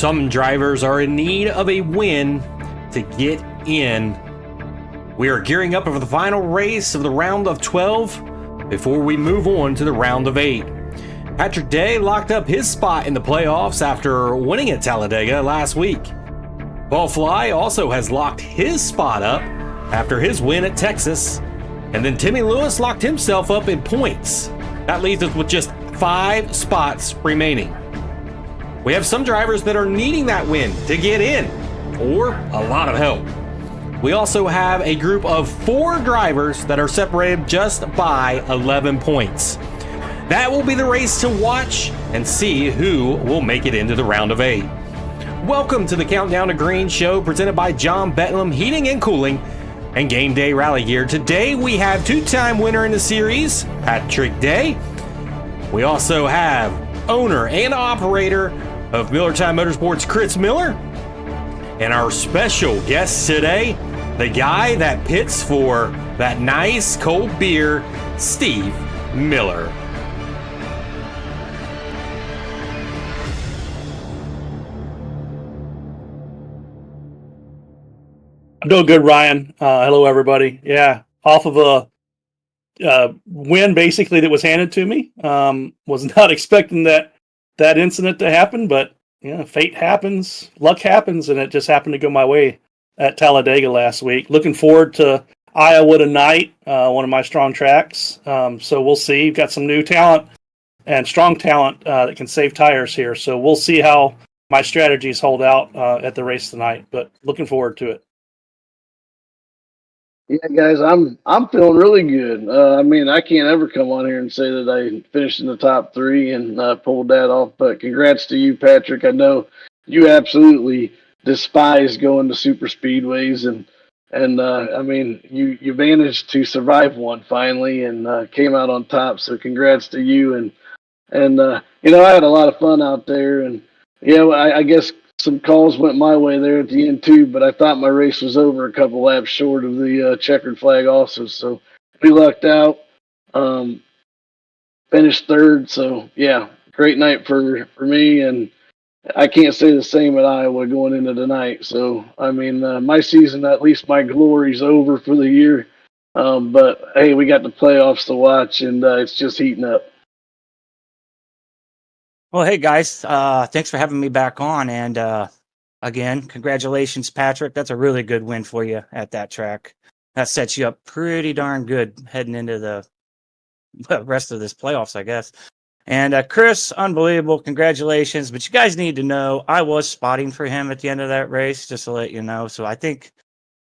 Some drivers are in need of a win to get in. We are gearing up for the final race of the round of 12 before we move on to the round of 8. Patrick Day locked up his spot in the playoffs after winning at Talladega last week. Paul Fly also has locked his spot up after his win at Texas. And then Timmy Lewis locked himself up in points. That leaves us with just 5 spots remaining. We have some drivers that are needing that win to get in, or a lot of help. We also have a group of 4 drivers that are separated just by 11 points. That will be the race to watch and see who will make it into the round of 8. Welcome to the Countdown to Green show presented by John Betlam Heating and Cooling and Game Day Rally Gear. Today we have 2-time winner in the series, Patrick Day. We also have owner and operator of Miller Time Motorsports, Chris Miller. And our special guest today, the guy that pits for that nice cold beer, Steve Miller. I'm doing good, Ryan. Hello, everybody. Yeah, off of a win basically that was handed to me. Was not expecting that incident to happen, but yeah, fate happens, luck happens, and it just happened to go my way at Talladega last week. Looking forward to Iowa tonight, one of my strong tracks. So we'll see. We've got some new talent and strong talent that can save tires here. So we'll see how my strategies hold out at the race tonight. But looking forward to it. Yeah, guys, I'm feeling really good. I mean, I can't ever come on here and say that I finished in the top 3 and pulled that off. But congrats to you, Patrick. I know you absolutely despise going to super speedways, and I mean, you managed to survive one finally and came out on top. So congrats to you. And you know, I had a lot of fun out there, and yeah, I guess some calls went my way there at the end too, but I thought my race was over a couple laps short of the checkered flag also. So we lucked out, finished 3rd. So yeah, great night for me. And I can't say the same at Iowa going into tonight. So, I mean, my season, at least my glory's over for the year. But hey, we got the playoffs to watch, and it's just heating up. Well, hey guys, thanks for having me back on. And again, congratulations, Patrick. That's a really good win for you at that track. that sets you up pretty darn good heading into the rest of this playoffs, I guess. And Chris, unbelievable. Congratulations. But you guys need to know I was spotting for him at the end of that race, just to let you know. So I think,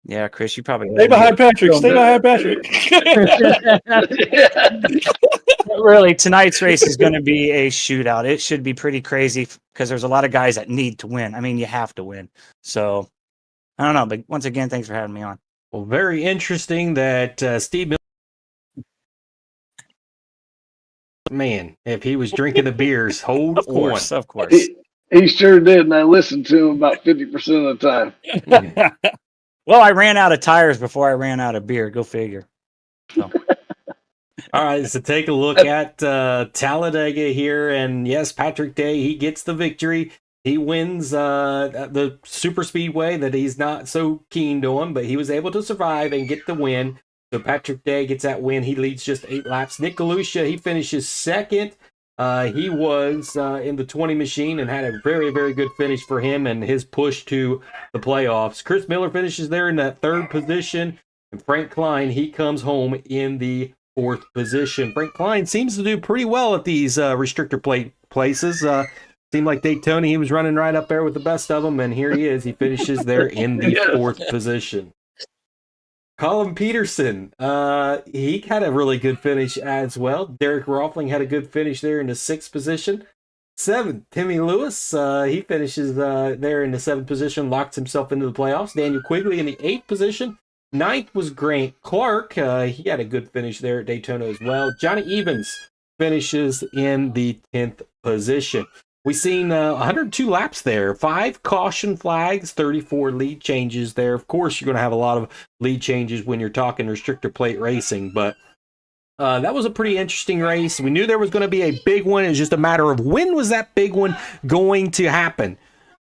yeah, Chris, you probably Stay behind Patrick. Stay behind Patrick. Really, tonight's race is going to be a shootout. It should be pretty crazy because there's a lot of guys that need to win. I mean, you have to win. So I don't know. But once again, thanks for having me on. Well, very interesting that Steve Miller, man, if he was drinking the beers, hold Of course, on. of course. He sure did, and I listened to him about 50% of the time. Well, I ran out of tires before I ran out of beer. Go figure. So. All right, so take a look at Talladega here, and yes, Patrick Day, he gets the victory. He wins the super speedway that he's not so keen on, but he was able to survive and get the win. So Patrick Day gets that win. He leads just 8 laps. Nick Galusha, he finishes second. He was in the 20 machine and had a very, very good finish for him and his push to the playoffs. Chris Miller finishes there in that 3rd position. And Frank Klein, he comes home in the 4th position. Frank Klein seems to do pretty well at these restrictor plate places. Seemed like Daytona, he was running right up there with the best of them, and here he is. He finishes there in the 4th position. Colin Peterson, he had a really good finish as well. Derek Roffling had a good finish there in the 6th position. 7th, Timmy Lewis, he finishes there in the 7th position, locks himself into the playoffs. Daniel Quigley in the 8th position. 9th was Grant Clark. He had a good finish there at Daytona as well. Johnny Evans finishes in the 10th position. We've seen 102 laps there, 5 caution flags, 34 lead changes there. Of course, you're going to have a lot of lead changes when you're talking restrictor plate racing, but that was a pretty interesting race. We knew there was going to be a big one. It was just a matter of when was that big one going to happen.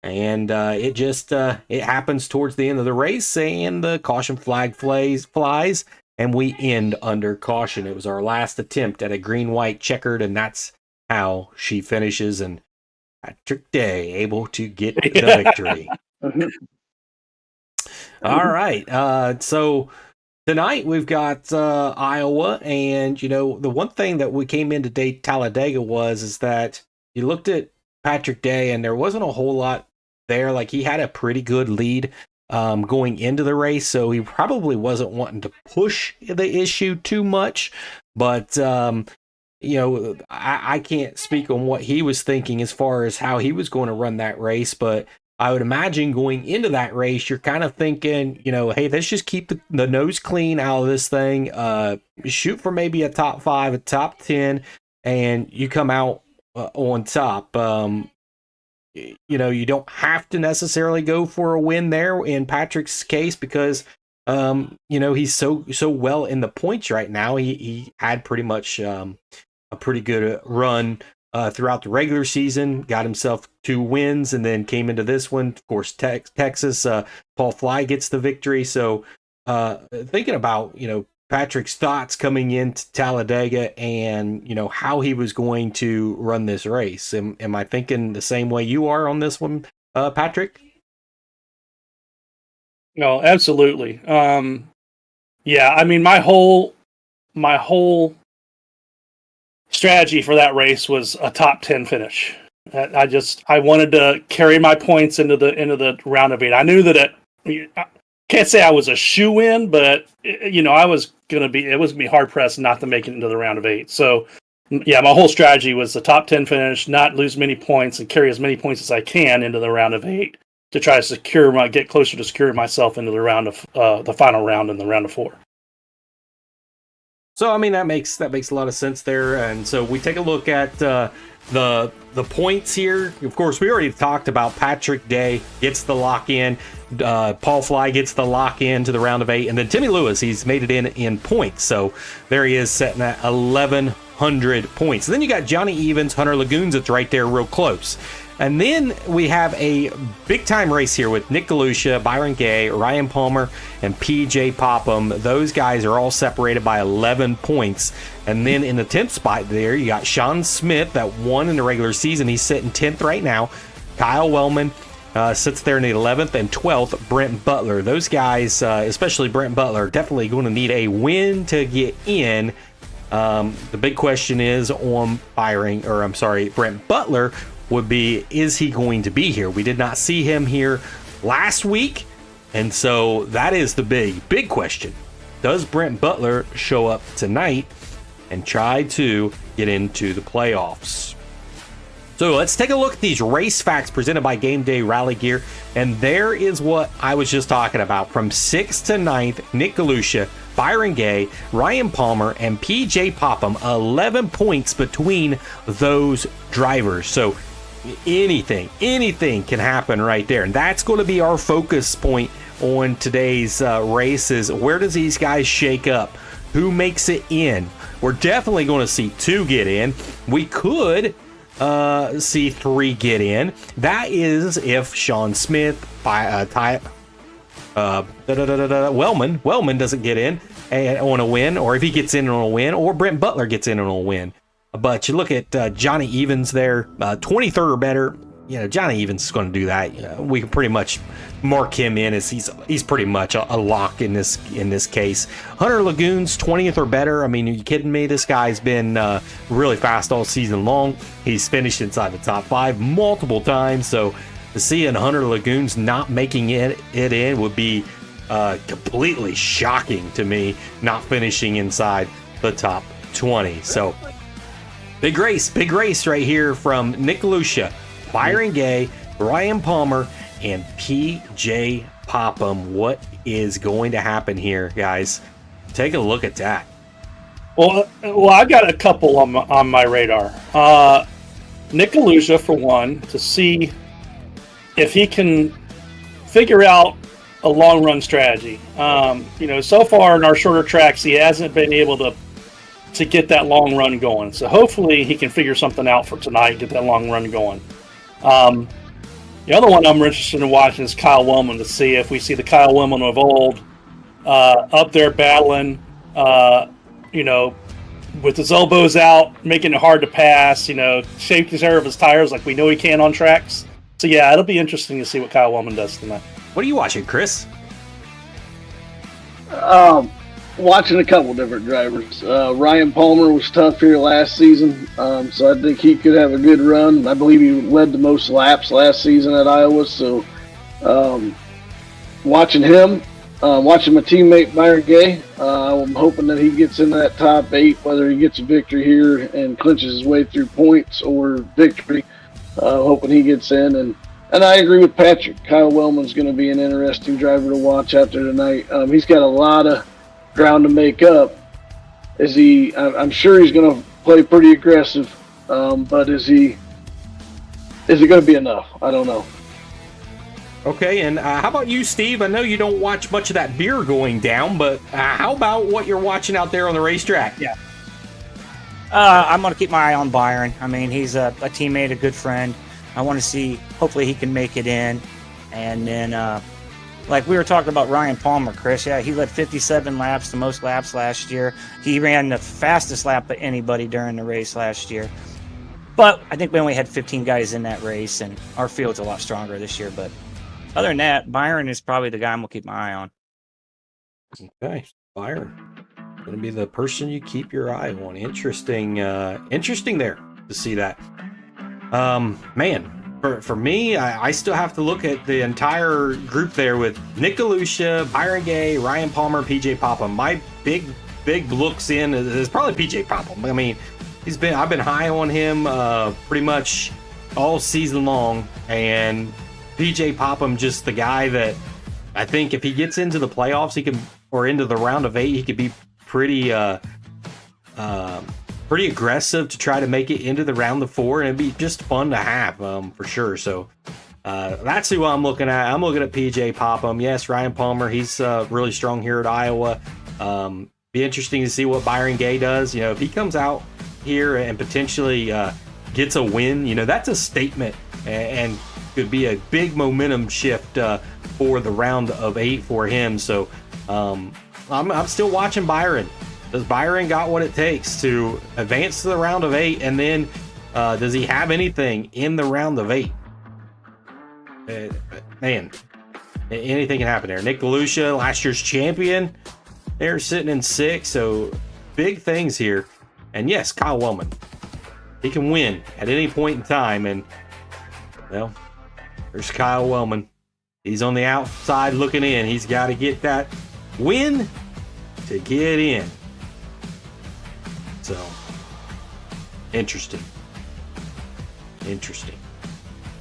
And it happens towards the end of the race, and the caution flag flies, and we end under caution. It was our last attempt at a green-white checkered, and that's how she finishes. And Patrick Day able to get the victory. All right. So tonight we've got Iowa, and the one thing that we came into Talladega is that you looked at Patrick Day, and there wasn't a whole lot there. Like, he had a pretty good lead going into the race, so he probably wasn't wanting to push the issue too much. But I can't speak on what he was thinking as far as how he was going to run that race, but I would imagine going into that race, you're kind of thinking, hey, let's just keep the nose clean out of this thing, shoot for maybe a top 5, a top 10, and you come out on top. You don't have to necessarily go for a win there in Patrick's case because he's so well in the points right now. He had pretty much a pretty good run throughout the regular season, got himself 2 wins, and then came into this one. Of course, Texas, Paul Fly gets the victory. So thinking about, Patrick's thoughts coming into Talladega and, how he was going to run this race. Am I thinking the same way you are on this one, Patrick? No, absolutely. Yeah, I mean, my whole strategy for that race was a top 10 finish. I wanted to carry my points into the round of 8. I knew that I can't say I was a shoe-in, but I was going to be hard pressed not to make it into the round of 8. So yeah, my whole strategy was the top 10 finish, not lose many points, and carry as many points as I can into the round of 8 to try to get closer to securing myself into the round of the final round in the round of 4. So, I mean, that makes a lot of sense there. And so we take a look at the points here. Of course, we already talked about Patrick Day gets the lock in. Paul Fly gets the lock in to the round of 8. And then Timmy Lewis, he's made it in points. So there he is sitting at 1,100 points. And then you got Johnny Evans, Hunter Lagoons. It's right there real close. And then we have a big-time race here with Nick Galusha, Byron Gay, Ryan Palmer, and PJ Popham. Those guys are all separated by 11 points. And then in the 10th spot there, you got Sean Smith that won in the regular season. He's sitting 10th right now. Kyle Wellman, sits there in the 11th and 12th. Brent Butler. Those guys, especially Brent Butler, definitely going to need a win to get in. The big question is on Brent Butler would be, is he going to be here? We did not see him here last week, and so that is the big question. Does Brent Butler show up tonight and try to get into the playoffs? So let's take a look at these race facts presented by Game Day Rally Gear, and there is what I was just talking about. From 6th to 9th, Nick Galusha, Byron Gay, Ryan Palmer, and PJ Popham. 11 points between those drivers. So anything can happen right there, and that's going to be our focus point on today's race. Is where does these guys shake up? Who makes it in? We're definitely going to see 2 get in. We could see 3 get in. That is if Sean Smith, Wellman doesn't get in on a win, or if he gets in on a win, or Brent Butler gets in on a win. But you look at Johnny Evans there, 23rd or better. Johnny Evans is going to do that. We can pretty much mark him in as he's pretty much a lock in this case. Hunter Lagoon's 20th or better. I mean, are you kidding me? This guy's been really fast all season long. He's finished inside the top 5 multiple times. So to see Hunter Lagoon's not making it in would be completely shocking to me, not finishing inside the top 20. So big race right here from Nick Galusha, Byron Gay, Ryan Palmer, and PJ Popham. What is going to happen here, guys? Take a look at that. Well, I've got a couple on my radar. Nick Galusha, for one, to see if he can figure out a long run strategy. So far in our shorter tracks, he hasn't been able to get that long run going. So hopefully he can figure something out for tonight, get that long run going. The other one I'm interested in watching is Kyle Wellman, to see if we see the Kyle Wellman of old up there battling, with his elbows out, making it hard to pass, shaking care of his tires like we know he can on tracks. So yeah, it'll be interesting to see what Kyle Wellman does tonight. What are you watching, Chris? Watching a couple different drivers. Ryan Palmer was tough here last season, so I think he could have a good run. I believe he led the most laps last season at Iowa, so watching him, watching my teammate Byron Gay, I'm hoping that he gets in that top 8, whether he gets a victory here and clinches his way through points or victory. Hoping he gets in, and I agree with Patrick. Kyle Wellman's going to be an interesting driver to watch after tonight. He's got a lot of ground to make up. I'm sure he's going to play pretty aggressive, but is it going to be enough? I don't know. Okay, and how about you, Steve? I know you don't watch much of that beer going down, but how about what you're watching out there on the racetrack? Yeah. I'm going to keep my eye on Byron. I mean, he's a teammate, a good friend. I want to see, hopefully he can make it in. And then, like we were talking about Ryan Palmer, Chris, yeah, he led 57 laps, the most laps last year. He ran the fastest lap of anybody during the race last year. But I think we only had 15 guys in that race, and our field's a lot stronger this year. But other than that, Byron is probably the guy I'm going to keep my eye on. Okay, Byron. Going to be the person you keep your eye on. Interesting there to see that. Man, for me, I still have to look at the entire group there with Nick Galusha, Byron Gay, Ryan Palmer, PJ Popham. My big looks in is probably PJ Popham. I mean, I've been high on him pretty much all season long, and PJ Popham just the guy that I think if he gets into the playoffs, or into the round of 8, he could be pretty aggressive to try to make it into the round of 4, and it'd be just fun to have for sure. So that's who I'm looking at. I'm looking at PJ Popham. Yes, Ryan Palmer, he's really strong here at Iowa. Be interesting to see what Byron Gay does. If he comes out here and potentially gets a win, that's a statement and could be a big momentum shift for the round of 8 for him. So I'm still watching Byron. Does Byron got what it takes to advance to the round of 8? And then does he have anything in the round of 8? man, anything can happen there. Nick DeLucia, last year's champion, they're sitting in 6th, so big things here. And yes, Kyle Wellman, he can win at any point in time. And, well, there's Kyle Wellman. He's on the outside looking in. He's got to get that win to get in. So, interesting.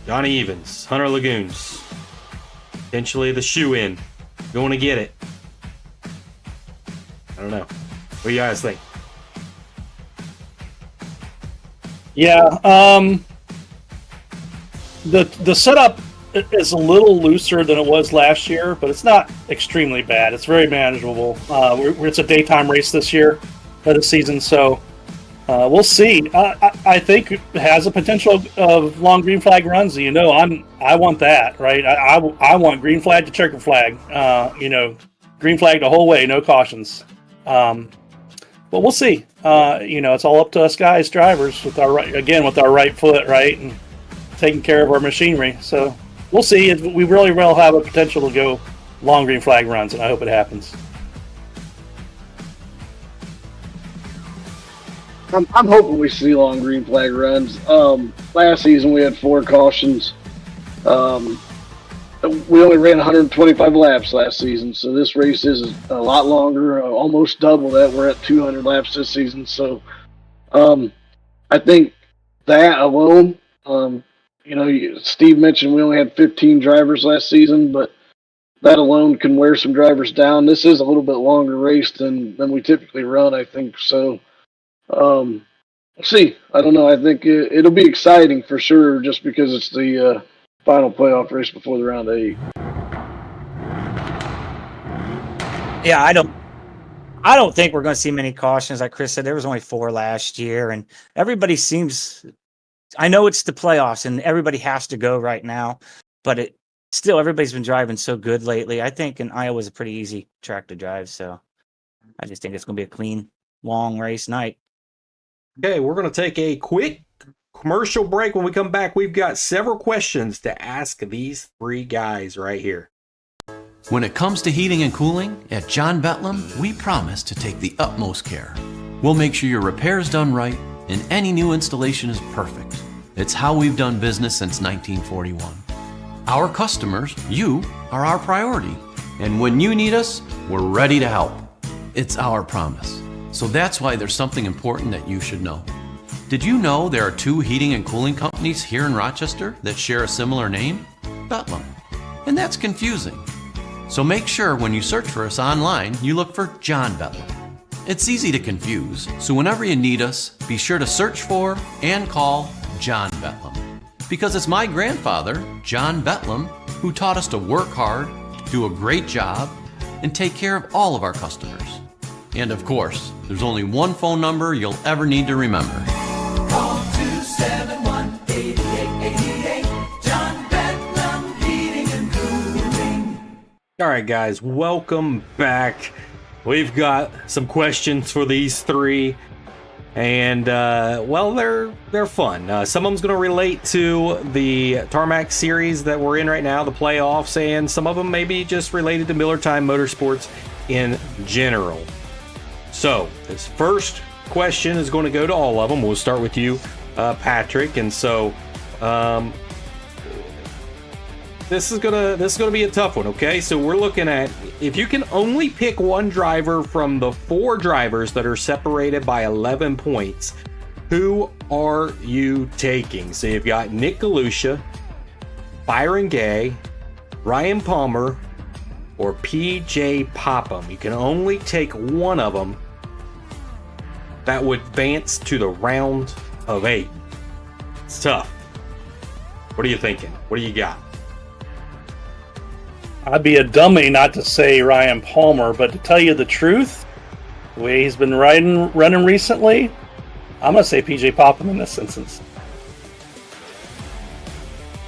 Johnny Evans, Hunter Lagoons, potentially the shoe-in. Going to get it. I don't know. What do you guys think? Yeah, the setup is a little looser than it was last year, but it's not extremely bad. It's very manageable. It's a daytime race this year of the season, so we'll see. I think it has a potential of long green flag runs. You know, I want that, right? I want green flag to checker flag. Green flag the whole way, no cautions. But we'll see. It's all up to us guys, drivers, with our right foot, right, and taking care of our machinery. So we'll see. We really will have a potential to go long green flag runs, and I hope it happens. I'm hoping we see long green flag runs. Last season we had 4 cautions. We only ran 125 laps last season, so this race is a lot longer, almost double that. We're at 200 laps this season, so I think that alone, Steve mentioned we only had 15 drivers last season, but that alone can wear some drivers down. This is a little bit longer race than we typically run, I think, so we'll see. I don't know. I think it'll be exciting for sure, just because it's the final playoff race before the round 8. Yeah, I don't think we're going to see many cautions. Like Chris said, there was only 4 last year, and everybody seems. I know it's the playoffs, and everybody has to go right now, but still everybody's been driving so good lately. I think in Iowa's a pretty easy track to drive, so I just think it's going to be a clean, long race night. Okay, we're going to take a quick commercial break. When we come back, we've got several questions to ask these 3 guys right here. When it comes to heating and cooling, at John Betlam, we promise to take the utmost care. We'll make sure your repair is done right and any new installation is perfect. It's how we've done business since 1941. Our customers, you, are our priority. And when you need us, we're ready to help. It's our promise. So that's why there's something important that you should know. Did you know there are 2 heating and cooling companies here in Rochester that share a similar name? Betlam. And that's confusing. So make sure when you search for us online, you look for John Betlam. It's easy to confuse, so whenever you need us, be sure to search for and call John Betlam. Because it's my grandfather, John Betlam, who taught us to work hard, do a great job, and take care of all of our customers. And of course, there's only one phone number you'll ever need to remember. Call 271-8888, John Betlam Heating and Cooling. All right, guys, welcome back. We've got some questions for these 3, and they're fun. Some of them's going to relate to the Tarmac series that we're in right now, the playoffs, and some of them may be just related to Miller Time Motorsports in general. So this first question is going to go to all of them. We'll start with you, Patrick, and so this is gonna be a tough one. Okay, so we're looking at, if you can only pick one driver from the 4 drivers that are separated by 11 points, who are you taking? So you've got Nick DeLucia, Byron Gay, Ryan Palmer, or PJ Popham. You can only take one of them that would advance to the round of 8. It's tough. What are you thinking? What do you got? I'd be a dummy not to say Ryan Palmer, but to tell you the truth, the way he's been running recently, I'm going to say PJ Popham in this instance.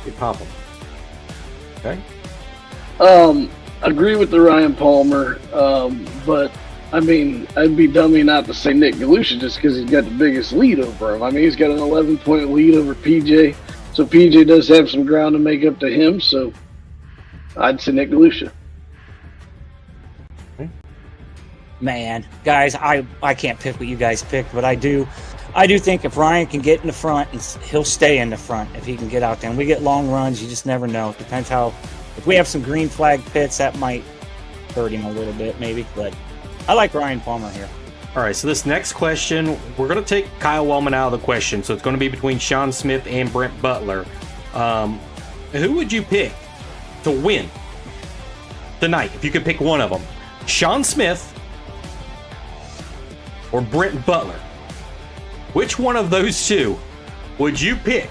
PJ Popham. Okay. Agree with the Ryan Palmer, but I mean, I'd be dummy not to say Nick DeLucia just because he's got the biggest lead over him. I mean, he's got an 11-point lead over PJ, so PJ does have some ground to make up to him. So I'd say Nick Galusha. Man, guys, I can't pick what you guys picked, but I do think if Ryan can get in the front, and he'll stay in the front if he can get out there. And we get long runs, you just never know. It depends how. If we have some green flag pits, that might hurt him a little bit, maybe. But I like Ryan Palmer here. All right, so this next question, we're going to take Kyle Wellman out of the question. So it's going to be between Sean Smith and Brent Butler. Who would you pick to win tonight if you could pick one of them? Sean Smith or Brent Butler? Which one of those two would you pick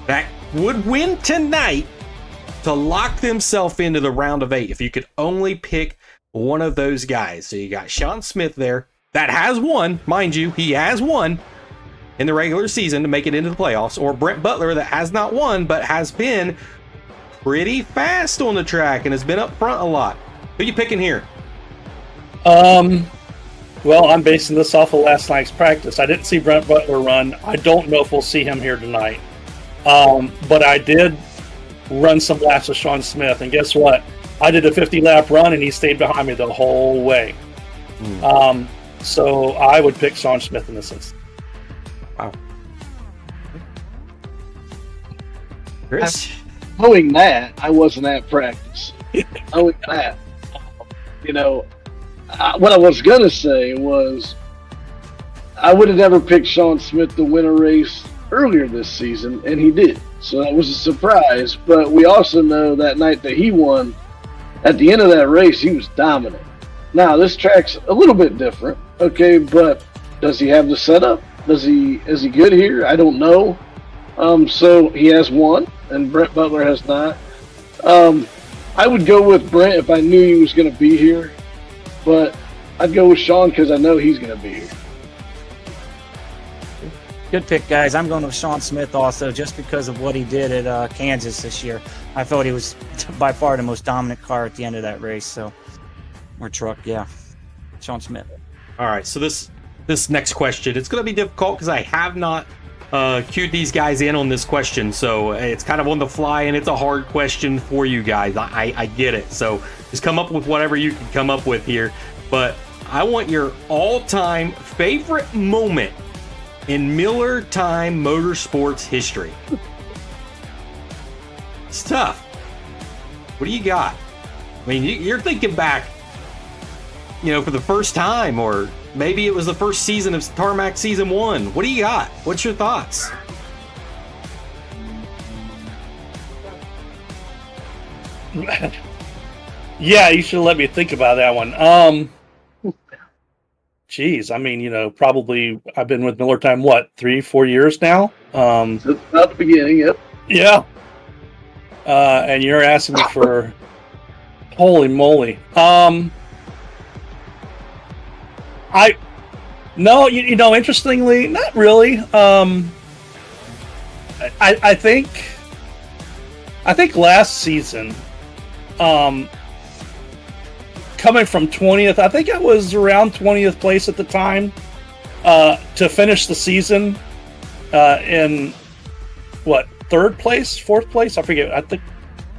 that would win tonight to lock themselves into the round of 8 if you could only pick one of those guys? So you got Sean Smith there that has won, mind you, he has won in the regular season to make it into the playoffs, or Brent Butler that has not won but has been pretty fast on the track and has been up front a lot. Who you picking here? Well, I'm basing this off of last night's practice. I didn't see Brent Butler run. I don't know if we'll see him here tonight. But I did run some laps with Sean Smith, and guess what? I did a 50-lap run, and he stayed behind me the whole way. So I would pick Sean Smith in this instance. Wow. Chris? Knowing that, I wasn't at practice. Knowing that, what I was going to say was I would have never picked Sean Smith to win a race earlier this season, and he did. So that was a surprise. But we also know that night that he won, at the end of that race, he was dominant. Now, this track's a little bit different, okay, but does he have the setup? Is he good here? I don't know. So he has won, and Brent Butler has not. I would go with Brent if I knew he was going to be here. But I'd go with Sean because I know he's going to be here. Good pick, guys. I'm going with Sean Smith also, just because of what he did at Kansas this year. I thought he was by far the most dominant car at the end of that race. So, or truck, yeah. Sean Smith. All right, so this next question, it's going to be difficult because I have not cued these guys in on this question. So it's kind of on the fly, and it's a hard question for you guys. I get it. So just come up with whatever you can come up with here. But I want your all-time favorite moment in Miller Time Motorsports history. It's tough. What do you got? I mean, you're thinking back, for the first time, or maybe it was the first season of Tarmac Season 1. What do you got? What's your thoughts? Yeah, you should have let me think about that one. Geez, I mean, probably I've been with Miller Time, 3-4 years now? Since about the beginning, yep. Yeah. And you're asking me for, holy moly. Interestingly, not really. I think last season, coming from 20th, I think I was around 20th place at the time, to finish the season in third place, fourth place? I forget. I think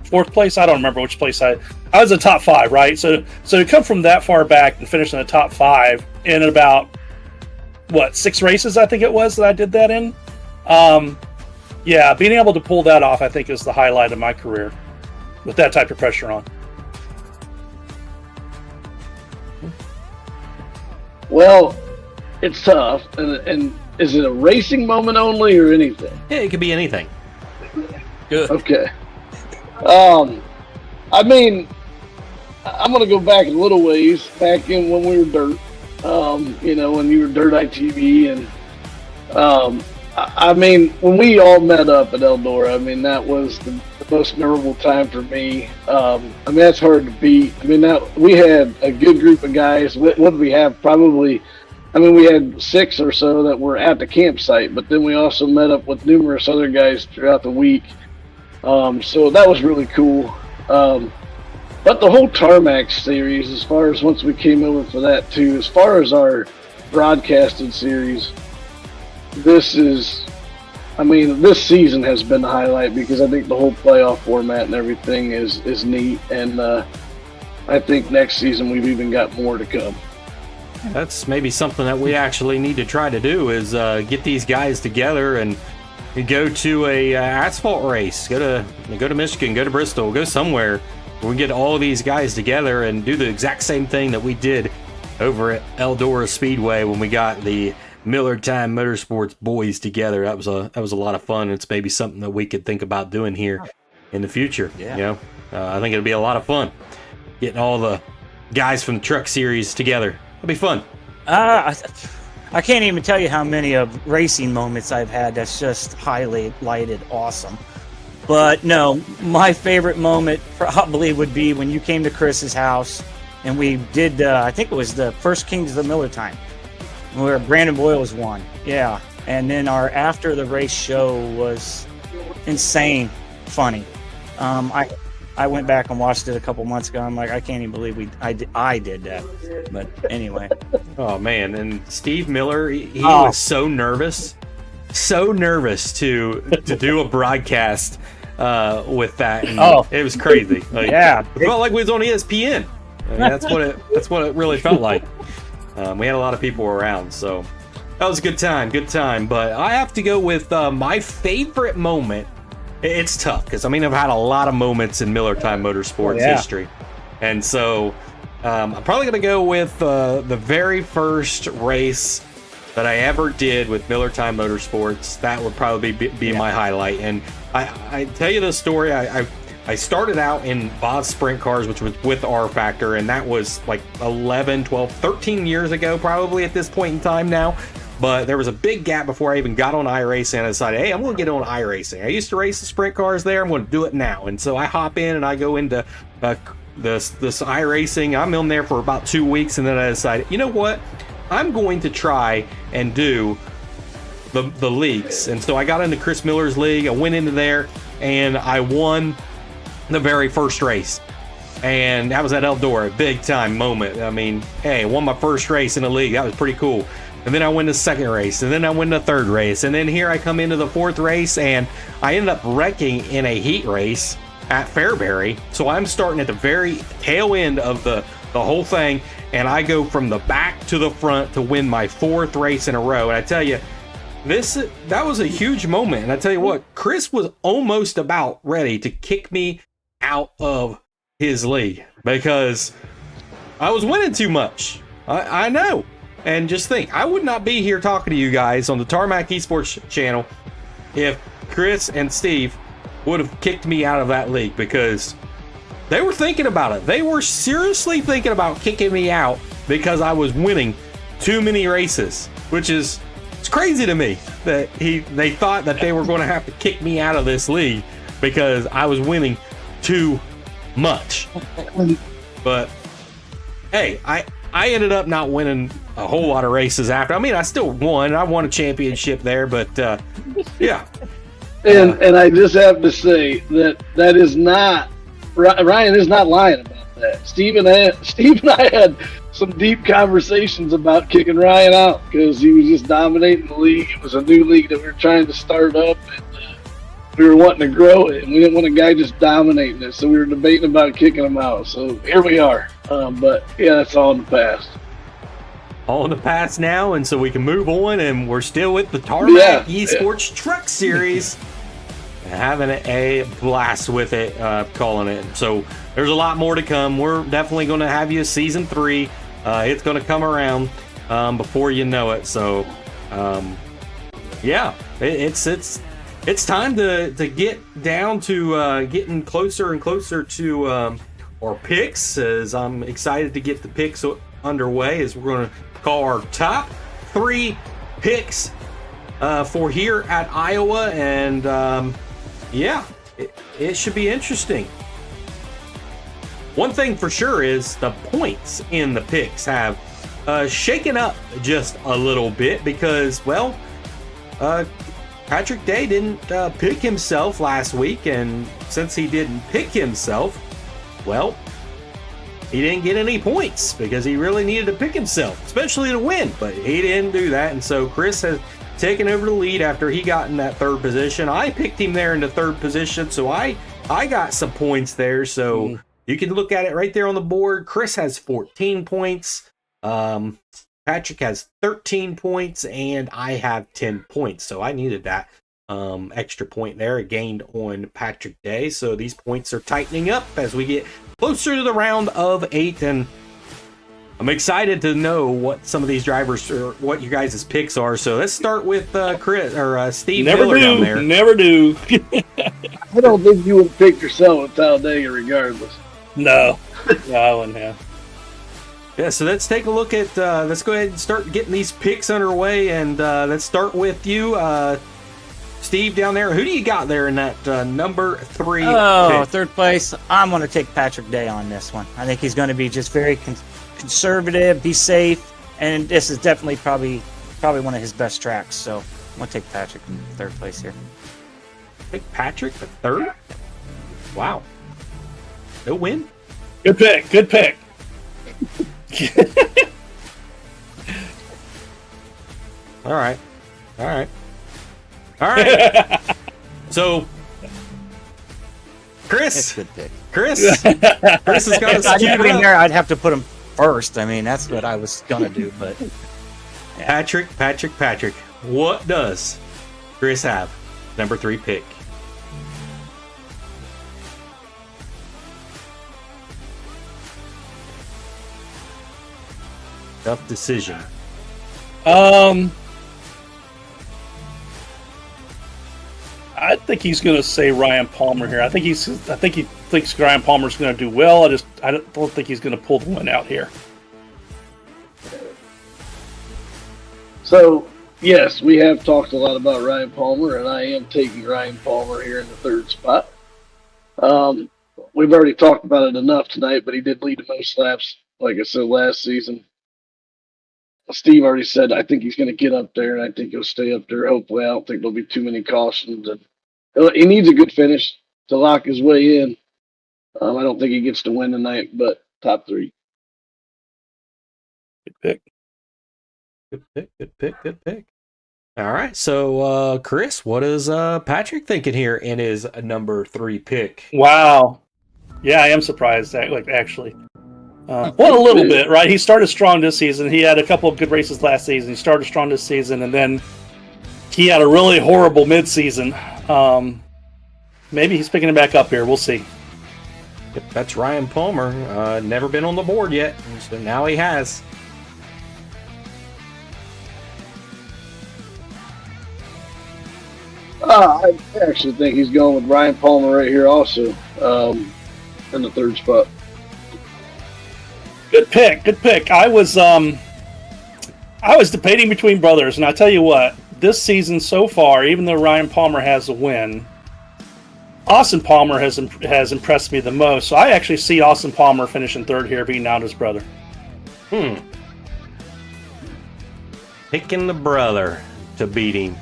fourth place. I don't remember which place I was in the top 5, right? So to come from that far back and finish in the top 5 in about 6 races, I think it was that I did that in. Yeah, being able to pull that off, I think, is the highlight of my career with that type of pressure on. Well, it's tough. And is it a racing moment only or anything? Yeah, it could be anything. Good. Okay. I mean, I'm going to go back a little ways, back in when we were dirt. When you were dirt ITV, and I mean, when we all met up at Eldora, I mean, that was the most memorable time for me. I mean, that's hard to beat. I mean, we had a good group of guys. What did we have? Probably, I mean, we had 6 or so that were at the campsite, but then we also met up with numerous other guys throughout the week. So that was really cool. But the whole Tarmac series, as far as once we came over for that too, as far as our broadcasted series, this is I mean, this season has been the highlight because I think the whole playoff format and everything is neat, and I think next season we've even got more to come. That's maybe something that we actually need to try to do is get these guys together and go to a asphalt race. Go to Michigan, go to Bristol, go somewhere where we get all of these guys together and do the exact same thing that we did over at Eldora Speedway when we got the Miller Time Motorsports boys together. That was a lot of fun. It's maybe something that we could think about doing here in the future. Yeah. You know, I think it'll be a lot of fun getting all the guys from the Truck Series together. It'll be fun. I can't even tell you how many of racing moments I've had that's just highlighted awesome. But no, my favorite moment probably would be when you came to Chris's house and we did, I think it was the first Kings of the Miller Time, where Brandon Boyles won. Yeah. And then our after the race show was insane funny. I went back and watched it a couple months ago. I'm like, I can't even believe I did that. But anyway. Oh man, and Steve Miller, he was so nervous to do a broadcast with that. And it was crazy. Like, Yeah. it felt like we was on ESPN. I mean, that's what it really felt like. We had a lot of people around, so that was a good time. But I have to go with my favorite moment. It's tough because I mean I've had a lot of moments in Miller Time Motorsports history, and so I'm probably going to go with the very first race that I ever did with Miller Time Motorsports. That would probably be my highlight. And I tell you the story. I started out in Bob's Sprint Cars, which was with R Factor, and that was like 11, 12, 13 years ago probably at this point in time now. But there was a big gap before I even got on iRacing, and I decided, hey, I'm going to get on iRacing. I used to race the sprint cars there. I'm going to do it now. And so I hop in and I go into this iRacing. I'm in there for about 2 weeks, and then I decided, you know what? I'm going to try and do the leagues. And so I got into Chris Miller's league. I went into there, and I won the very first race. And that was at Eldora, a big time moment. I mean, hey, I won my first race in the league. That was pretty cool. And then I win the second race, and then I win the third race, and then here I come into the fourth race, and I ended up wrecking in a heat race at Fairbury. So I'm starting at the very tail end of the whole thing, and I go from the back to the front to win my fourth race in a row. And I tell you, that was a huge moment. And I tell you what, Chris was almost about ready to kick me out of his league because I was winning too much. I know. And just think, I would not be here talking to you guys on the Tarmac Esports channel if Chris and Steve would have kicked me out of that league because they were thinking about it. They were seriously thinking about kicking me out because I was winning too many races, which is it's crazy to me that they thought that they were going to have to kick me out of this league because I was winning too much. But hey, I ended up not winning a whole lot of races after. I mean, I still won. I won a championship there, but yeah. And I just have to say that is not Ryan is not lying about that. Steve and I had some deep conversations about kicking Ryan out because he was just dominating the league. It was a new league that we were trying to start up, and we were wanting to grow it, and we didn't want a guy just dominating it. So we were debating about kicking him out. So here we are. But yeah, that's all in the past. All in the past now, and so we can move on, and we're still with the Tarmac Esports Truck Series. Having a blast with it, calling it. So there's a lot more to come. We're definitely going to have you season 3. It's going to come around before you know it. So yeah, it's time to get down to getting closer and closer to our picks. As I'm excited to get the picks underway, as we're going to call our top 3 picks for here at Iowa, and yeah, it should be interesting. One thing for sure is the points in the picks have shaken up just a little bit because, well, Patrick Day didn't pick himself last week, and since he didn't pick himself, well, he didn't get any points because he really needed to pick himself, especially to win, but he didn't do that. And so Chris taking over the lead after he got in that third position. I picked him there in the third position, so I got some points there. So you can look at it right there on the board. Chris has 14 points. Patrick has 13 points, and I have 10 points. So I needed that extra point there. I gained on Patrick Day. So these points are tightening up as we get closer to the round of 8, and I'm excited to know what some of these drivers or what you guys' picks are. So let's start with Chris or Steve Miller down there. Never do. I don't think you would pick yourself at Talladega regardless. No, I wouldn't have. Yeah, so let's take a look at. Let's go ahead and start getting these picks underway, and let's start with you, Steve, down there. Who do you got there in that number 3? pick? Third place. I'm going to take Patrick Day on this one. I think he's going to be just very conservative, be safe, and this is definitely probably one of his best tracks. So I'm going to take Patrick in third place here. Take Patrick the third. Wow. No win. Good pick. Good pick. All right. So, That's Chris, a good pick. Chris has got If I us didn't queued put him up. there, I'd have to put him first. I mean, that's what I was going to do, but Patrick. What does Chris have? Number 3 pick. Tough decision. I think he's going to say Ryan Palmer here. I think he thinks Ryan Palmer's going to do well. I don't think he's going to pull the win out here. So, yes, we have talked a lot about Ryan Palmer, and I am taking Ryan Palmer here in the third spot. We've already talked about it enough tonight, but he did lead the most laps, like I said, last season. Steve already said I think he's going to get up there, and I think he'll stay up there. Hopefully, I don't think there'll be too many cautions. And he needs a good finish to lock his way in. I don't think he gets to win tonight, but top 3. Good pick. Good pick. All right, so Chris, what is Patrick thinking here in his number 3 pick? Wow. Yeah, I am surprised. Actually. Well, a little bit, right? He started strong this season. He had a couple of good races last season. He started strong this season, and then he had a really horrible midseason. Maybe he's picking it back up here. We'll see. Yep, that's Ryan Palmer. Never been on the board yet, so now he has. I actually think he's going with Ryan Palmer right here also in the third spot. Good pick. I was debating between brothers, and I tell you what, this season so far, even though Ryan Palmer has a win, Austin Palmer has impressed me the most. So I actually see Austin Palmer finishing third here, beating out his brother. Picking the brother to beat him.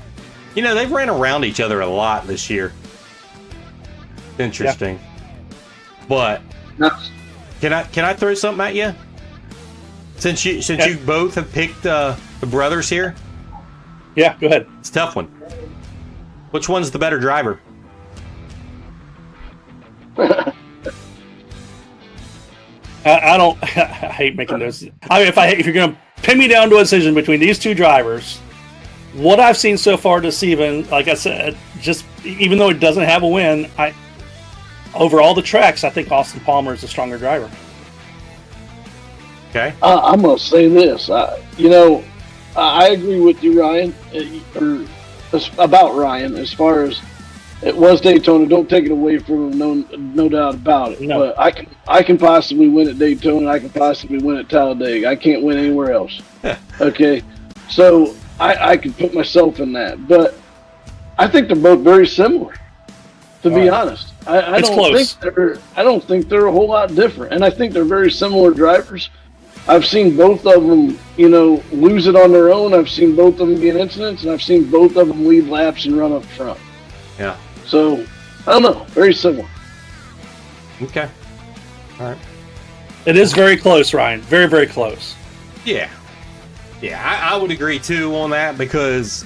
You know, they've ran around each other a lot this year. Interesting. Yeah. But can I throw something at you? Since you both have picked the brothers here? Yeah, go ahead. It's a tough one. Which one's the better driver? I hate making those. I mean, if you're going to pin me down to a decision between these two drivers, what I've seen so far this season, like I said, just even though it doesn't have a win, over all the tracks, I think Austin Palmer is the stronger driver. Okay. I'm going to say this. I agree with you, Ryan, about Ryan as far as it was Daytona. Don't take it away from him, no doubt about it. No. But I can possibly win at Daytona. I can possibly win at Talladega. I can't win anywhere else. Okay? So I can put myself in that. But I think they're both very similar, to be honest. I don't think they're a whole lot different. And I think they're very similar drivers. I've seen both of them, lose it on their own. I've seen both of them get incidents, and I've seen both of them lead laps and run up front. Yeah. So, I don't know. Very similar. Okay. All right. It is very close, Ryan. Very, very close. Yeah. Yeah, I would agree, too, on that because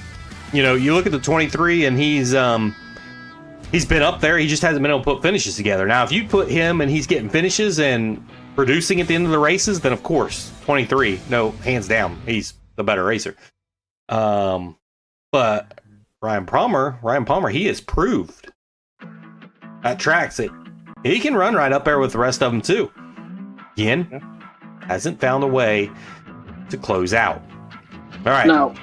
you know, you look at the 23 and he's been up there. He just hasn't been able to put finishes together. Now, if you put him and he's getting finishes and producing at the end of the races, then of course 23, no, hands down, he's the better racer. But Ryan Palmer, he has proved at tracks that he can run right up there with the rest of them too. Again, hasn't found a way to close out. All right. Now,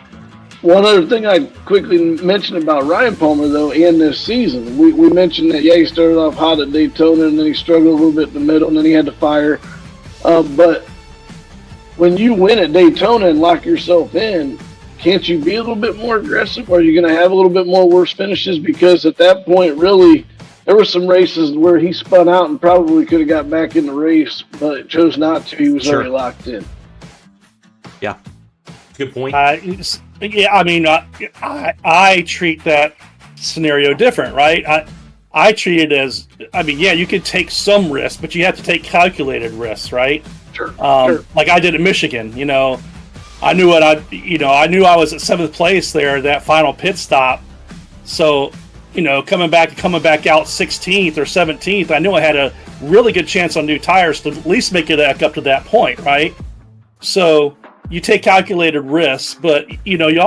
one other thing I quickly mention about Ryan Palmer, though, in this season, we mentioned that, yeah, he started off hot at Daytona, and then he struggled a little bit in the middle, and then he had to fire. But when you win at Daytona and lock yourself in, can't you be a little bit more aggressive? Or are you going to have a little bit more worse finishes? Because at that point, really, there were some races where he spun out and probably could have got back in the race, but chose not to. He was already locked in. Yeah. Good point. Yeah, I mean, I treat that scenario different, right? I treat it as, I mean, yeah, you could take some risks, but you have to take calculated risks, right? Sure. Like I did at Michigan, you know, I knew I knew I was at 7th place there, that final pit stop. So, you know, coming back out 16th or 17th, I knew I had a really good chance on new tires to at least make it back up to that point, right? So you take calculated risks, but you know, you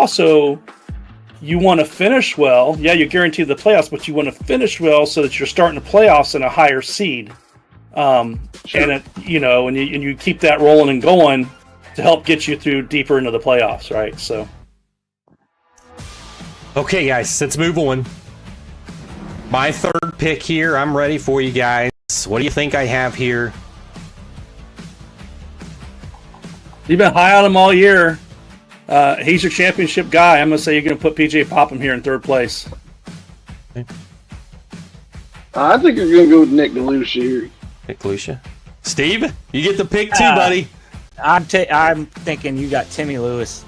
want to finish well. Yeah, you're guaranteed the playoffs, but you want to finish well so that you're starting the playoffs in a higher seed. Sure. And you keep that rolling and going to help get you through deeper into the playoffs, right? So, okay, guys, let's move on. My third pick here. I'm ready for you guys. What do you think I have here? You've been high on him all year. He's your championship guy. I'm going to say you're going to put PJ Popham here in 3rd place. I think you're going to go with Nick DeLucia here. Nick DeLucia. Steve, you get the pick too, buddy. I'm thinking you got Timmy Lewis.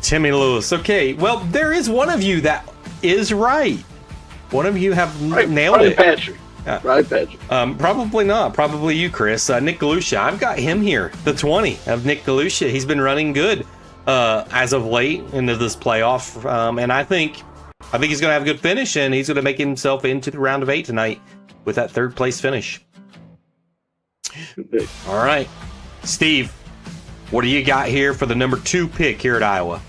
Timmy Lewis. Okay, well, there is one of you that is right. One of you have nailed it. Patrick. Right, Patrick. Probably not. Probably you, Chris. Nick DeLucia. I've got him here. The 20 of Nick DeLucia. He's been running good as of late into this playoff, and I think he's going to have a good finish, and he's going to make himself into the round of 8 tonight with that 3rd place finish. All right, Steve, what do you got here for the number 2 pick here at Iowa?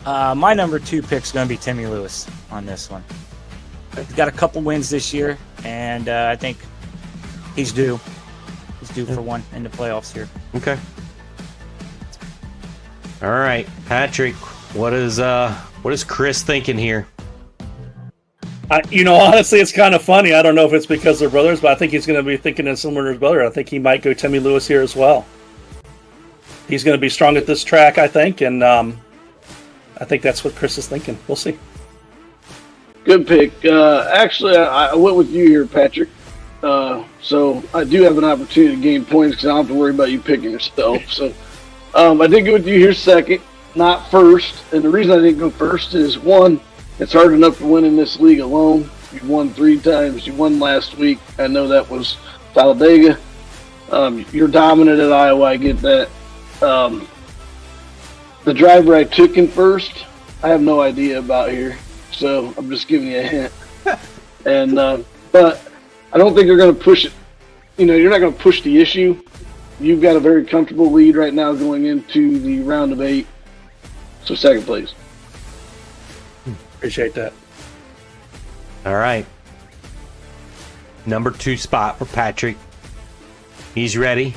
My number 2 pick's going to be Timmy Lewis on this one. He's got a couple wins this year, and I think he's due. He's due for one in the playoffs here. Okay. All right, Patrick, what is Chris thinking here? Honestly, it's kind of funny. I don't know if it's because they're brothers, but I think he's going to be thinking of similar to his brother. I think he might go Timmy Lewis here as well. He's going to be strong at this track, I think, and I think that's what Chris is thinking. We'll see. Good pick. Actually, I went with you here, Patrick. So I do have an opportunity to gain points because I don't have to worry about you picking yourself. So I did go with you here second, not first. And the reason I didn't go first is, one, it's hard enough to win in this league alone. You won 3 times. You won last week. I know that was Talladega. You're dominant at Iowa. I get that. The driver I took in first, I have no idea about here. So I'm just giving you a hint. And but I don't think they're going to push it. You're not going to push the issue. You've got a very comfortable lead right now going into the round of 8. So 2nd place. Appreciate that. All right. Number 2 spot for Patrick. He's ready.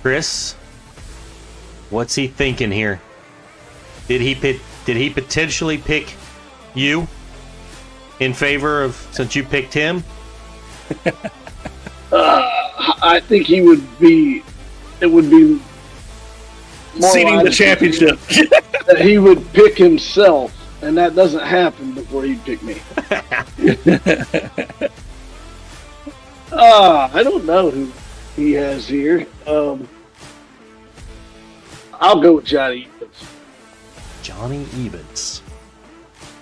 Chris, what's he thinking here? Did he potentially pick you in favor of, since you picked him? I think it would be more Seeding the championship. that he would pick himself, and that doesn't happen before he'd pick me. I don't know who he has here. I'll go with Johnny Evans. Johnny Evans.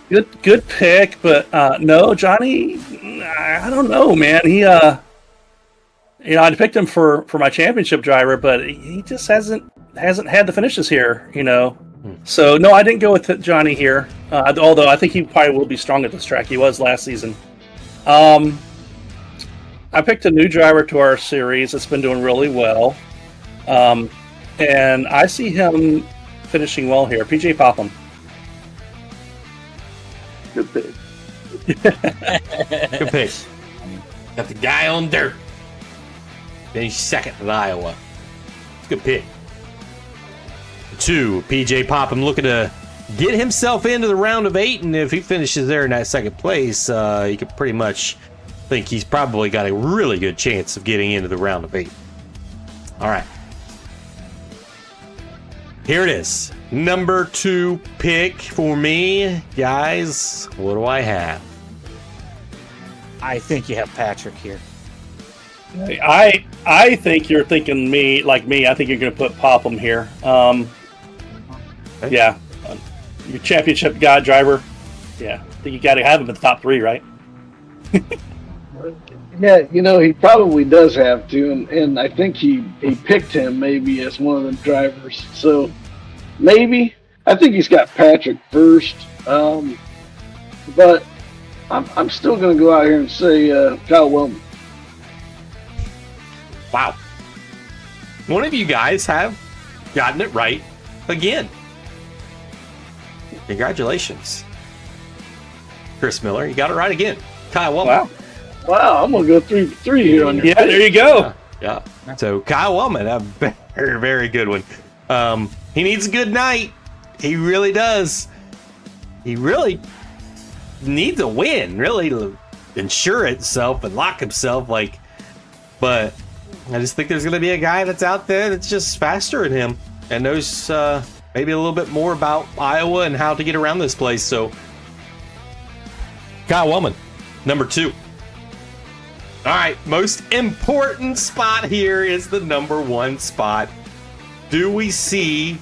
Good pick, but no, Johnny. I don't know, man. He, I picked him for my championship driver, but he just hasn't had the finishes here. So no, I didn't go with Johnny here. Although I think he probably will be strong at this track. He was last season. I picked a new driver to our series that's been doing really well. And I see him finishing well here. PJ Popham. Good pick. Good pick. Got the guy on dirt. Finished second at Iowa. It's a good pick. 2, PJ Popham looking to get himself into the round of 8, and if he finishes there in that second place, you could pretty much think he's probably got a really good chance of getting into the round of 8. All right. Here it is. Number 2 pick for me. Guys, what do I have? I think you have Patrick here. I think you're thinking like me. I think you're going to put Popham here. Yeah, your championship guy driver. Yeah, I think you got to have him in the top 3, right? Yeah, he probably does have to, and I think he picked him maybe as one of the drivers. So maybe I think he's got Patrick first, but I'm still going to go out here and say Kyle Wellman. Wow. One of you guys have gotten it right again. Congratulations. Chris Miller, you got it right again. Kyle Wellman. Wow, I'm going to go 3 here on your Yeah, pick. there you go. Yeah. So Kyle Wellman, a very, very good one. He needs a good night. He really does. He really needs a win, really, to ensure itself and lock himself. But I just think there's going to be a guy that's out there that's just faster than him and knows maybe a little bit more about Iowa and how to get around this place. So Kyle Wellman, number 2. All right, most important spot here is the number 1 spot. Do we see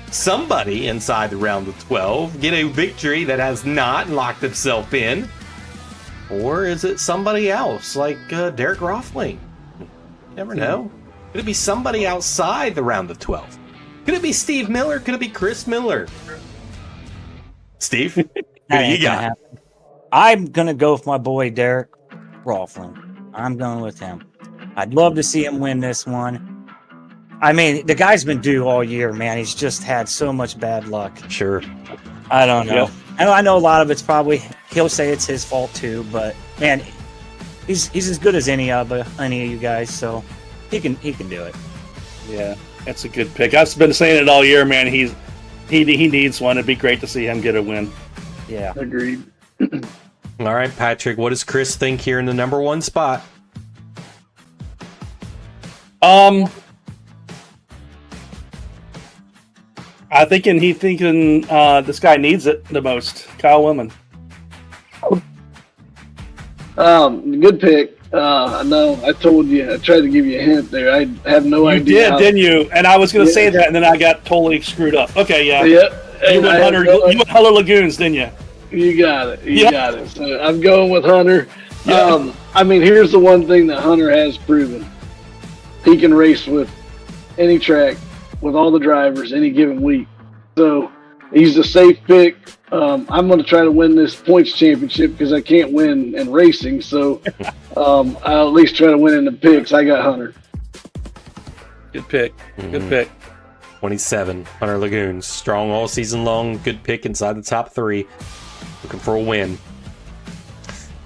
somebody inside the round of 12 get a victory that has not locked himself in? Or is it somebody else like Derek Rothling? You never know. Could it be somebody outside the round of 12? Could it be Steve Miller? Could it be Chris Miller? Steve, who do you got? I'm going to go with my boy Derek Rothling. I'm going with him. I'd love to see him win this one. I mean, the guy's been due all year, man. He's just had so much bad luck. Sure. I don't know. Yep. I know a lot of it's probably he'll say it's his fault too, but man, he's as good as any of you guys, so he can do it. Yeah, that's a good pick. I've been saying it all year, man. He needs one. It'd be great to see him get a win. Yeah. Agreed. All right, Patrick, what does Chris think here in the number 1 spot? I thinking this guy needs it the most. Kyle Wellman. Good pick. No, I told you. I tried to give you a hint there. I have no idea. You did, didn't you? And I was going to say that, and then I got totally screwed up. Okay, yeah. Yeah. You went Hunter Lagoons, didn't you? You got it. You got it. So I'm going with Hunter. Yeah. I mean, here's the one thing that Hunter has proven. He can race with any track, with all the drivers, any given week. So he's a safe pick. I'm going to try to win this points championship because I can't win in racing. So I'll at least try to win in the picks. I got Hunter. Good pick. Good pick. 27, Hunter Lagoons. Strong all season long. Good pick inside the top 3. Looking for a win.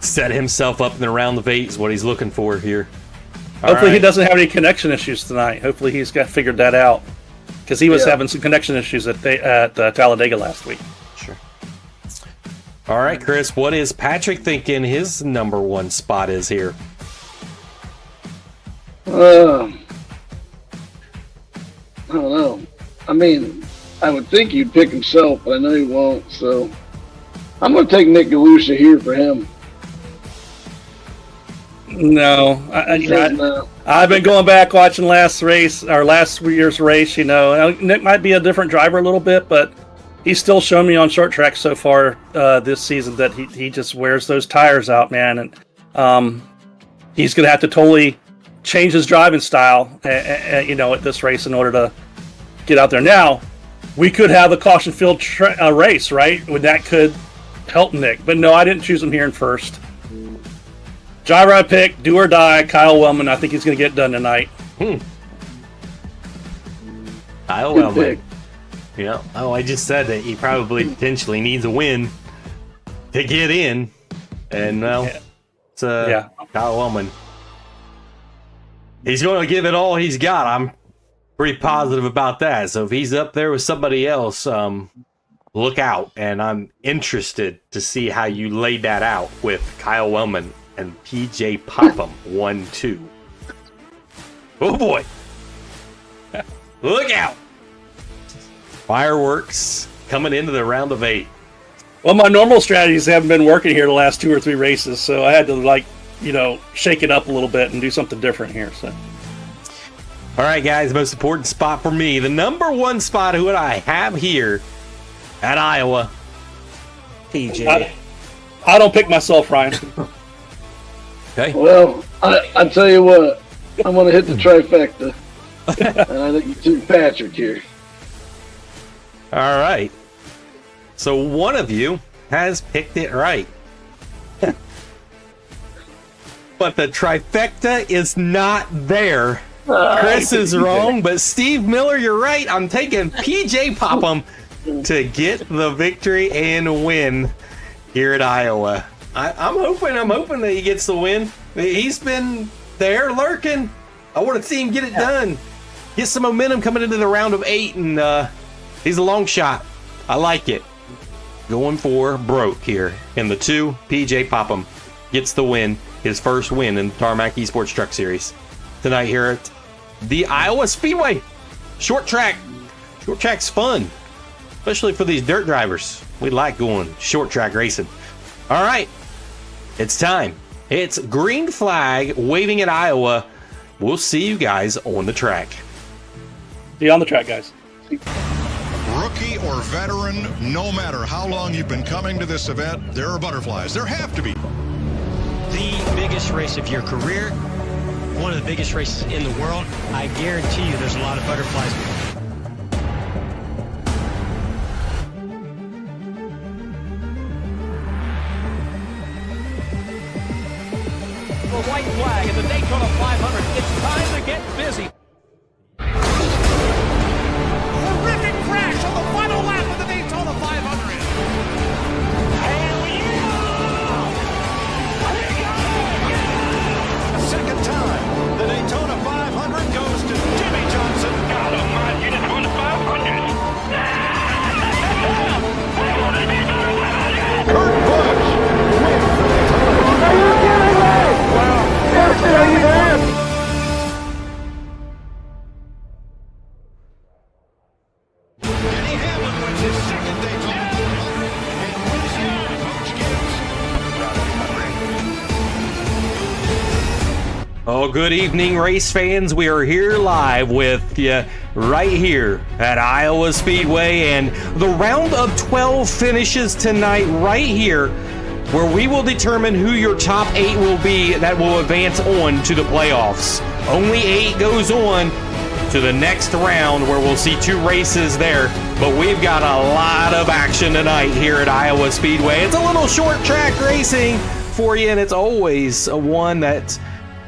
Set himself up in the round of 8 is what he's looking for here. Hopefully he doesn't have any connection issues tonight. Hopefully he's got figured that out. Because he was having some connection issues at Talladega last week. Sure. All right, Chris, what is Patrick thinking his number 1 spot is here? I don't know. I mean, I would think he'd pick himself, but I know he won't. So I'm going to take Nick Galusha here for him. No, I've been going back watching last year's race. Nick might be a different driver a little bit, but he's still shown me on short track so far this season that he just wears those tires out, man. And he's going to have to totally change his driving style, at this race in order to get out there. Now, we could have a caution field race, right? That could help Nick. But no, I didn't choose him here in first. Driver I picked, do or die, Kyle Wellman. I think he's going to get it done tonight. Kyle Good Wellman. pick. Yeah. Oh, I just said that he probably potentially needs a win to get in. And, well, it's Kyle Wellman. He's going to give it all he's got. I'm pretty positive about that. So if he's up there with somebody else, look out. And I'm interested to see how you laid that out with Kyle Wellman and PJ Popham 1-2. Oh boy. Look out. Fireworks coming into the round of 8. Well, my normal strategies haven't been working here the last 2 or 3 races, so I had to shake it up a little bit and do something different here. So, all right, guys, the most important spot for me, the number 1 spot who I have here at Iowa. PJ. I don't pick myself, Ryan. Okay. Well, I tell you what, I'm going to hit the trifecta. And I think you took Patrick here. All right. So one of you has picked it right. But the trifecta is not there. Chris is wrong, but Steve Miller, you're right. I'm taking PJ Popham to get the victory and win here at Iowa. I'm hoping that he gets the win. He's been there lurking. I want to see him get it done. Get some momentum coming into the round of 8, and he's a long shot. I like it. Going for broke here. In the 2, PJ Popham gets the win. His first win in the Tarmac Esports Truck Series. Tonight here at the Iowa Speedway. Short track. Short track's fun. Especially for these dirt drivers. We like going short track racing. All right. It's time. It's green flag waving at Iowa. We'll see you guys on the track. See you on the track, guys. Rookie or veteran, no matter how long you've been coming to this event, there are butterflies. There have to be. The biggest race of your career, one of the biggest races in the world. I guarantee you there's a lot of butterflies. The white flag at the Daytona 500. It's time to get busy. Horrific crash on the final lap of the Daytona 500. Here we go! Second time, the Daytona 500 goes to Jimmy Johnson. God almighty, you just won the 500. Kurt Busch wins the Daytona 500. Are you kidding me? Wow. Are you there? Denny Hamlin wins his second Daytona 500 and wins the Coach Gibbs. Oh, good evening, race fans. We are here live with you right here at Iowa Speedway, and the round of 12 finishes tonight right here, where we will determine who your top 8 will be that will advance on to the playoffs. Only 8 goes on to the next round, where we'll see 2 races there, but we've got a lot of action tonight here at Iowa Speedway. It's a little short track racing for you, and it's always one that,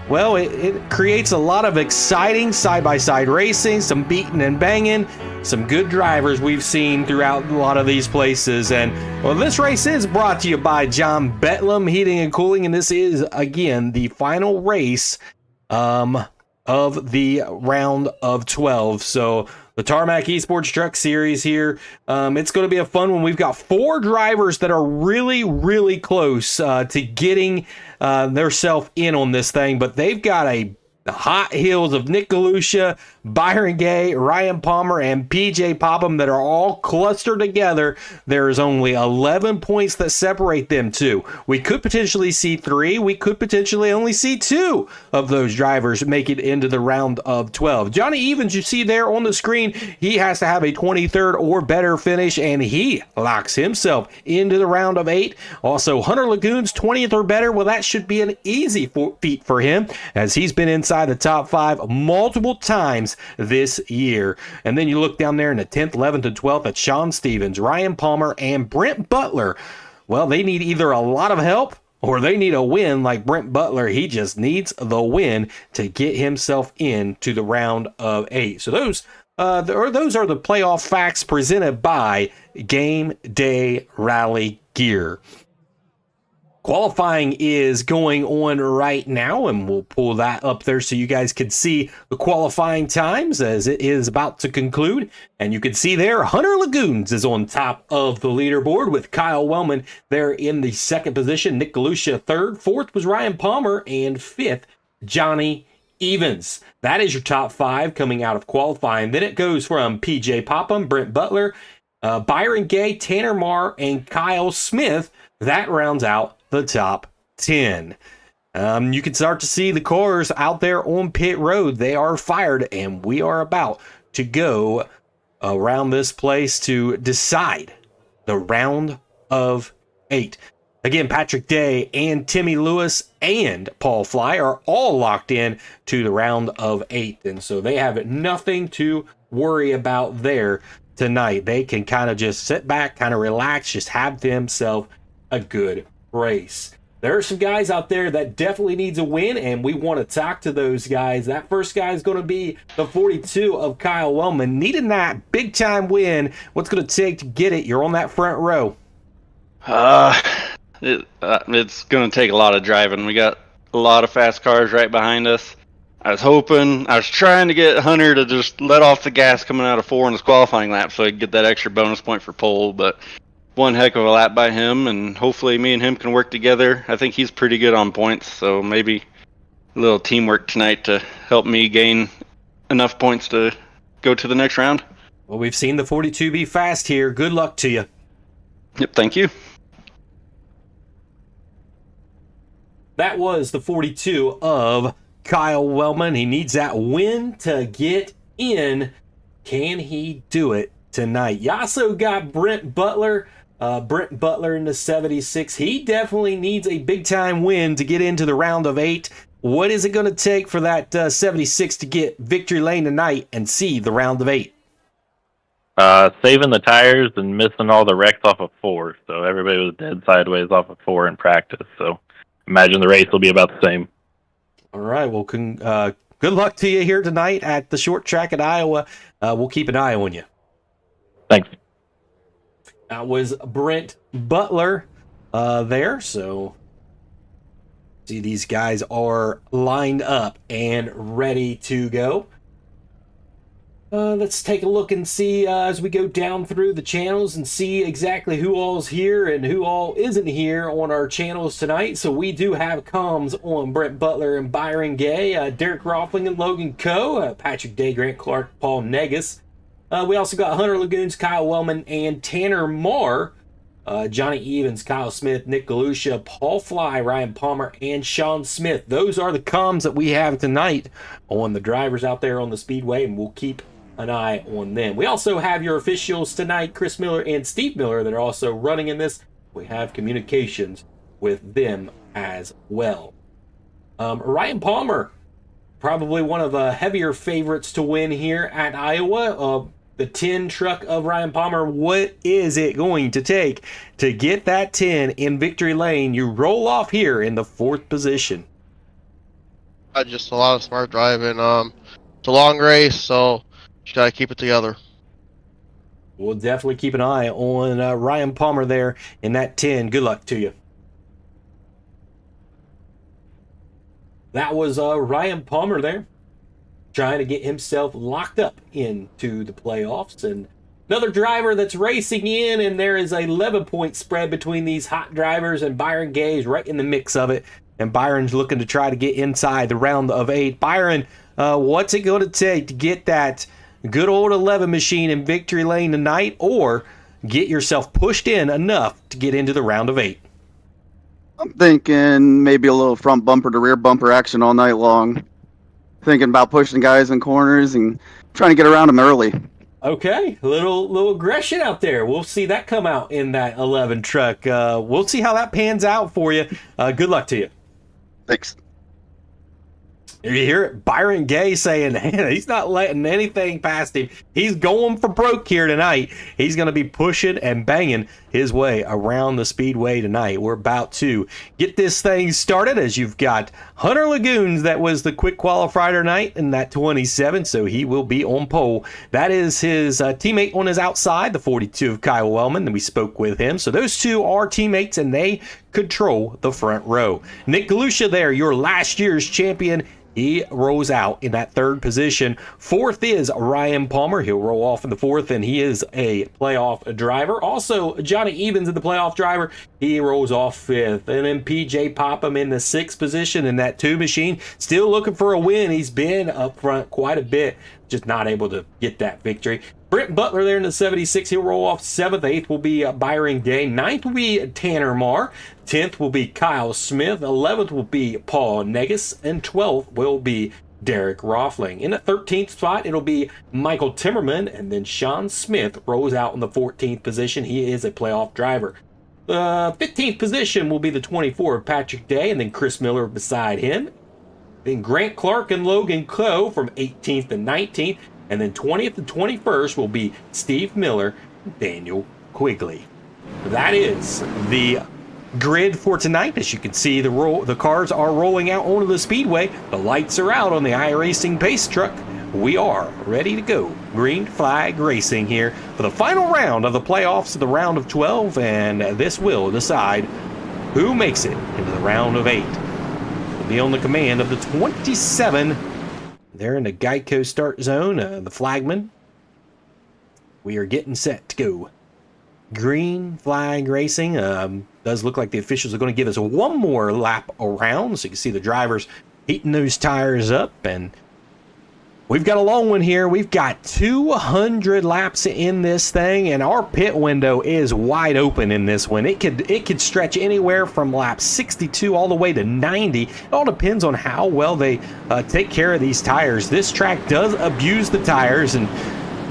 well, it creates a lot of exciting side-by-side racing, some beating and banging, some good drivers we've seen throughout a lot of these places. And, well, this race is brought to you by John Betlam Heating and Cooling, and this is, again, the final race of the round of 12. So the Tarmac Esports Truck Series here, it's going to be a fun one. We've got 4 drivers that are really, really close to getting theirself in on this thing, but they've got the hot heels of Nick Galusha, Byron Gay, Ryan Palmer, and PJ Popham that are all clustered together. There's only 11 points that separate them two. We could potentially see 3. We could potentially only see 2 of those drivers make it into the round of 12. Johnny Evans, you see there on the screen, he has to have a 23rd or better finish, and he locks himself into the round of 8. Also, Hunter Lagoon's 20th or better. Well, that should be an easy feat for him, as he's been inside the top 5 multiple times times this year. And then you look down there in the 10th, 11th, and 12th at Sean Stevens, Ryan Palmer, and Brent Butler. Well, they need either a lot of help or they need a win like Brent Butler. He just needs the win to get himself into the round of 8. So those are the playoff facts presented by Game Day Rally Gear. Qualifying is going on right now, and we'll pull that up there so you guys can see the qualifying times as it is about to conclude. And you can see there, Hunter Lagoons is on top of the leaderboard with Kyle Wellman there in the second position, Nick Galusha third, fourth was Ryan Palmer, and fifth, Johnny Evans. That is your top 5 coming out of qualifying. Then it goes from PJ Popham, Brent Butler, Byron Gay, Tanner Marr, and Kyle Smith. That rounds out the top 10. You can start to see the cars out there on pit road. They are fired, and we are about to go around this place to decide the round of 8. Again, Patrick Day and Timmy Lewis and Paul Fly are all locked in to the round of 8. And so they have nothing to worry about there tonight. They can kind of just sit back, kind of relax, just have themselves a good race. There are some guys out there that definitely needs a win, and we want to talk to those guys. That first guy is going to be the 42 of Kyle Wellman, needing that big time win. What's going to take to get it? You're on that front row. It's going to take a lot of driving. We got a lot of fast cars right behind us. I was trying to get Hunter to just let off the gas coming out of 4 in his qualifying lap so he could get that extra bonus point for pole, but one heck of a lap by him, and hopefully me and him can work together. I think he's pretty good on points, so maybe a little teamwork tonight to help me gain enough points to go to the next round. Well, we've seen the 42 be fast here. Good luck to you. Yep, thank you. That was the 42 of Kyle Wellman. He needs that win to get in. Can he do it tonight? You also got Brent Butler. Brent Butler in the 76. He definitely needs a big-time win to get into the round of 8. What is it going to take for that 76 to get victory lane tonight and see the round of 8? Saving the tires and missing all the wrecks off of 4. So everybody was dead sideways off of 4 in practice. So imagine the race will be about the same. All right. Well, good luck to you here tonight at the short track at Iowa. We'll keep an eye on you. Thanks. That was Brent Butler there. So see, these guys are lined up and ready to go. Let's take a look and see as we go down through the channels and see exactly who all's here and who all isn't here on our channels tonight. So we do have comms on Brent Butler and Byron Gay, Derek Roffling and Logan Coe, Patrick Day, Grant Clark, Paul Negus. We also got Hunter Lagoons, Kyle Wellman, and Tanner Marr, Johnny Evans, Kyle Smith, Nick Galusha, Paul Fly, Ryan Palmer, and Sean Smith. Those are the comms that we have tonight on the drivers out there on the Speedway, and we'll keep an eye on them. We also have your officials tonight, Chris Miller and Steve Miller, that are also running in this. We have communications with them as well. Ryan Palmer, probably one of the heavier favorites to win here at Iowa. The 10 truck of Ryan Palmer, what is it going to take to get that 10 in victory lane? You roll off here in the 4th position. Just a lot of smart driving. It's a long race, so you got to keep it together. We'll definitely keep an eye on Ryan Palmer there in that 10. Good luck to you. That was Ryan Palmer there, trying to get himself locked up into the playoffs. And another driver that's racing in, and there is a 11-point spread between these hot drivers, and Byron Gay is right in the mix of it. And Byron's looking to try to get inside the round of 8. Byron, what's it going to take to get that good old 11 machine in victory lane tonight, or get yourself pushed in enough to get into the round of 8? I'm thinking maybe a little front bumper to rear bumper action all night long. Thinking about pushing guys in corners and trying to get around them early. Okay, little aggression out there. We'll see that come out in that 11 truck. We'll see how that pans out for you. Good luck to you. Thanks. You hear it? Byron Gay saying he's not letting anything past him. He's going for broke here tonight. He's going to be pushing and banging his way around the Speedway tonight. We're about to get this thing started as you've got Hunter Lagoons. That was the quick qualifier tonight in that 27, so he will be on pole. That is his teammate on his outside, the 42 of Kyle Wellman, and we spoke with him. So those two are teammates, and they control the front row. Nick Galusha there, your last year's champion. He rolls out in that third position. Fourth is Ryan Palmer. He'll roll off in the fourth, and he is a playoff driver. Also, Johnny Evans is the playoff driver. He rolls off fifth. And then PJ Popham in the sixth position in that two machine. Still looking for a win. He's been up front quite a bit, just not able to get that victory. Brent Butler there in the 76. He'll roll off seventh. Eighth will be Byron Gay. Ninth will be Tanner Marr. 10th will be Kyle Smith. 11th will be Paul Negus. And 12th will be Derek Roffling. In the 13th spot, it'll be Michael Timmerman. And then Sean Smith rolls out in the 14th position. He is a playoff driver. The 15th position will be the 24 of Patrick Day. And then Chris Miller beside him. Then Grant Clark and Logan Coe from 18th and 19th. And then 20th and 21st will be Steve Miller and Daniel Quigley. That is the grid for tonight. As you can see, the cars are rolling out onto the Speedway. The lights are out on the iRacing pace truck. We are ready to go. Green flag racing here for the final round of the playoffs of the round of 12. And this will decide who makes it into the round of 8. It'll be on the command of the 27. They're in the Geico start zone, the flagman. We are getting set to go. Green flag racing. Does look like the officials are going to give us one more lap around. So you can see the drivers heating those tires up. And we've got a long one here. We've got 200 laps in this thing. And our pit window is wide open in this one. It could stretch anywhere from lap 62 all the way to 90. It all depends on how well they take care of these tires. This track does abuse the tires, and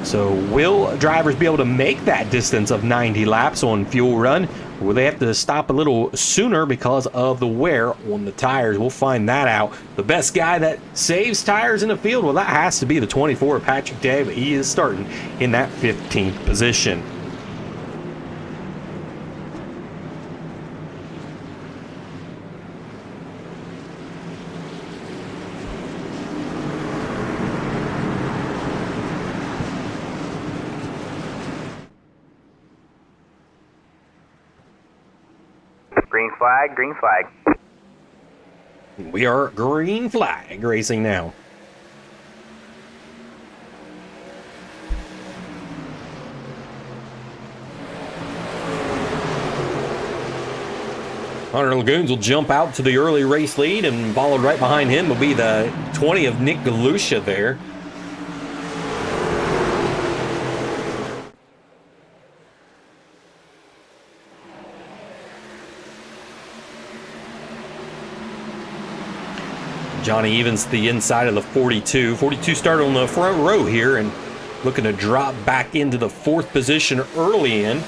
so will drivers be able to make that distance of 90 laps on fuel run? Will they have to stop a little sooner because of the wear on the tires? We'll find that out. The best guy that saves tires in the field, well, that has to be the 24, Patrick Day, but he is starting in that 15th position. Green flag. We are green flag racing now. Hunter Lagoons will jump out to the early race lead, and followed right behind him will be the 20 of Nick Galusha there. Johnny Evans the inside of the 42. 42 started on the front row here and looking to drop back into the fourth position early in.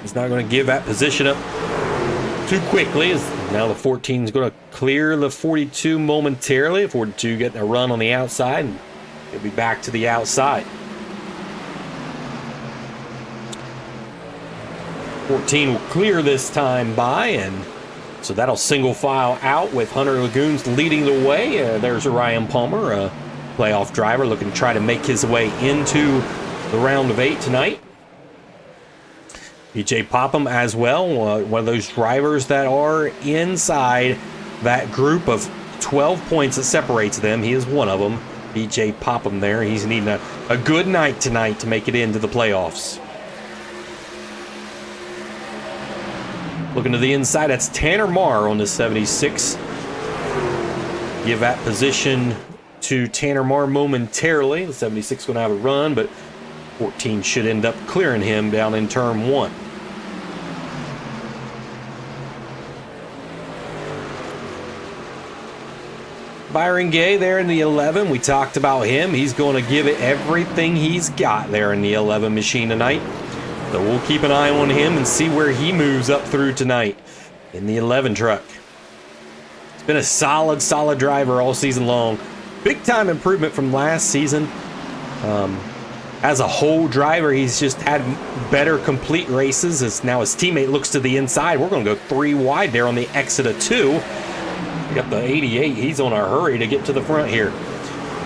He's not going to give that position up too quickly, as now the 14 is going to clear the 42 momentarily. 42 getting a run on the outside, and he'll be back to the outside. 14 will clear this time by, and so that'll single file out with Hunter Lagoons leading the way. There's Ryan Palmer, a playoff driver, looking to try to make his way into the round of 8 tonight. PJ Popham as well, one of those drivers that are inside that group of 12 points that separates them. He is one of them. PJ Popham there. He's needing a good night tonight to make it into the playoffs. Looking to the inside, that's Tanner Marr on the 76. Give that position to Tanner Marr momentarily. The 76 going to have a run, but 14 should end up clearing him down in turn 1. Byron Gay there in the 11. We talked about him. He's going to give it everything he's got there in the 11 machine tonight. So we'll keep an eye on him and see where he moves up through tonight in the 11 truck. He's been a solid driver all season long. Big time improvement from last season. As a whole driver, he's just had better complete races. As now his teammate looks to the inside. We're going to go 3 wide there on the exit of 2. We got the 88. He's on a hurry to get to the front here.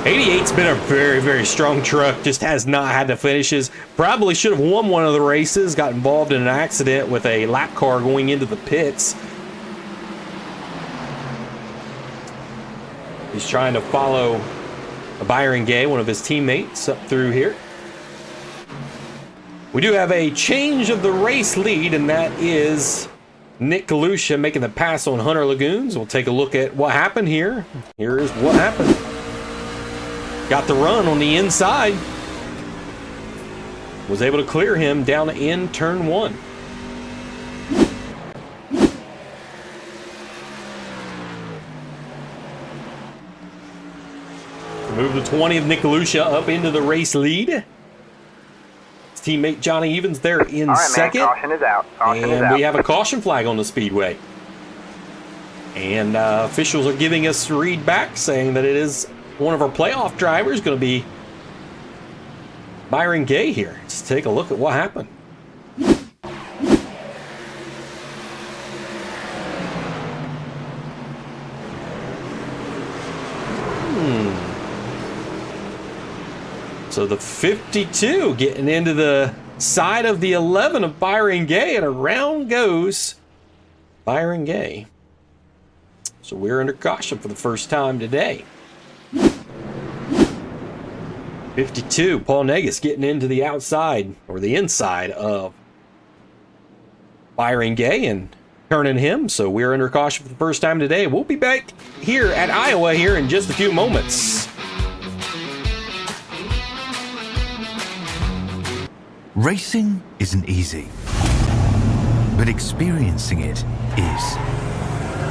88's been a very strong truck. Just has not had the finishes. Probably should have won one of the races. Got involved in an accident with a lap car going into the pits. He's trying to follow Byron Gay, one of his teammates, up through here. We do have a change of the race lead, and that is Nick Galusha making the pass on Hunter Lagoons. We'll take a look at what happened here. Here is what happened. Got the run on the inside. Was able to clear him down in turn 1. Move the 20 of Nick Galusha up into the race lead. His teammate Johnny Evans there in second. Man, caution is out. Caution is out. We have a caution flag on the Speedway. And officials are giving us a read back saying that it is one of our playoff drivers going to be Byron Gay here. Let's take a look at what happened. So the 52 getting into the side of the 11 of Byron Gay, and around goes Byron Gay. So we're under caution for the first time today. 52, Paul Negus getting into the outside, or the inside of Byron Gay and turning him. So we're under caution for the first time today. We'll be back here at Iowa here in just a few moments. Racing isn't easy, but experiencing it is.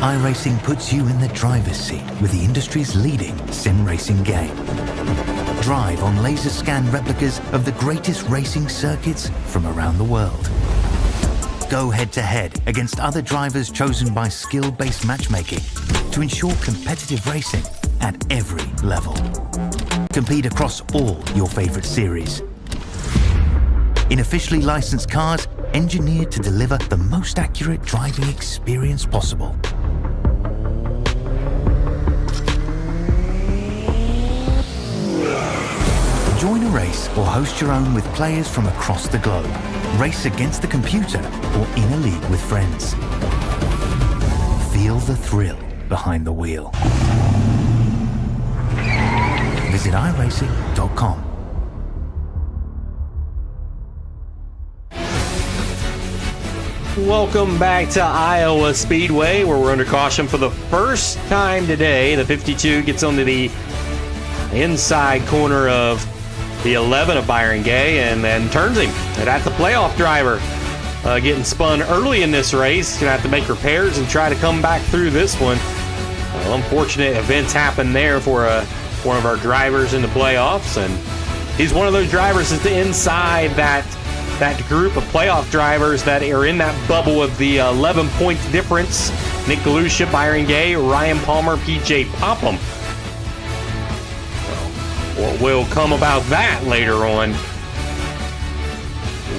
iRacing puts you in the driver's seat with the industry's leading sim racing game. Drive on laser scan replicas of the greatest racing circuits from around the world. Go head to head against other drivers chosen by skill-based matchmaking to ensure competitive racing at every level. Compete across all your favorite series. In officially licensed cars, engineered to deliver the most accurate driving experience possible. Join a race or host your own with players from across the globe. Race against the computer or in a league with friends. Feel the thrill behind the wheel. Visit iRacing.com. Welcome back to Iowa Speedway, where we're under caution for the first time today. The 52 gets onto the inside corner of the 11 of Byron Gay and then turns him. And that's the playoff driver getting spun early in this race. Going to have to make repairs and try to come back through this one. Unfortunate events happen there for one of our drivers in the playoffs. And he's one of those drivers that's inside that group of playoff drivers that are in that bubble of the 11 points difference. Nick Galusha, Byron Gay, Ryan Palmer, PJ Popham. What will come about that later on?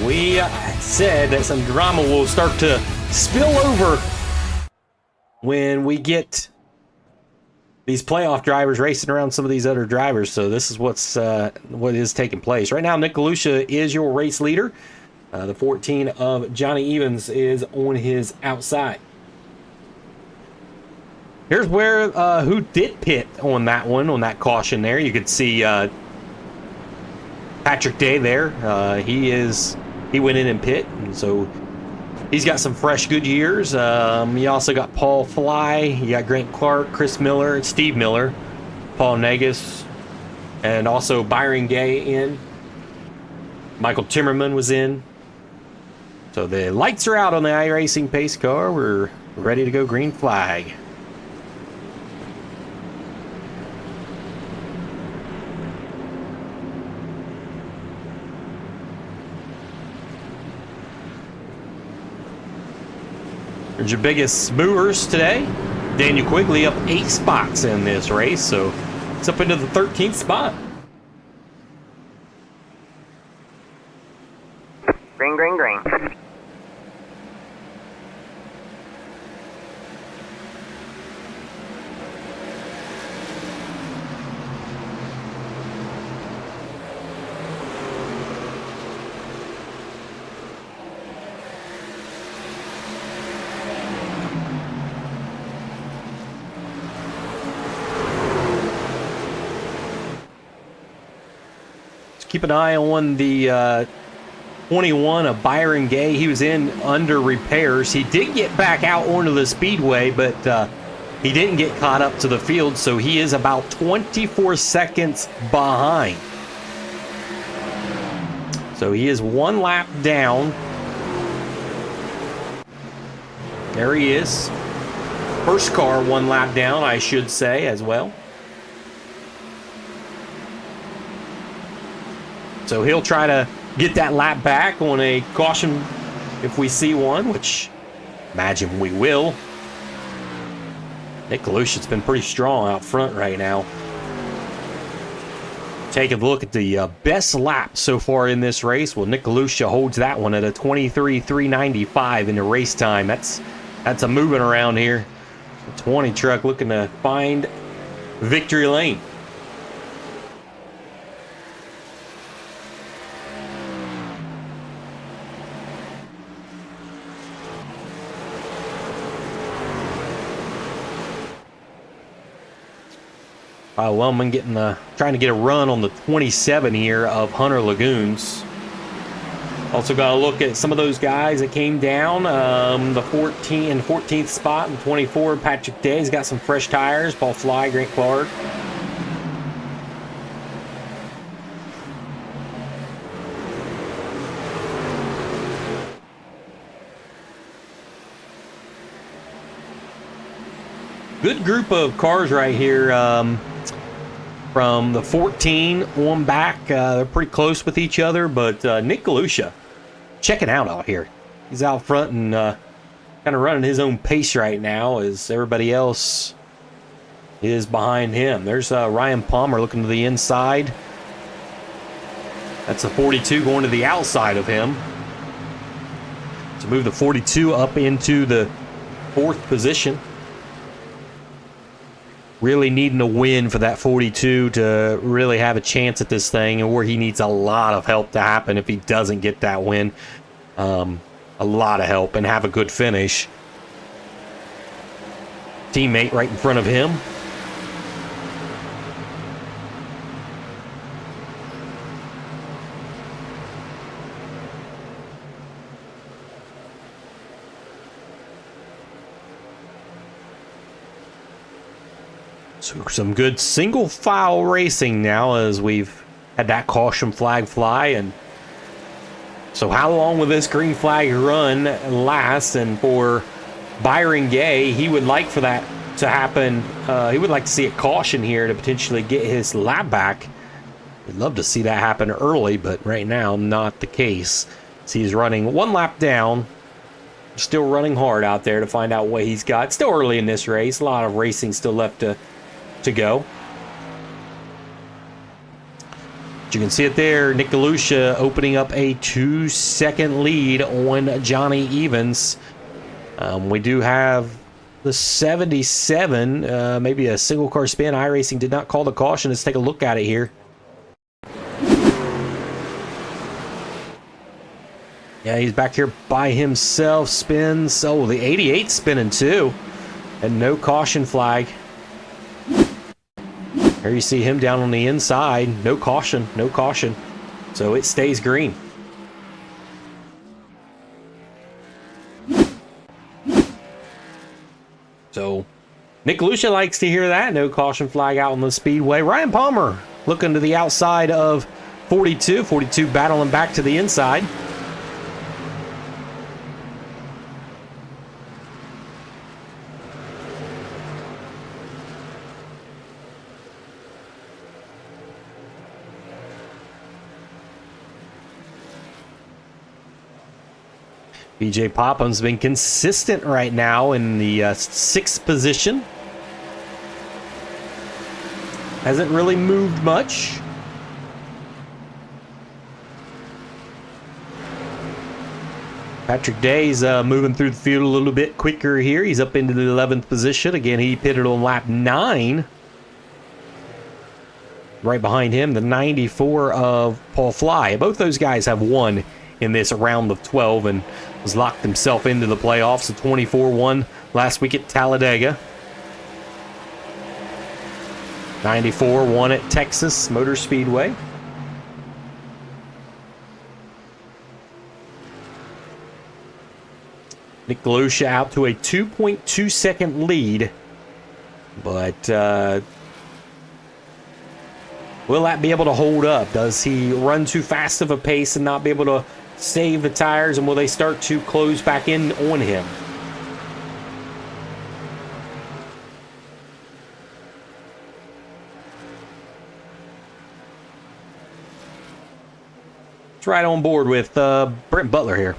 We said that some drama will start to spill over when we get these playoff drivers racing around some of these other drivers. So this is what is taking place right now. Nick Galusha is your race leader. The 14 of Johnny Evans is on his outside. Here's where who did pit on that one, on that caution there. You could see Patrick Day there. He went in and pit, and so he's got some fresh good years. You also got Paul Fly, you got Grant Clark, Chris Miller, Steve Miller, Paul Negus, and also Byron Gay in. Michael Timmerman was in. So the lights are out on the iRacing pace car. We're ready to go green flag. There's your biggest movers today. Daniel Quigley up 8 spots in this race, so it's up into the 13th spot. Green, green, green. Keep an eye on the 21 of Byron Gay. He was in under repairs. He did get back out onto the speedway, but he didn't get caught up to the field, so he is about 24 seconds behind. So he is 1 lap down. There he is. First car 1 lap down, I should say, as well. So he'll try to get that lap back on a caution if we see one, which imagine we will. Nick Galusha's been pretty strong out front right now. Take a look at the best lap so far in this race. Well, Nick Galusha holds that one at a 23:395 in the race time. That's a moving around here. The 20 truck looking to find victory lane. Wellman trying to get a run on the 27 here of Hunter Lagoons. Also got to look at some of those guys that came down. The 14th spot and 24, Patrick Day's got some fresh tires. Paul Fly, Grant Clark. Good group of cars right here. From the 14 on back, they're pretty close with each other, but Nick Galusha checking out here. He's out front and kind of running his own pace right now as everybody else is behind him. There's Ryan Palmer looking to the inside. That's a 42 going to the outside of him. To move the 42 up into the 4th position. Really needing a win for that 42 to really have a chance at this thing, and where he needs a lot of help to happen if he doesn't get that win. A lot of help and have a good finish. Teammate right in front of him. So some good single file racing now as we've had that caution flag fly. And so how long will this green flag run last? And for Byron Gay, he would like for that to happen. He would like to see a caution here to potentially get his lap back. We'd love to see that happen early, but right now not the case. So he's running 1 lap down. Still running hard out there to find out what he's got. Still early in this race. A lot of racing still left to go. But you can see it there. Nick Galusha opening up a 2-second lead on Johnny Evans. We do have the 77, maybe a single car spin. iRacing did not call the caution. Let's take a look at it here. Yeah, he's back here by himself. Spins. Oh, the 88 spinning too. And no caution flag. There you see him down on the inside. No caution, no caution. So it stays green. So Nick Galusha likes to hear that. No caution flag out on the speedway. Ryan Palmer looking to the outside of 42. 42 battling back to the inside. PJ Popham's been consistent right now in the 6th position. Hasn't really moved much. Patrick Day's moving through the field a little bit quicker here. He's up into the 11th position. Again, he pitted on lap 9. Right behind him, the 94 of Paul Fly. Both those guys have won in this round of 12 and has locked himself into the playoffs. The 24 won last week at Talladega. 94 won at Texas Motor Speedway. Nick Galusha out to a 2.2 second lead, but will that be able to hold up? Does he run too fast of a pace and not be able to save the tires, and will they start to close back in on him? It's right on board with Brent Butler here.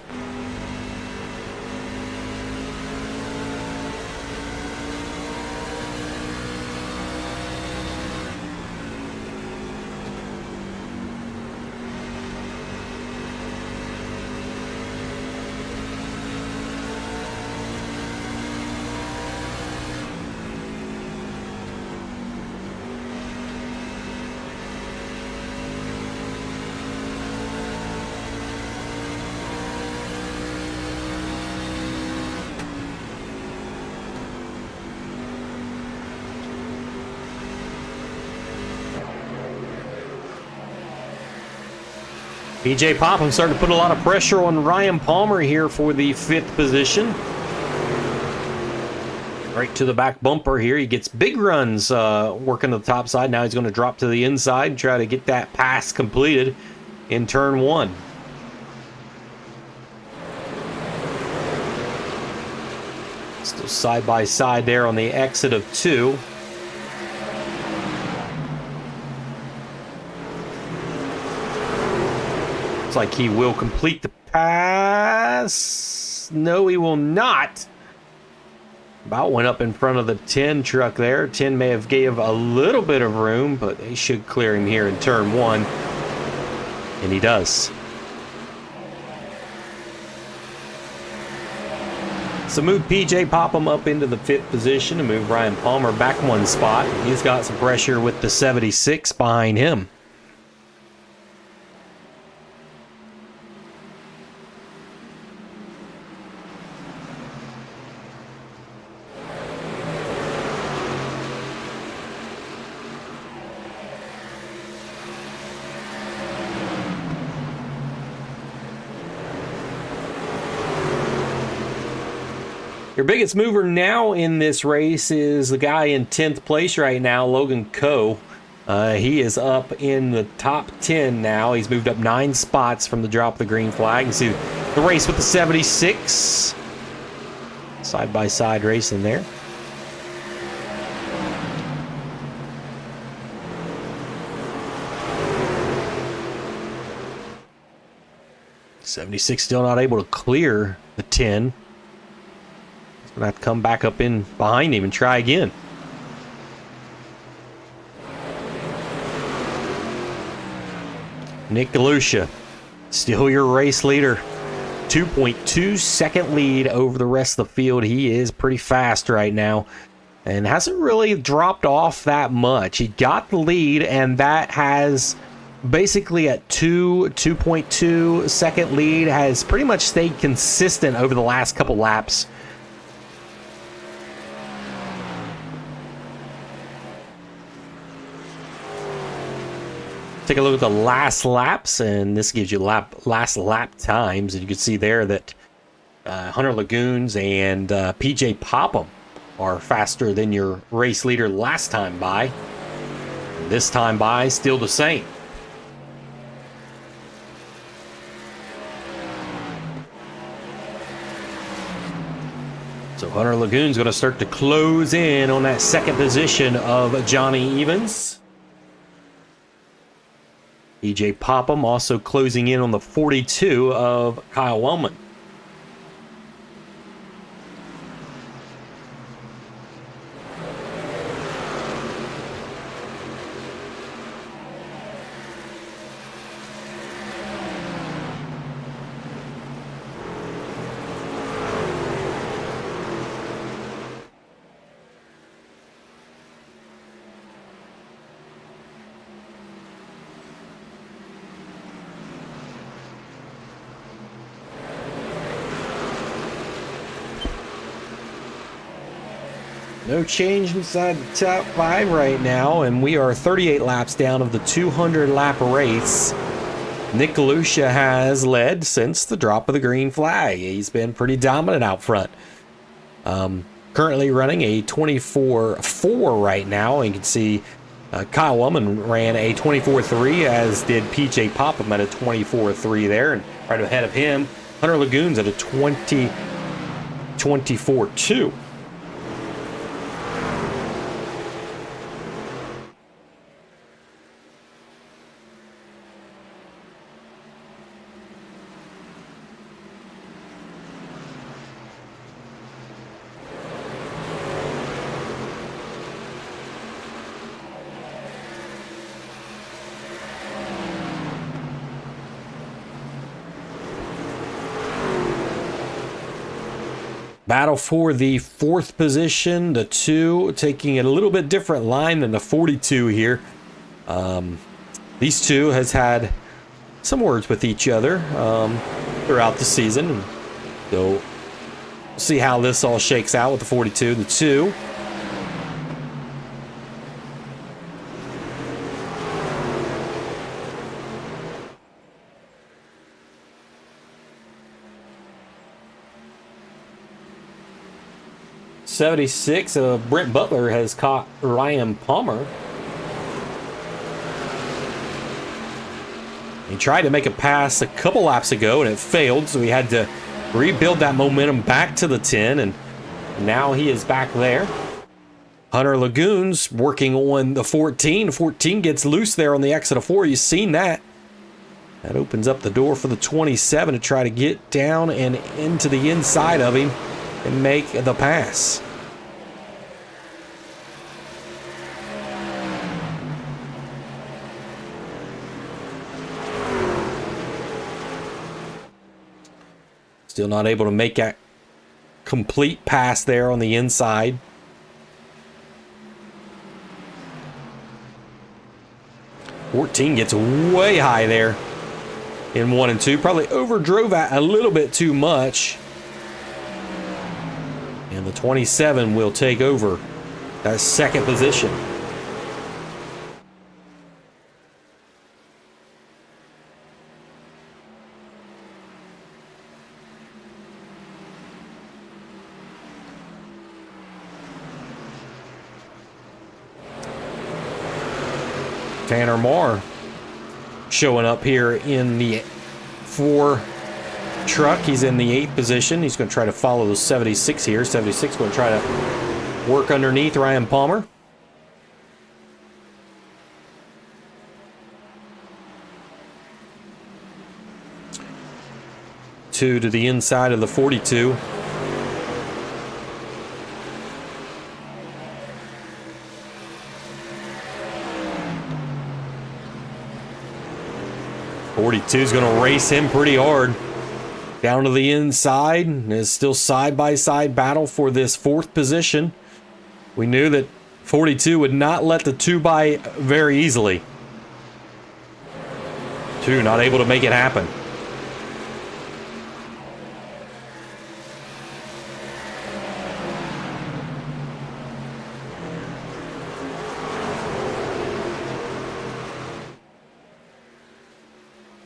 PJ Popham starting to put a lot of pressure on Ryan Palmer here for the 5th position. Right to the back bumper here. He gets big runs working to the top side. Now he's going to drop to the inside and try to get that pass completed in turn 1. Still side by side there on the exit of 2. Looks like he will complete the pass. No, he will not. About went up in front of the 10 truck there. 10 may have gave a little bit of room, but they should clear him here in turn 1. And he does. So move PJ Popham up into the 5th position and move Ryan Palmer back 1 spot. He's got some pressure with the 76 behind him. Your biggest mover now in this race is the guy in 10th place right now, Logan Coe. He is up in the top 10 now. He's moved up 9 spots from the drop of the green flag. You see the race with the 76. Side-by-side racing there. '76 still not able to clear the 10. Gonna have to come back up in behind him and try again. Nick Galusha, still your race leader. 2.2 second lead over the rest of the field. He is pretty fast right now and hasn't really dropped off that much. He got the lead, and that has basically at 2.2 second lead has pretty much stayed consistent over the last couple laps. Take a look at the last laps, and this gives you last lap times, and you can see there that Hunter Lagoons and PJ Popham are faster than your race leader last time by. And this time by, still the same. So Hunter Lagoon's going to start to close in on that second position of Johnny Evans. PJ Popham also closing in on the 42 of Kyle Wellman. No change inside the top 5 right now, and we are 38 laps down of the 200 lap race. Nick Galusha has led since the drop of the green flag. He's been pretty dominant out front. Currently running a 24.4 right now. And you can see Kyle Wellman ran a 24.3, as did PJ Popham at a 24.3 there. And right ahead of him, Hunter Lagoons at a 24.2. Battle for the 4th position. The 2 taking a little bit different line than the 42 here. These two has had some words with each other throughout the season. So see how this all shakes out with the 42. The 2. '76, Brent Butler has caught Ryan Palmer. He tried to make a pass a couple laps ago and it failed, so he had to rebuild that momentum back to the 10, and now he is back there. Hunter Lagoons working on the 14. 14 gets loose there on the exit of 4. You've seen that. That opens up the door for the 27 to try to get down and into the inside of him and make the pass. Still not able to make that complete pass there on the inside. '14 gets way high there in 1 and 2. Probably overdrove that a little bit too much. And the 27 will take over that 2nd position. Tanner Moore showing up here in the 4 truck. He's in the 8th position. He's going to try to follow the 76 here. 76 going to try to work underneath Ryan Palmer. Two to the inside of the 42. '42 is going to race him pretty hard down to the inside. It's still side-by-side battle for this 4th position. We knew that 42 would not let the 2 by very easily. 2 not able to make it happen.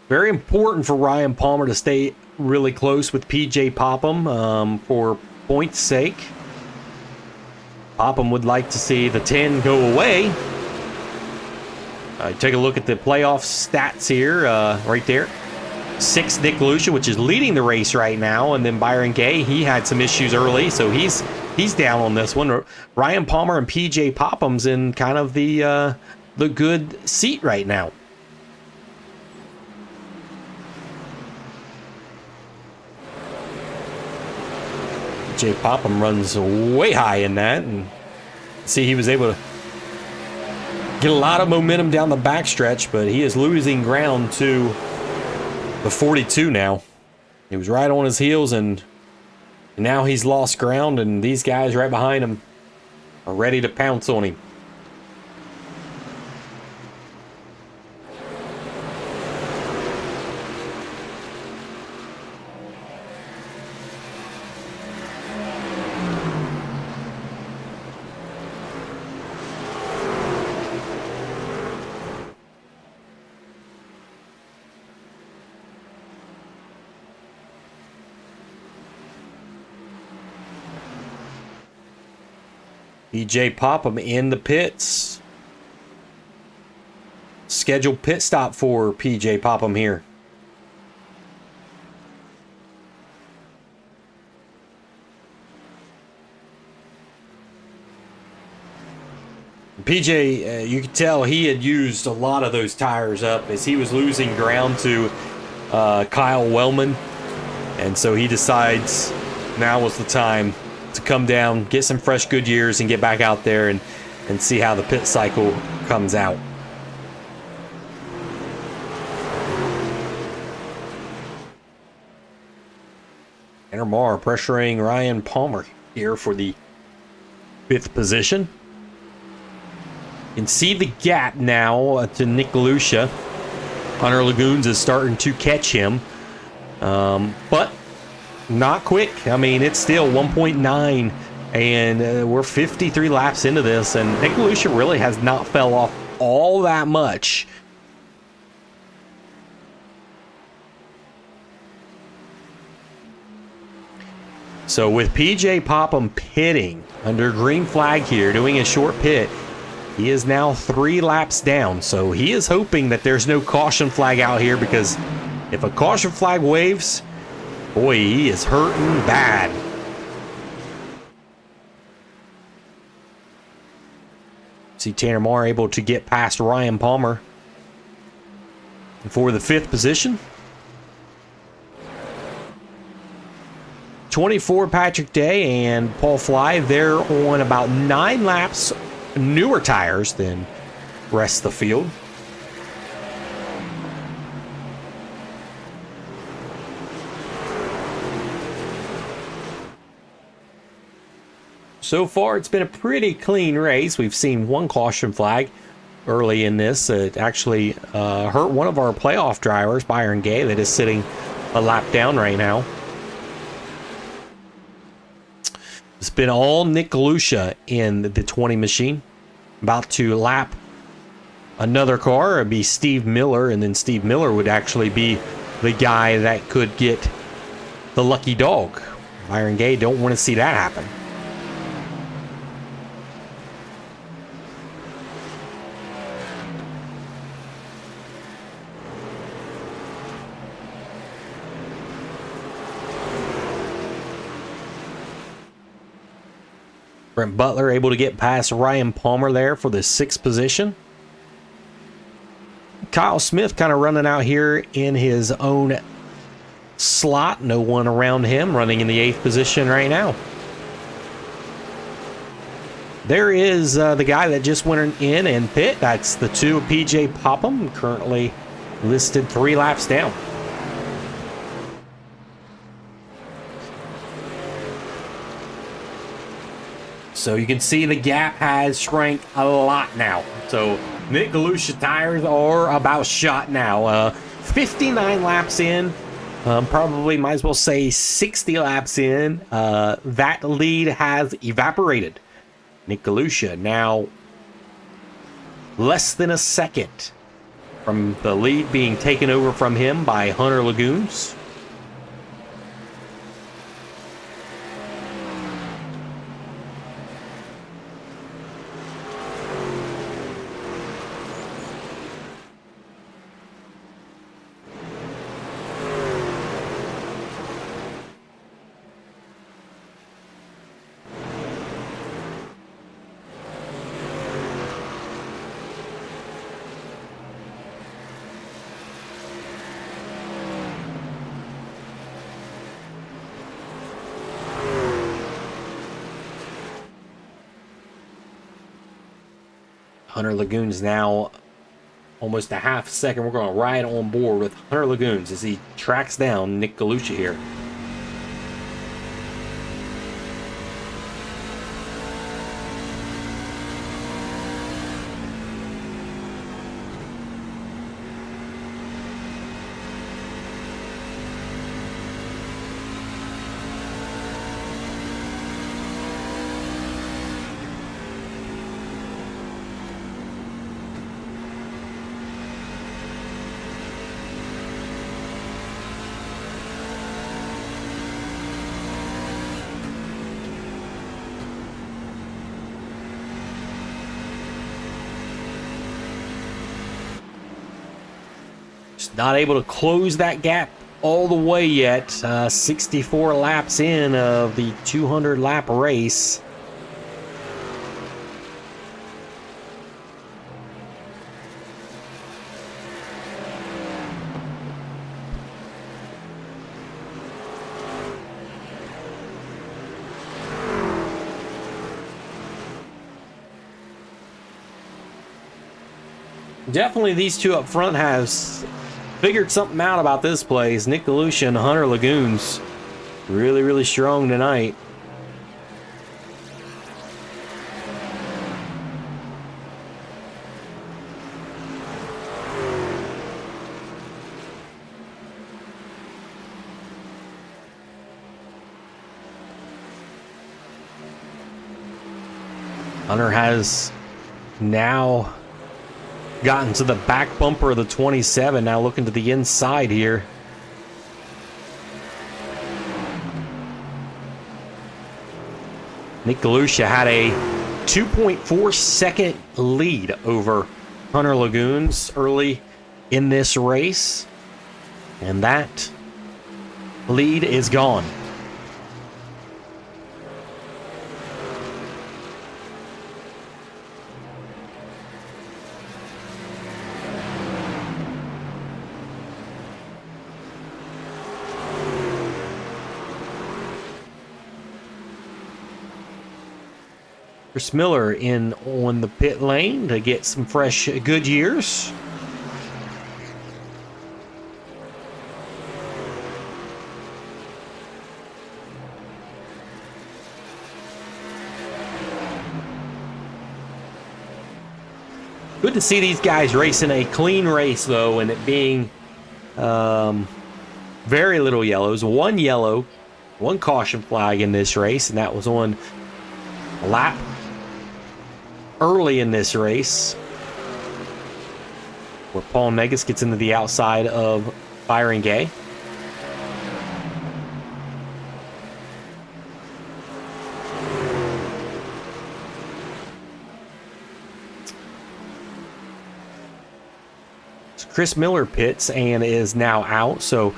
Very important for Ryan Palmer to stay really close with PJ Popham for points' sake. Popham would like to see the 10 go away. Take a look at the playoff stats here, right there. 6 Nick Galusha, which is leading the race right now, and then Byron Gay, he had some issues early, so he's down on this one. Ryan Palmer and PJ Popham's in kind of the good seat right now. Jay Popham runs way high in that, and see he was able to get a lot of momentum down the backstretch, but he is losing ground to the 42 now. He was right on his heels, and now he's lost ground, and these guys right behind him are ready to pounce on him. PJ Popham in the pits. Scheduled pit stop for PJ Popham here. PJ, you could tell he had used a lot of those tires up as he was losing ground to Kyle Wellman. And so he decides now was the time to come down, get some fresh Goodyears, and get back out there and see how the pit cycle comes out. Tanner Marr pressuring Ryan Palmer here for the 5th position. You can see the gap now to Nick Galusha. Hunter Lagoons is starting to catch him, but not quick. I mean, it's still 1.9, and we're 53 laps into this, and Nick Galusha really has not fell off all that much. So with PJ Popham pitting under green flag here, doing a short pit, he is now 3 laps down. So he is hoping that there's no caution flag out here, because if a caution flag waves, boy, he is hurting bad. See Tanner Marr able to get past Ryan Palmer for the 5th position. 24 Patrick Day and Paul Fly, they're on about 9 laps newer tires than rest of the field. So far, it's been a pretty clean race. We've seen one caution flag early in this. It actually hurt one of our playoff drivers, Byron Gay, that is sitting a lap down right now. It's been all Nick Galusha in the 20 machine. About to lap another car. It'd be Steve Miller, and then Steve Miller would actually be the guy that could get the lucky dog. Byron Gay don't want to see that happen. Brent Butler able to get past Ryan Palmer there for the 6th position. Kyle Smith kind of running out here in his own slot. No one around him, running in the 8th position right now. There is the guy that just went in and pit. That's the 2 of PJ Popham, currently listed 3 laps down. So you can see the gap has shrank a lot now. So Nick Galusha tires are about shot now. 59 laps in, probably might as well say 60 laps in. That lead has evaporated. Nick Galusha now less than a second from the lead being taken over from him by Hunter Lagoons. Hunter Lagoons now almost a half second. We're going to ride on board with Hunter Lagoons as he tracks down Nick Galusha here. not able to close that gap all the way yet. 64 laps in of the 200 lap race. Definitely these two up front has figured something out about this place. Nick DeLucia and Hunter Lagoons really, really strong tonight. Hunter has now gotten to the back bumper of the 27, now looking to the inside here. Nick DeLucia had a 2.4 second lead over Hunter Lagoons early in this race, and that lead is gone. Chris Miller in on the pit lane to get some fresh Goodyears. Good to see these guys racing a clean race, though, and it being very little yellows. One yellow, one caution flag in this race, and that was on a lap early in this race, where Paul Negus gets into the outside of Byron Gay. So Chris Miller pits and is now out, so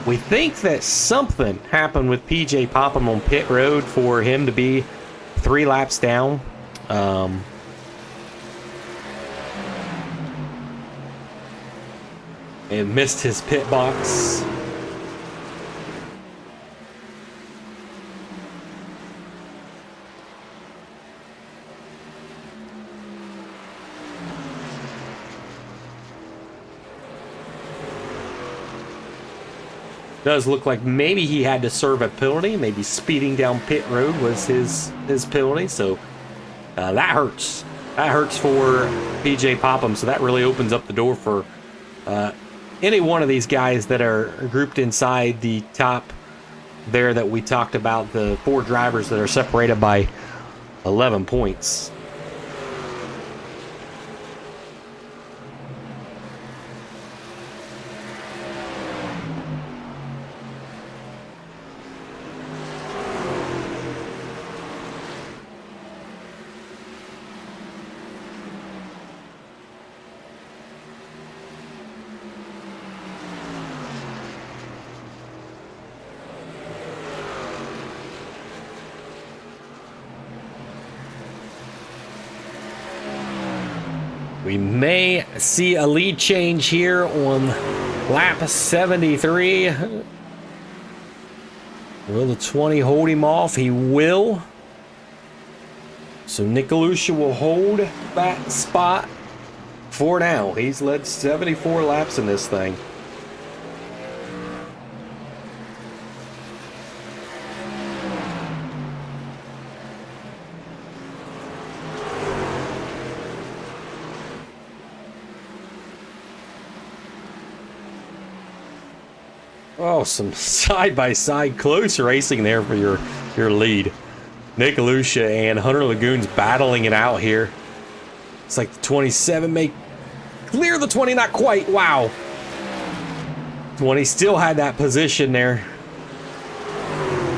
we think that something happened with PJ Popham on pit road for him to be 3 laps down. And missed his pit box. Does look like maybe he had to serve a penalty. Maybe speeding down pit road was his penalty. So that hurts. That hurts for PJ Popham. So that really opens up the door for any one of these guys that are grouped inside the top there that we talked about, the 4 drivers that are separated by 11 points. We may see a lead change here on lap 73. Will the 20 hold him off? He will. So Nick DeLucia will hold that spot for now. He's led 74 laps in this thing. Oh, some side-by-side close racing there for your lead. Nick DeLucia and Hunter Lagoons battling it out here. It's like the 27 may clear the 20, not quite. Wow. 20 still had that position there.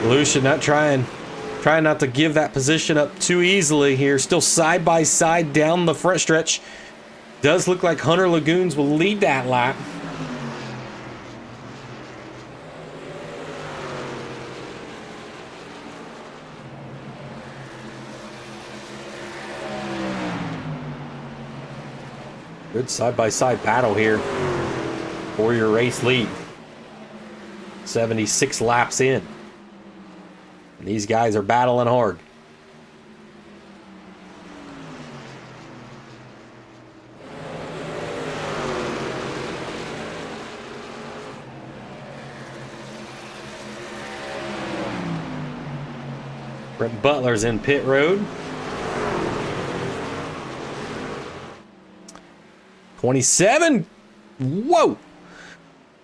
DeLucia not trying not to give that position up too easily here. Still side-by-side down the front stretch. Does look like Hunter Lagoons will lead that lap. Good side-by-side battle here for your race lead. 76 laps in. And these guys are battling hard. Brent Butler's in pit road. 27. Whoa.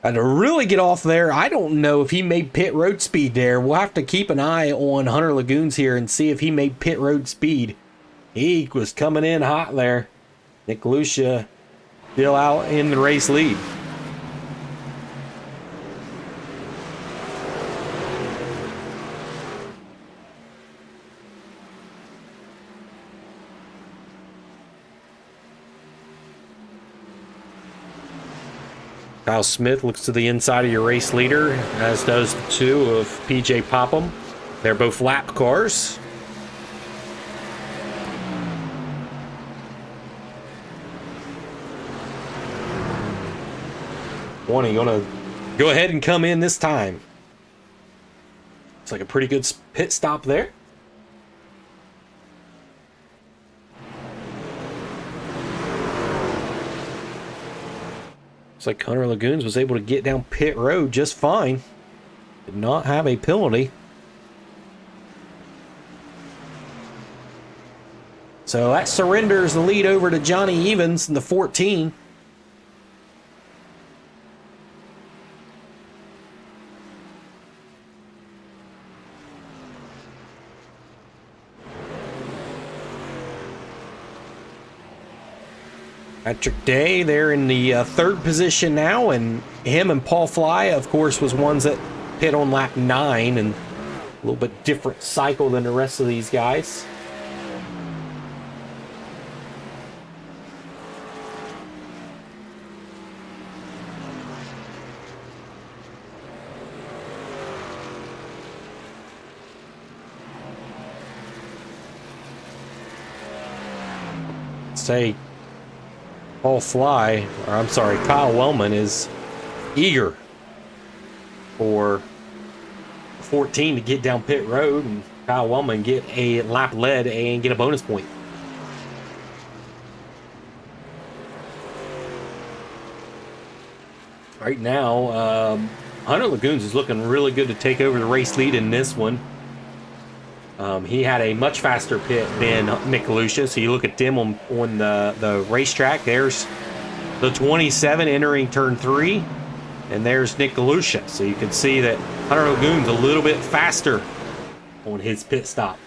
Had to really get off there. I don't know if he made pit road speed there. We'll have to keep an eye on Hunter Lagoons here and see if he made pit road speed. He was coming in hot there. Nick Lucia still out in the race lead. Kyle Smith looks to the inside of your race leader, as does the two of PJ Popham. They're both lap cars. One, gonna go ahead and come in this time. It's like a pretty good pit stop there. Like Hunter Lagoons was able to get down pit road just fine. Did not have a penalty. So that surrenders the lead over to Johnny Evans in the 14. Patrick Day, they're in the third position now, and him and Paul Fly, of course, was ones that pit on lap 9, and a little bit different cycle than the rest of these guys. Say Paul Fly, or I'm sorry, Kyle Wellman is eager for 14 to get down pit road, and Kyle Wellman get a lap lead and get a bonus point. Right now, Hunter Lagoons is looking really good to take over the race lead in this one. He had a much faster pit than Nick Lucia, so you look at them on the racetrack. There's the 27 entering turn 3, and there's Nick Lucia. So you can see that Hunter Lagoons a little bit faster on his pit stop.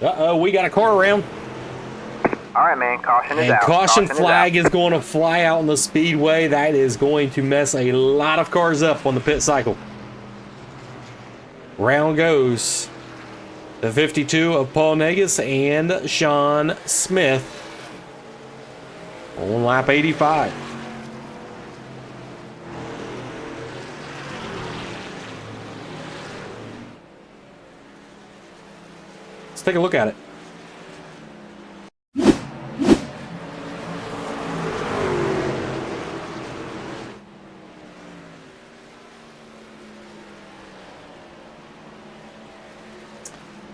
Uh-oh, we got a car around. All right, man. Caution is and out. Caution flag is going to fly out on the speedway. That is going to mess a lot of cars up on the pit cycle. Round goes the 52 of Paul Negus and Sean Smith on lap 85. Let's take a look at it.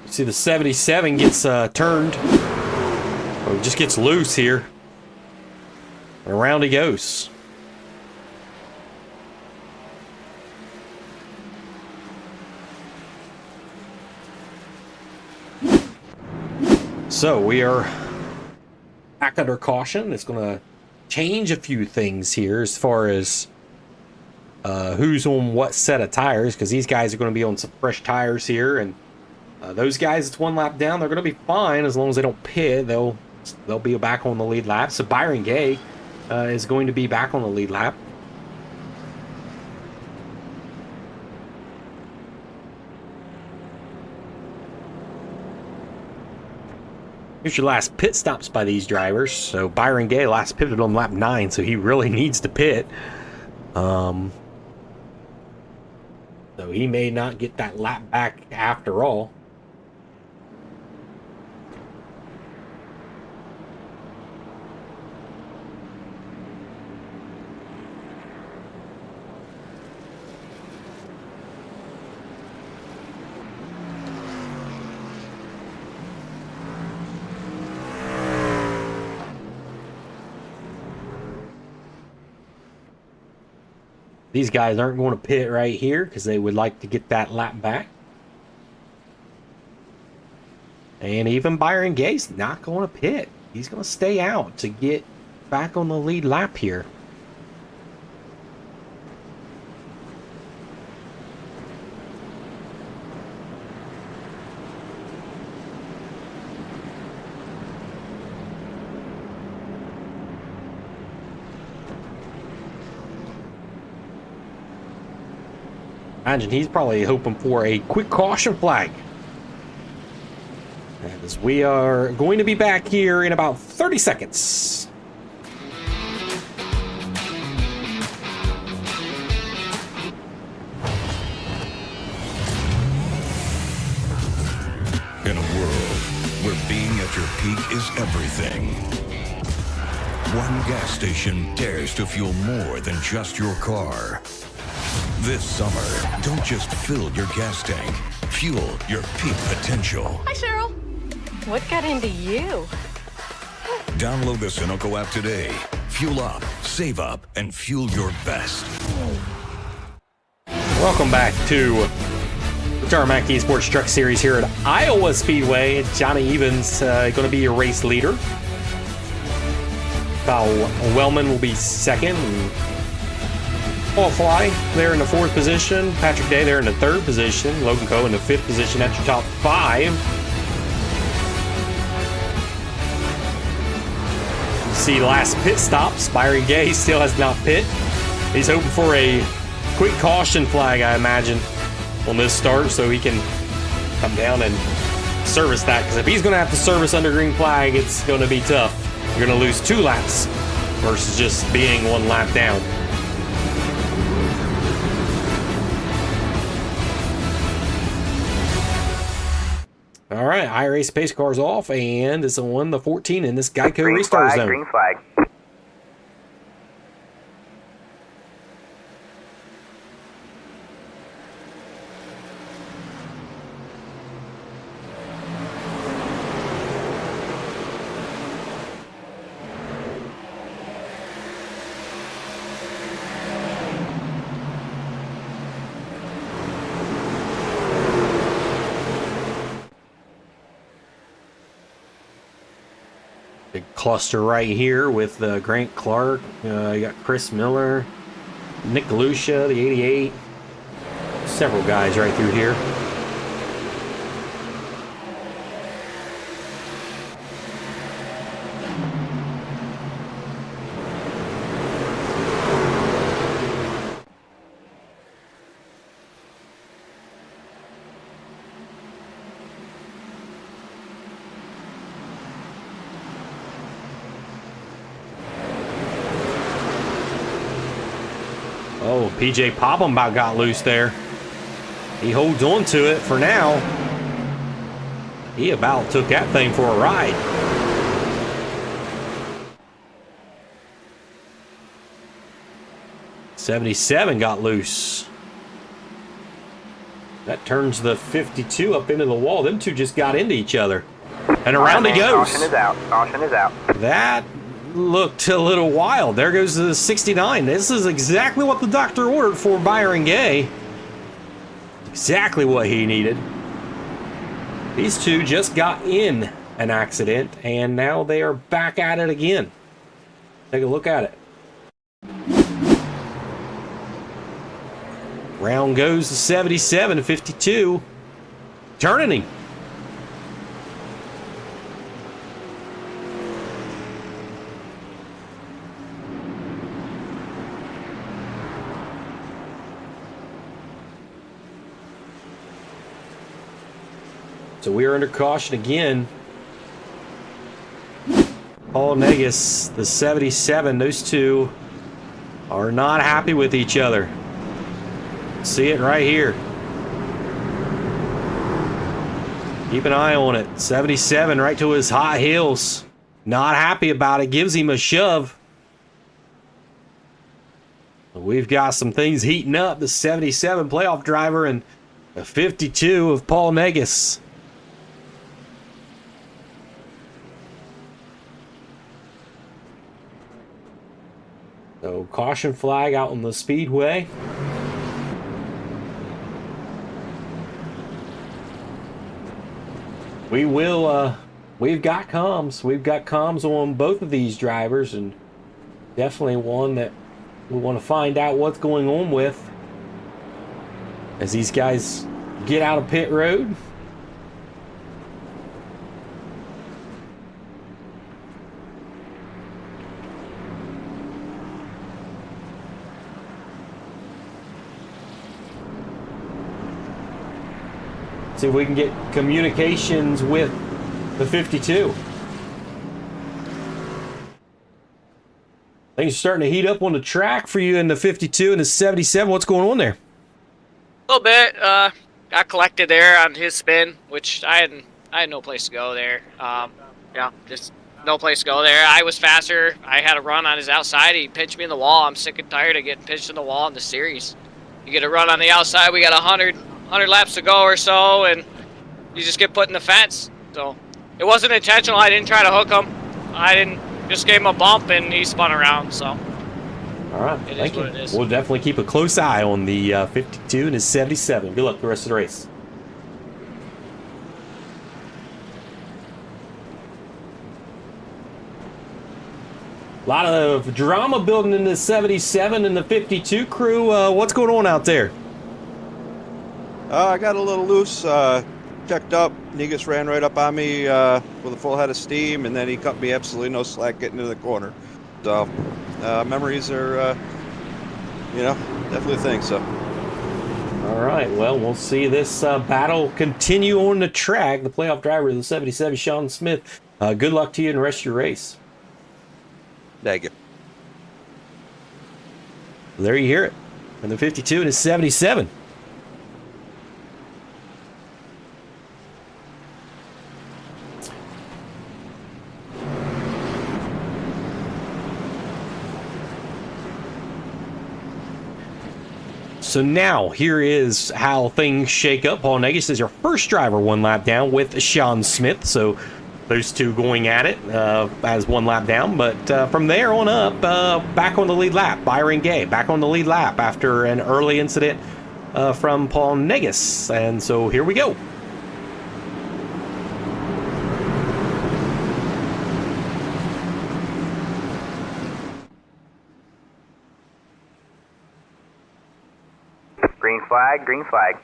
See, the 77 gets turned, or just gets loose here, and around he goes. So we are back under caution. It's going to change a few things here as far as who's on what set of tires, because these guys are going to be on some fresh tires here, and those guys, it's one lap down. They're going to be fine as long as they don't pit. They'll be back on the lead lap. So Byron Gay is going to be back on the lead lap. Here's your last pit stops by these drivers. So Byron Gay last pitted on lap 9, so he really needs to pit. So he may not get that lap back after all. These guys aren't going to pit right here because they would like to get that lap back. And even Byron Gay's not going to pit. He's going to stay out to get back on the lead lap here. Imagine he's probably hoping for a quick caution flag. As we are going to be back here in about 30 seconds. In a world where being at your peak is everything, one gas station dares to fuel more than just your car. This summer, don't just fill your gas tank, fuel your peak potential. Hi, Cheryl. What got into you? Download the Sunoco app today. Fuel up, save up, and fuel your best. Welcome back to the Tarmac Esports Truck Series here at Iowa Speedway. Johnny Evans going to be your race leader. Kyle Wellman will be second. Paul Fly there in the 4th position. Patrick Day there in the 3rd position. Logan Coe in the 5th position. That's your top 5. You see last pit stops. Byron Gay still has not pit. He's hoping for a quick caution flag, I imagine, on this start so he can come down and service that. Because if he's going to have to service under green flag, it's going to be tough. You're going to lose 2 laps versus just being 1 lap down. All right, iRace pace car's off, and it's on the 14 in this Geico Green restart flag, zone. green flag. Big cluster right here with Grant Clark. You got Chris Miller, Nick Lucia, the 88. Several guys right through here. Oh, PJ Popham about got loose there. He holds on to it for now. He about took that thing for a ride. '77 got loose. That turns the 52 up into the wall. Them two just got into each other. And around he goes. Caution is out. Caution is out. That looked a little wild. There goes the 69. This is exactly what the doctor ordered for Byron Gay. Exactly what he needed. These two just got in an accident, and now they are back at it again. Take a look at it. Round goes to 77 to 52. Turning him. So we are under caution again. Paul Negus, the 77. Those two are not happy with each other. See it right here. Keep an eye on it. 77 right to his high heels. Not happy about it. Gives him a shove. We've got some things heating up. The 77 playoff driver and the 52 of Paul Negus. So caution flag out on the speedway. We've got comms. We've got comms on both of these drivers, and definitely one that we want to find out what's going on with as these guys get out of pit road. See if we can get communications with the 52. Things are starting to heat up on the track for you in the 52 and the 77. What's going on there? A little bit. Got collected there on his spin, which I had no place to go there. Yeah, just no place to go there. I was faster. I had a run on his outside. He pinched me in the wall. I'm sick and tired of getting pinched in the wall in the series. You get a run on the outside. We got 100 laps to go or so, and you just get put in the fence. So it wasn't intentional. I didn't try to hook him. I didn't. Just gave him a bump, and he spun around. So. All right, thank you. We'll definitely keep a close eye on the 52 and the 77. Good luck the rest of the race. A lot of drama building in the 77 and the 52 crew. What's going on out there? I got a little loose, checked up. Negus ran right up on me with a full head of steam, and then he cut me absolutely no slack getting into the corner. So memories are, definitely a thing. So. All right, well, we'll see this battle continue on the track. The playoff driver of the 77, Sean Smith. Good luck to you in the rest of your race. Thank you. There you hear it. And the 52 and the 77. So now, here is how things shake up. Paul Negus is your first driver, one lap down with Sean Smith. So those two going at it as one lap down. But from there on up, back on the lead lap, Byron Gay, back on the lead lap after an early incident from Paul Negus. And so here we go. Green flag, green flag.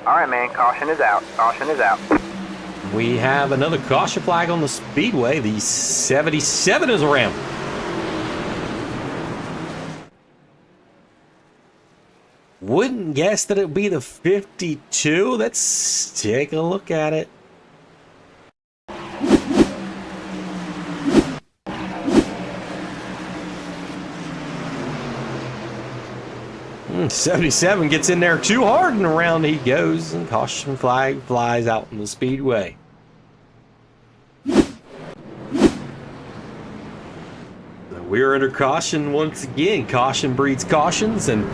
All right, man, caution is out. Caution is out. We have another caution flag on the speedway. The 77 is around. Wouldn't guess that it would be the 52. Let's take a look at it. Mm, 77 gets in there too hard, and around he goes, and caution flag flies out in the speedway. We're under caution once again. Caution breeds cautions, and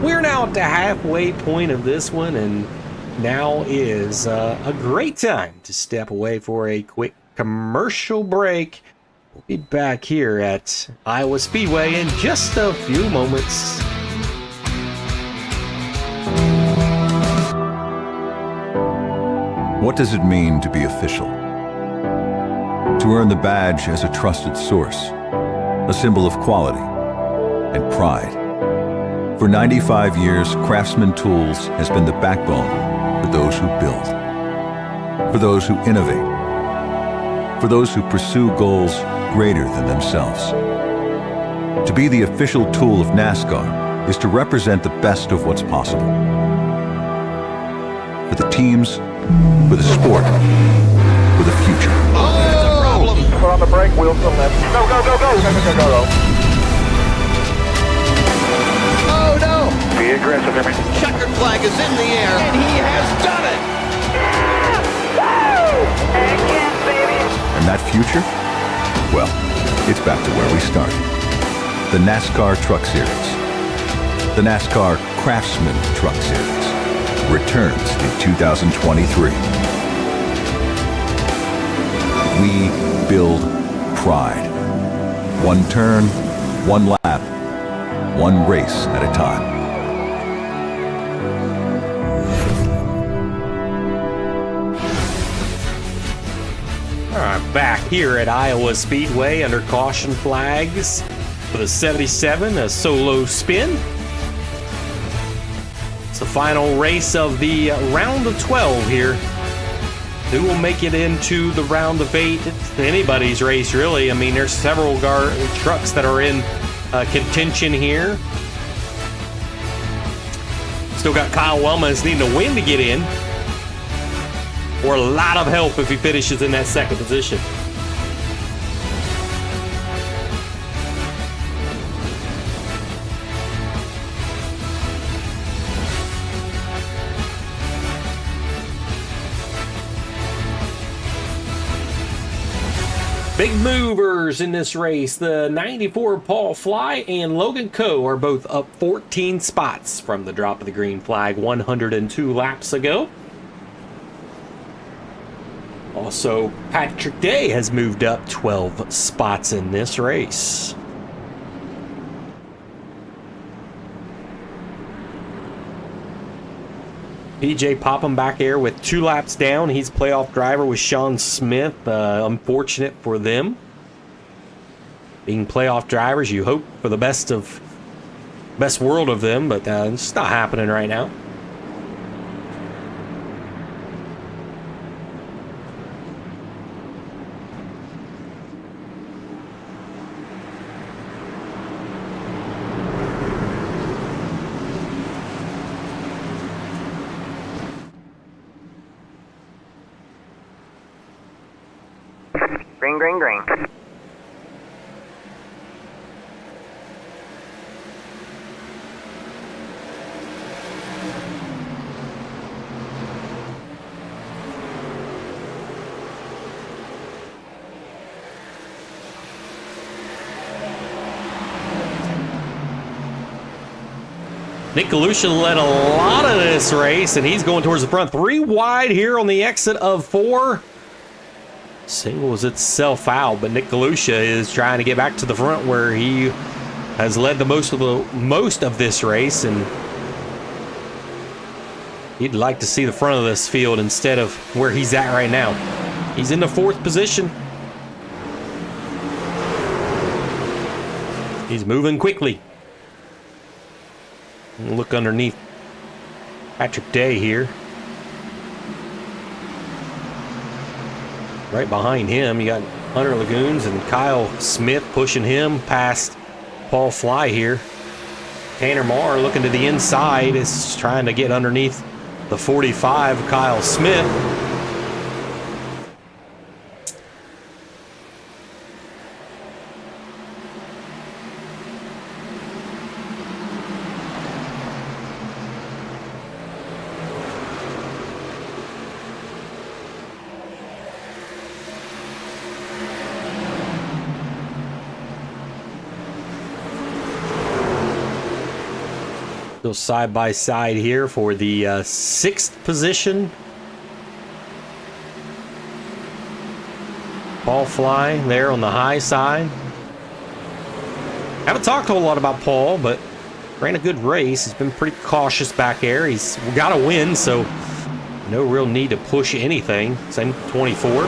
we're now at the halfway point of this one, and now is a great time to step away for a quick commercial break. We'll be back here at Iowa Speedway in just a few moments. What does it mean to be official? To earn the badge as a trusted source, a symbol of quality and pride. For 95 years, Craftsman Tools has been the backbone for those who build, for those who innovate, for those who pursue goals greater than themselves. To be the official tool of NASCAR is to represent the best of what's possible. For the teams, for the sport, for the future. Oh, that's a problem. Put on the brake, wheels to the left. Go, go, go, go, go, go, go, go. Oh, no. Be aggressive, everyone. Checkered flag is in the air, and he has done it. Again, baby. And that future? Well, it's back to where we started. The NASCAR Truck Series. The NASCAR Craftsman Truck Series returns in 2023. We build pride. One turn, one lap, one race at a time. All right, back here at Iowa Speedway under caution flags for the 77, a solo spin. It's the final race of the round of 12 here. Who will make it into the round of 8? It's anybody's race, really. I mean, there's several trucks that are in contention here. Still got Kyle Wellman needing a win to get in, or a lot of help if he finishes in that second position. Big movers in this race. The 94 Paul Fly and Logan Coe are both up 14 spots from the drop of the green flag 102 laps ago. Also, Patrick Day has moved up 12 spots in this race. PJ Popham back there with 2 laps down. He's playoff driver with Sean Smith. Unfortunate for them. Being playoff drivers, you hope for the best world of them, but it's not happening right now. Green, green, green. Nick Galusha led a lot of this race, and he's going towards the front. 3 wide here on the exit of 4. Singles itself out, but Nick Galusha is trying to get back to the front where he has led the most of this race, and he'd like to see the front of this field instead of where he's at right now. He's in the 4th position. He's moving quickly. Look underneath Patrick Day here. Right behind him, you got Hunter Lagoons and Kyle Smith pushing him past Paul Fly here. Tanner Marr looking to the inside is trying to get underneath the 45, Kyle Smith. Still side by side here for the 6th position. Paul Fly there on the high side. Haven't talked a whole lot about Paul, but ran a good race. He's been pretty cautious back there. He's got a win, so no real need to push anything. Same 24.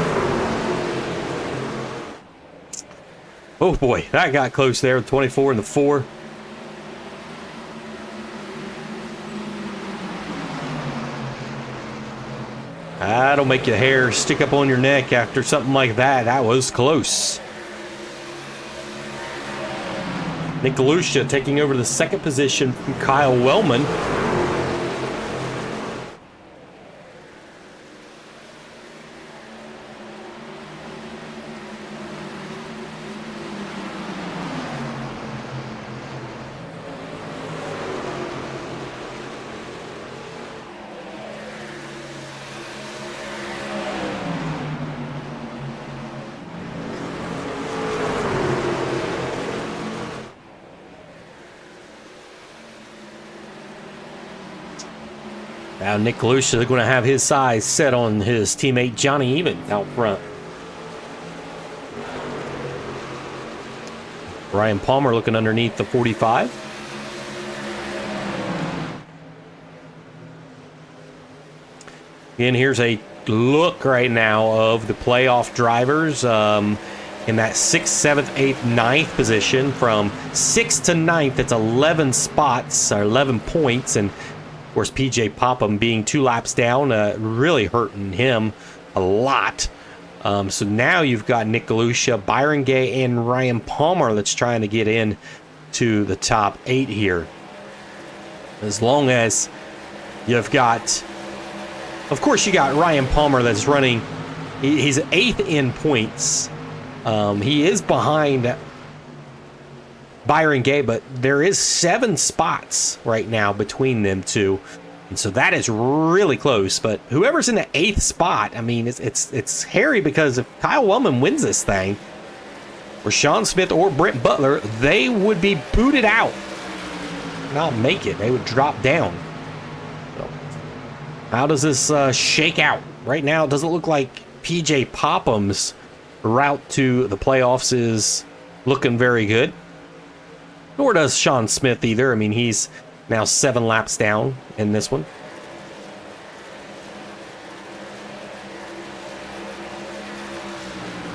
Oh boy, that got close there with 24 and the 4. That'll make your hair stick up on your neck after something like that. That was close. Nick Galusha taking over the second position from Kyle Wellman. Now Nick Galusha is going to have his size set on his teammate Johnny Evans out front. Ryan Palmer looking underneath the 45. And here's a look right now of the playoff drivers in that 6th, 7th, 8th, 9th position. From 6th to 9th, it's 11 spots, or 11 points. And of course, PJ Popham being 2 laps down, really hurting him a lot. So now you've got Nick Galusha, Byron Gay, and Ryan Palmer that's trying to get in to the top 8 here. As long as you've got, of course, you got Ryan Palmer that's running. He's 8th in points. He is behind Byron Gay, but there is 7 spots right now between them two, and so that is really close. But whoever's in the 8th spot, I mean, it's hairy, because if Kyle Wellman wins this thing, or Sean Smith or Brent Butler, they would be booted out, not make it. They would drop down. So, how does this shake out? Right now, it doesn't look like PJ Popham's route to the playoffs is looking very good. Nor does Sean Smith either. I mean, he's now 7 laps down in this one.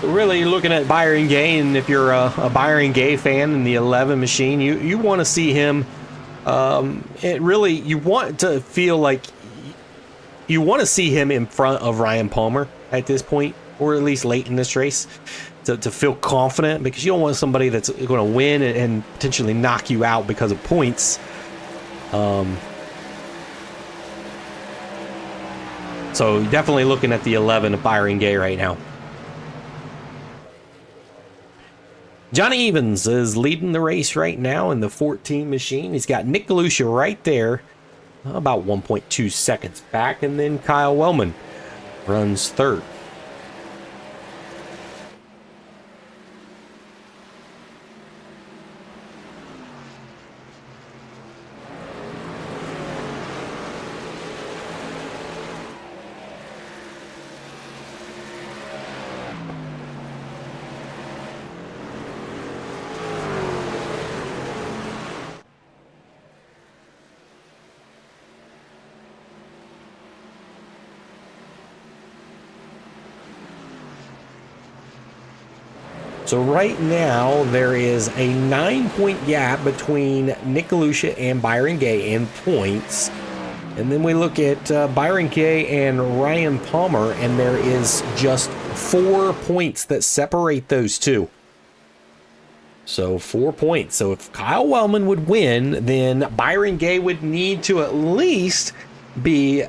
Really looking at Byron Gay, and if you're a Byron Gay fan in the 11 machine, you want to see him. You want to feel like you want to see him in front of Ryan Palmer at this point, or at least late in this race. To feel confident, because you don't want somebody that's going to win and potentially knock you out because of points. So definitely looking at the 11 of Byron Gay right now. Johnny Evans is leading the race right now in the 14 machine. He's got Nick Galusha right there, about 1.2 seconds back, and then Kyle Wellman runs 3rd. So right now, there is a 9-point gap between Nick Galusha and Byron Gay in points. And then we look at Byron Gay and Ryan Palmer, and there is just 4 points that separate those two. So 4 points. So if Kyle Wellman would win, then Byron Gay would need to at least be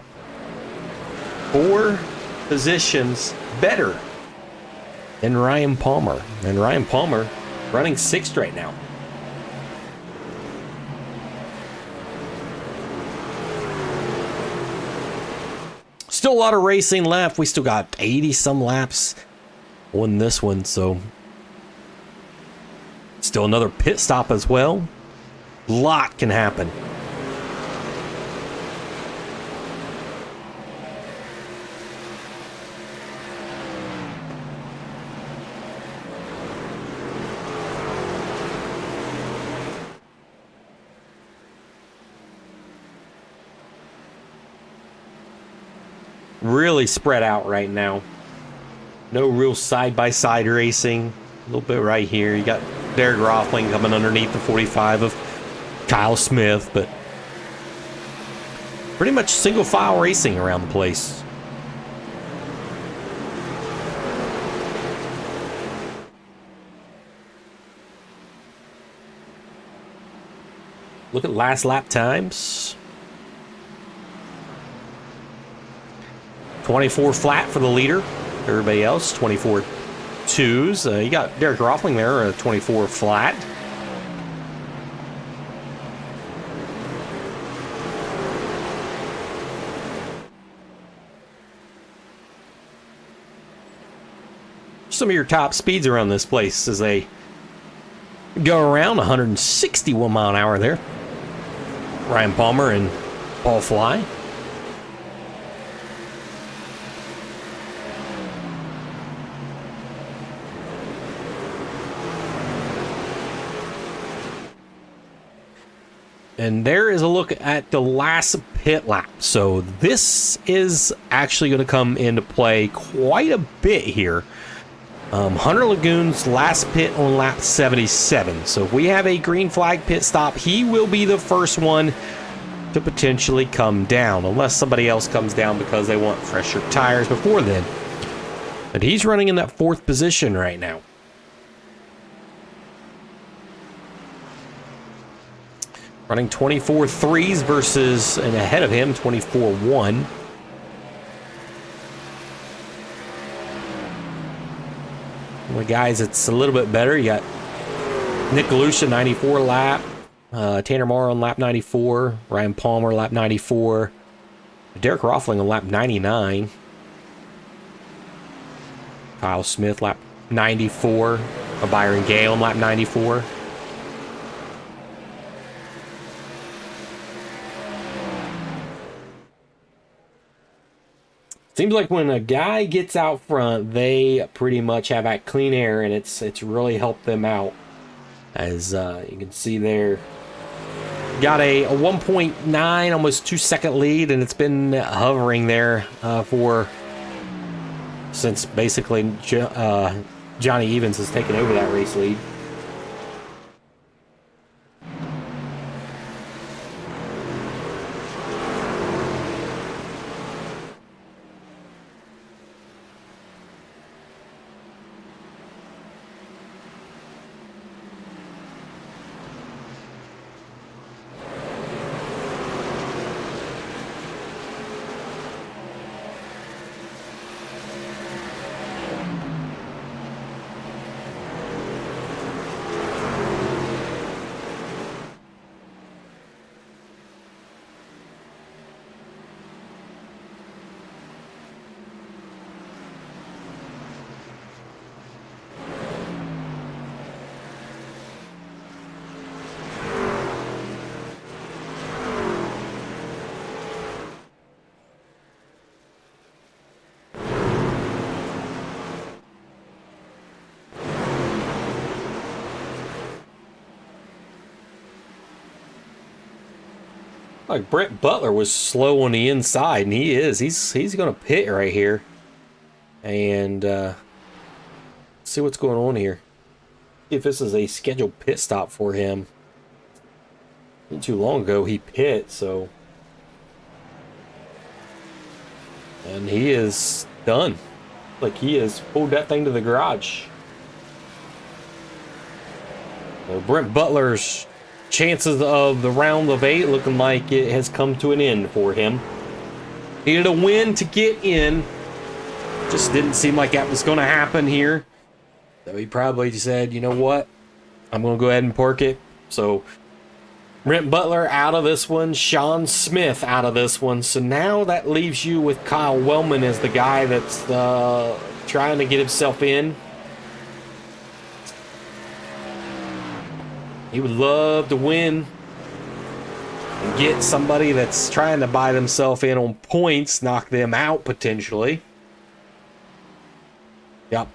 4 positions better than Ryan Palmer. And Ryan Palmer running 6th right now. Still a lot of racing left. We still got 80 some laps on this one, so still another pit stop as well. A lot can happen. Really spread out right now. No real side-by-side racing. A little bit right here. You got Derek Rothling coming underneath the 45 of Kyle Smith, but pretty much single file racing around the place. Look at last lap times. 24 flat for the leader. Everybody else, 24 twos. You got Derek Roffling there, 24 flat. Some of your top speeds around this place as they go around 161 mile an hour there. Ryan Palmer and Paul Fly. And there is a look at the last pit lap. So this is actually going to come into play quite a bit here. Hunter Lagoon's last pit on lap 77. So if we have a green flag pit stop, he will be the first one to potentially come down, unless somebody else comes down because they want fresher tires before then. But he's running in that 4th position right now. Running 24 threes versus, and ahead of him, 24-1. The guys, it's a little bit better. You got Nick Galusha, 94 lap. Tanner Moore on lap 94. Ryan Palmer, lap 94. Derek Roffling on lap 99. Kyle Smith, lap 94. Byron Gale on lap 94. Seems like when a guy gets out front, they pretty much have that clean air, and it's really helped them out. As you can see there, got a 1.9, almost 2-second lead, and it's been hovering there since basically Johnny Evans has taken over that race lead. Like Brett Butler was slow on the inside, and he is. He's going to pit right here, and see what's going on here. See if this is a scheduled pit stop for him. Not too long ago he pit, so, and he is done. Like he has pulled that thing to the garage. So Brent Butler's chances of the round of 8 looking like it has come to an end for him. Needed a win to get in. Just didn't seem like that was going to happen here. So he probably said, you know what? I'm going to go ahead and park it. So Brent Butler out of this one. Sean Smith out of this one. So now that leaves you with Kyle Wellman as the guy that's trying to get himself in. He would love to win and get somebody that's trying to buy themselves in on points, knock them out potentially. Yep.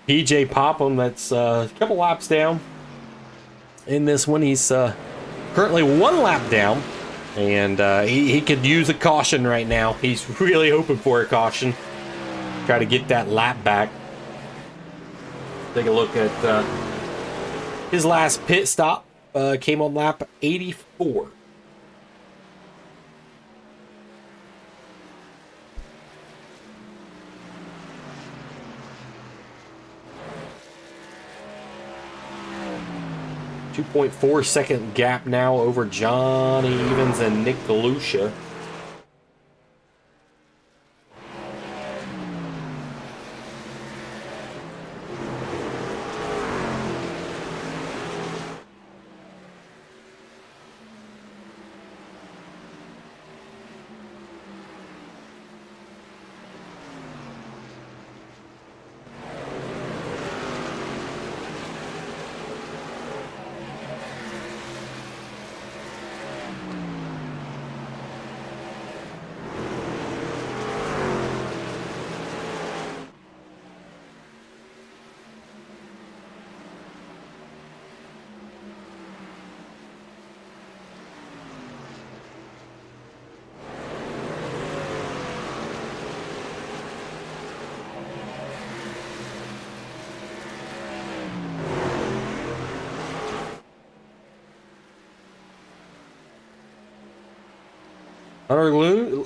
PJ Popham, that's a couple laps down in this one. He's currently 1 lap down, and he could use a caution right now. He's really hoping for a caution. Try to get that lap back. Take a look at his last pit stop. Came on lap 84. 2.4 second gap now over Johnny Evans and Nick Galusha.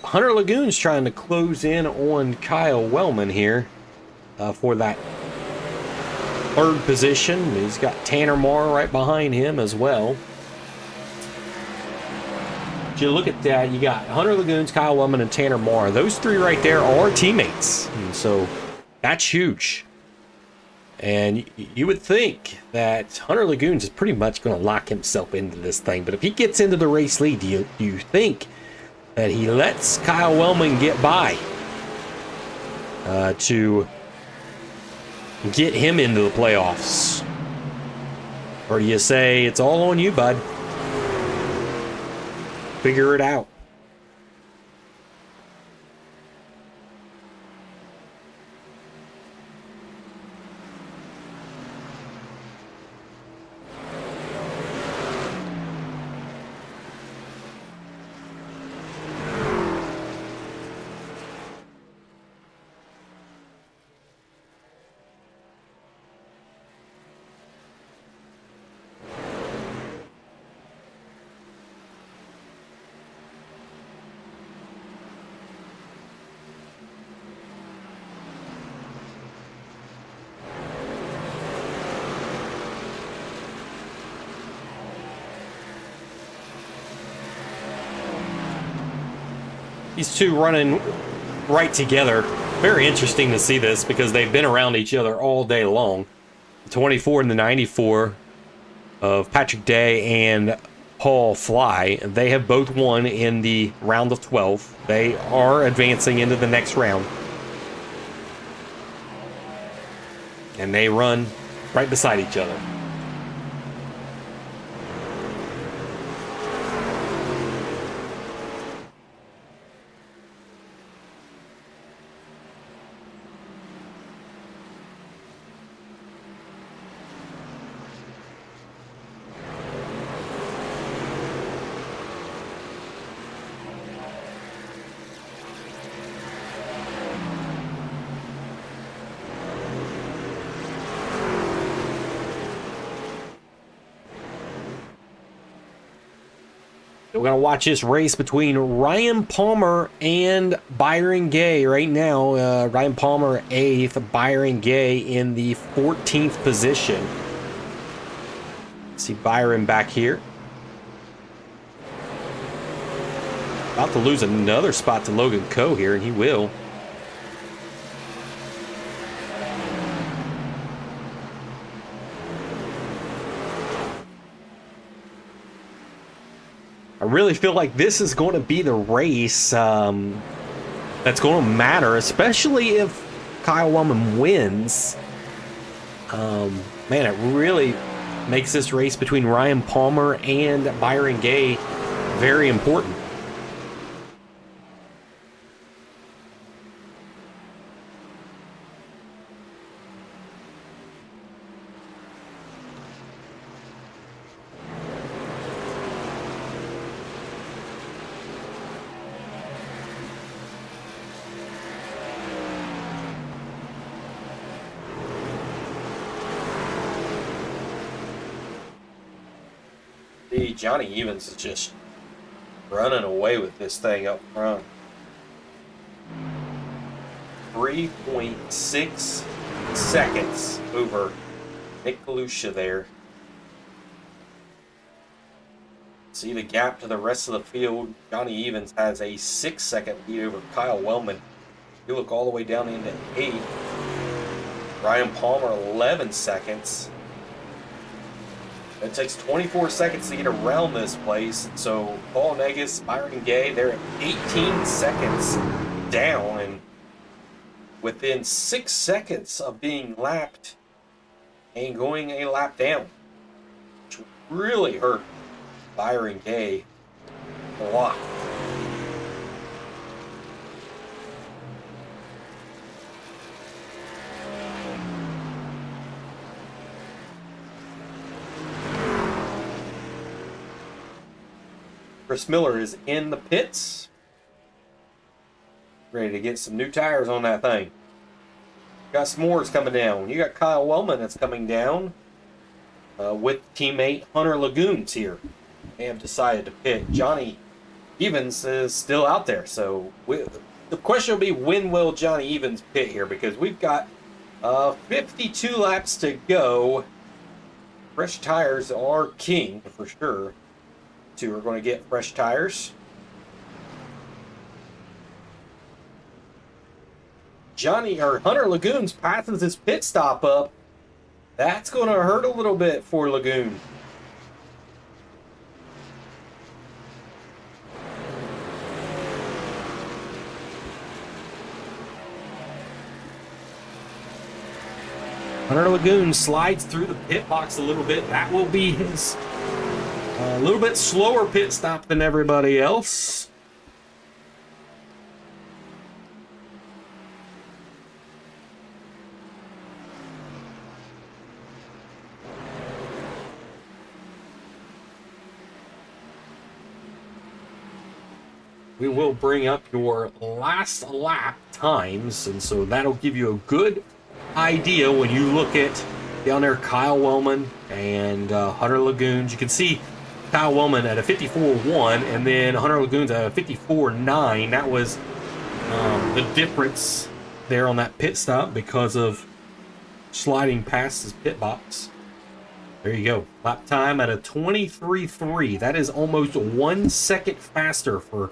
Hunter Lagoon's trying to close in on Kyle Wellman here for that third position. He's got Tanner Marr right behind him as well. If you look at that, you got Hunter Lagoons, Kyle Wellman, and Tanner Marr. Those three right there are teammates. And so that's huge. And you would think that Hunter Lagoons is pretty much going to lock himself into this thing. But if he gets into the race lead, do you think that he lets Kyle Wellman get by to get him into the playoffs? Or do you say, it's all on you, bud? Figure it out. These two running right together. Very interesting to see this because they've been around each other all day long. The 24 and the 94 of Patrick Day and Paul Fly. They have both won in the round of 12. They are advancing into the next round. And they run right beside each other. We're going to watch this race between Ryan Palmer and Byron Gay right now. Ryan Palmer 8th, Byron Gay in the 14th position. See Byron back here. About to lose another spot to Logan Coe here, and he will. I really feel like this is going to be the race that's going to matter, especially if Kyle Wellman wins. Man, it really makes this race between Ryan Palmer and Byron Gay very important. Johnny Evans is just running away with this thing up front. 3.6 seconds over Nick Galusha there. See the gap to the rest of the field. Johnny Evans has a 6-second lead over Kyle Wellman. You look all the way down into 8th. Ryan Palmer, 11 seconds. It takes 24 seconds to get around this place. So Paul Negus, Byron Gay, they're at 18 seconds down and within 6 seconds of being lapped and going a lap down, which really hurt Byron Gay a lot. Chris Miller is in the pits, ready to get some new tires on that thing. Got s'mores coming down. You got Kyle Wellman that's coming down with teammate Hunter Lagoons here. They have decided to pit. Johnny Evans is still out there, so the question will be, when will Johnny Evans pit here? Because we've got 52 laps to go. Fresh tires are king for sure. Two are going to get fresh tires. Hunter Lagoons passes his pit stop up. That's going to hurt a little bit for Lagoon. Hunter Lagoon slides through the pit box a little bit. That will be his a little bit slower pit stop than everybody else. We will bring up your last lap times, and so that'll give you a good idea when you look at down there Kyle Wellman and Hunter Lagoons. You can see Kyle Wellman at a 54.1 and then Hunter Lagoons at a 54.9. That was the difference there on that pit stop because of sliding past his pit box. There you go. Lap time at a 23.3. That is almost 1 second faster for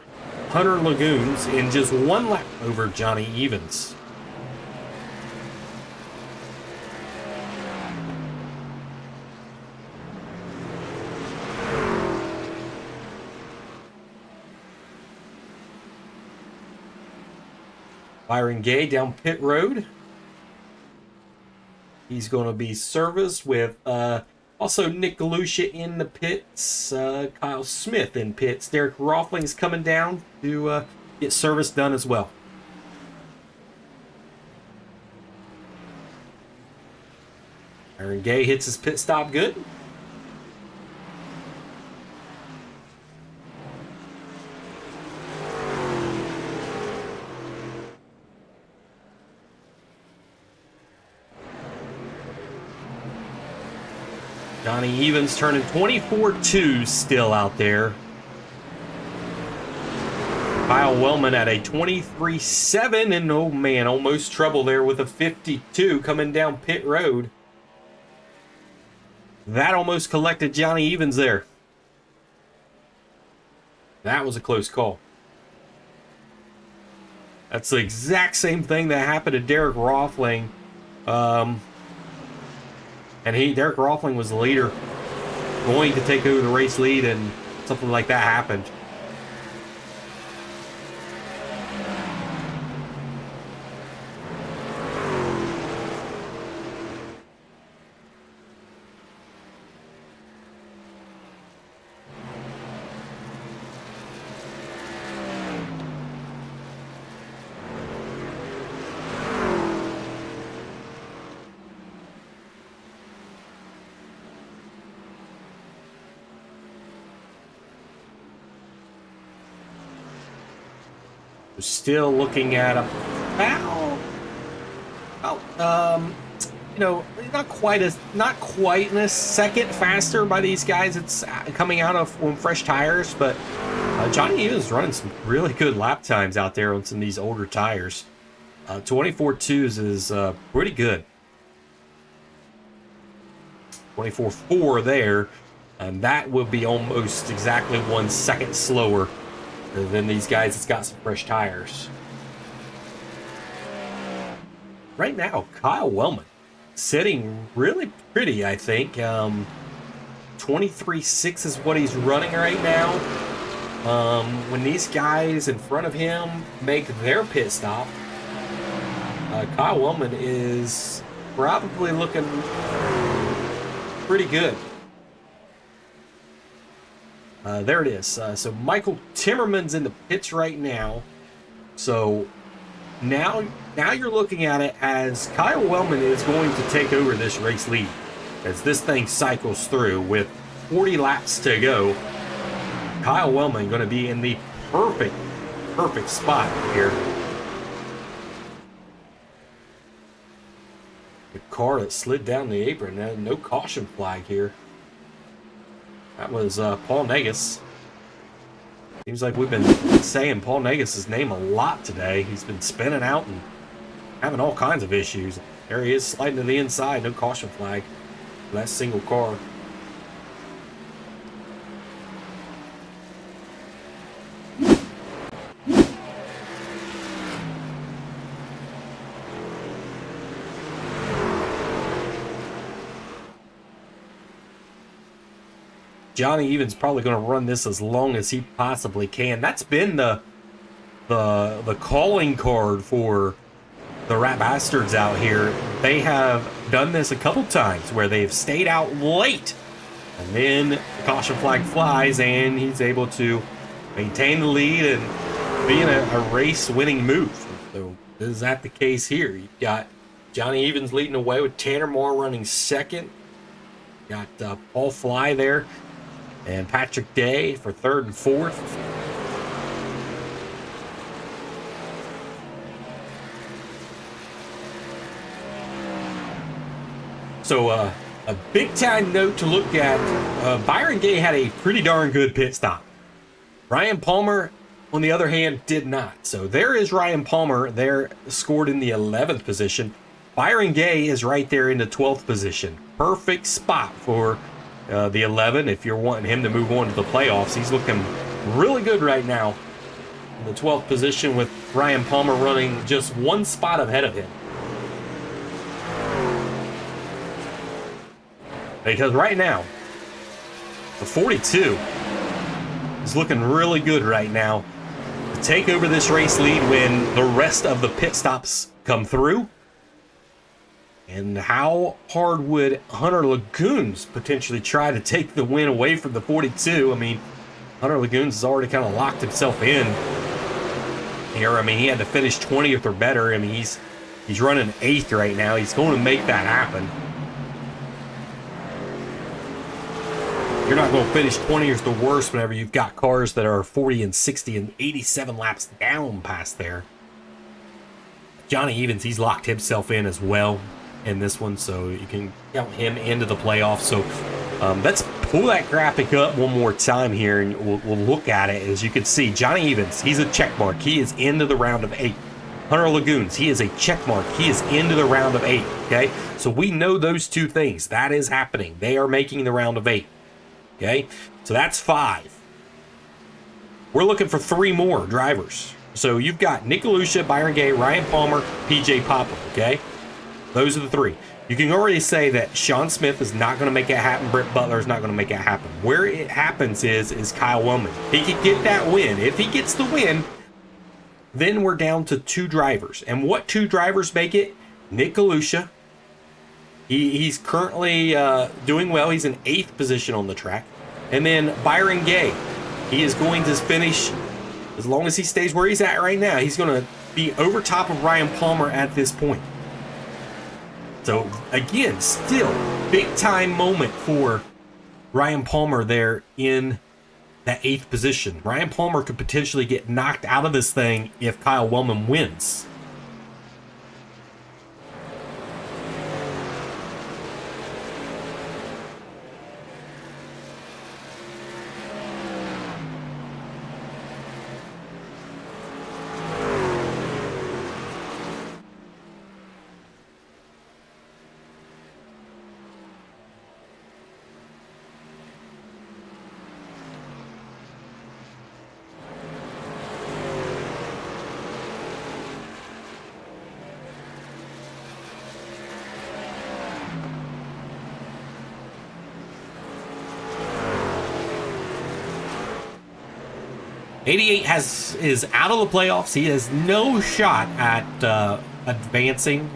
Hunter Lagoons in just one lap over Johnny Evans. Byron Gay down pit road. He's going to be serviced with also Nick Galusha in the pits, Kyle Smith in pits. Derek Roffling's coming down to get service done as well. Byron Gay hits his pit stop good. Johnny Evans turning 24.2 still out there. Kyle Wellman at a 23.7, and oh man, almost trouble there with a 52 coming down pit road. That almost collected Johnny Evans there. That was a close call. That's the exact same thing that happened to Derek Roffling. And Derek Roffling was the leader, going to take over the race lead, and something like that happened. Still looking at about not quite a second faster by these guys. It's coming out of fresh tires, but Johnny Evans running some really good lap times out there on some of these older tires. 24.2s is pretty good. 24.4 there. And that will be almost exactly 1 second slower than these guys that's got some fresh tires. Right now, Kyle Wellman sitting really pretty, I think. 23.6 is what he's running right now. When these guys in front of him make their pit stop, Kyle Wellman is probably looking pretty good. There it is. So Michael Timmerman's in the pits right now. So now you're looking at it as Kyle Wellman is going to take over this race lead as this thing cycles through with 40 laps to go. Kyle Wellman going to be in the perfect spot here. The car that slid down the apron, no caution flag here. That was Paul Negus. Seems like we've been saying Paul Negus' name a lot today. He's been spinning out and having all kinds of issues. There he is, sliding to the inside, no caution flag for that single car. Johnny Evans probably going to run this as long as he possibly can. That's been the calling card for the Rat Bastards out here. They have done this a couple times where they've stayed out late, and then the caution flag flies, and he's able to maintain the lead and be in a race-winning move. So is that the case here? You've got Johnny Evans leading away with Tanner Moore running second. Got Paul Fly there. And Patrick Day for third and fourth. So a big time note to look at. Byron Gay had a pretty darn good pit stop. Ryan Palmer, on the other hand, did not. So there is Ryan Palmer there, scored in the 11th position. Byron Gay is right there in the 12th position. Perfect spot for the 11 if you're wanting him to move on to the playoffs. He's looking really good right now in the 12th position with Ryan Palmer running just 1 spot ahead of him. Because right now, the 42 is looking really good right now to take over this race lead when the rest of the pit stops come through. And how hard would Hunter Lagoons potentially try to take the win away from the 42? I mean, Hunter Lagoons has already kind of locked himself in here. I mean, he had to finish 20th or better. I mean, he's running 8th right now. He's going to make that happen. You're not going to finish 20th or worse whenever you've got cars that are 40 and 60 and 87 laps down past there. Johnny Evans, he's locked himself in as well in this one, so you can count him into the playoffs. So let's pull that graphic up one more time here, and we'll look at it. As you can see, Johnny Evans, he's a check mark. He is into the round of 8. Hunter Lagoons, he is a check mark. He is into the round of 8, okay? So we know those two things. That is happening. They are making the round of 8, okay? So that's 5. We're looking for 3 more drivers. So you've got Nick Galusha, Byron Gay, Ryan Palmer, PJ Papa, okay? Those are the 3. You can already say that Sean Smith is not going to make it happen. Britt Butler is not going to make it happen. Where it happens is Kyle Wellman. He could get that win. If he gets the win, then we're down to 2 drivers. And what 2 drivers make it? Nick Galusha. He's currently doing well. He's in 8th position on the track. And then Byron Gay. He is going to finish, as long as he stays where he's at right now, he's going to be over top of Ryan Palmer at this point. So, again, still big time moment for Ryan Palmer there in that 8th position. Ryan Palmer could potentially get knocked out of this thing if Kyle Wellman wins. 88 is out of the playoffs. He has no shot at advancing.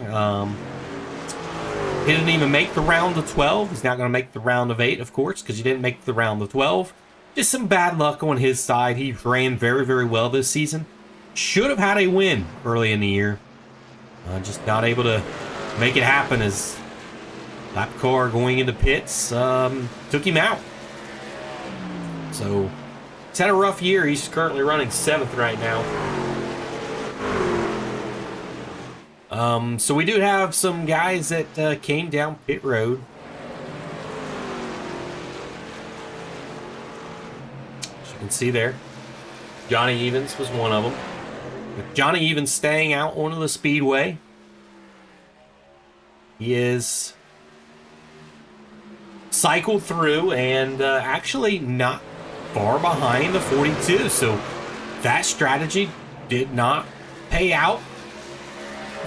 He didn't even make the round of 12. He's not going to make the round of 8, of course, because he didn't make the round of 12. Just some bad luck on his side. He ran very, very well this season. Should have had a win early in the year. Just not able to make it happen as lap car going into pits took him out. So he's had a rough year. He's currently running 7th right now. So we do have some guys that came down pit road. As you can see there, Johnny Evans was one of them. With Johnny Evans staying out onto the speedway, he is cycled through and actually not far behind the 42. So that strategy did not pay out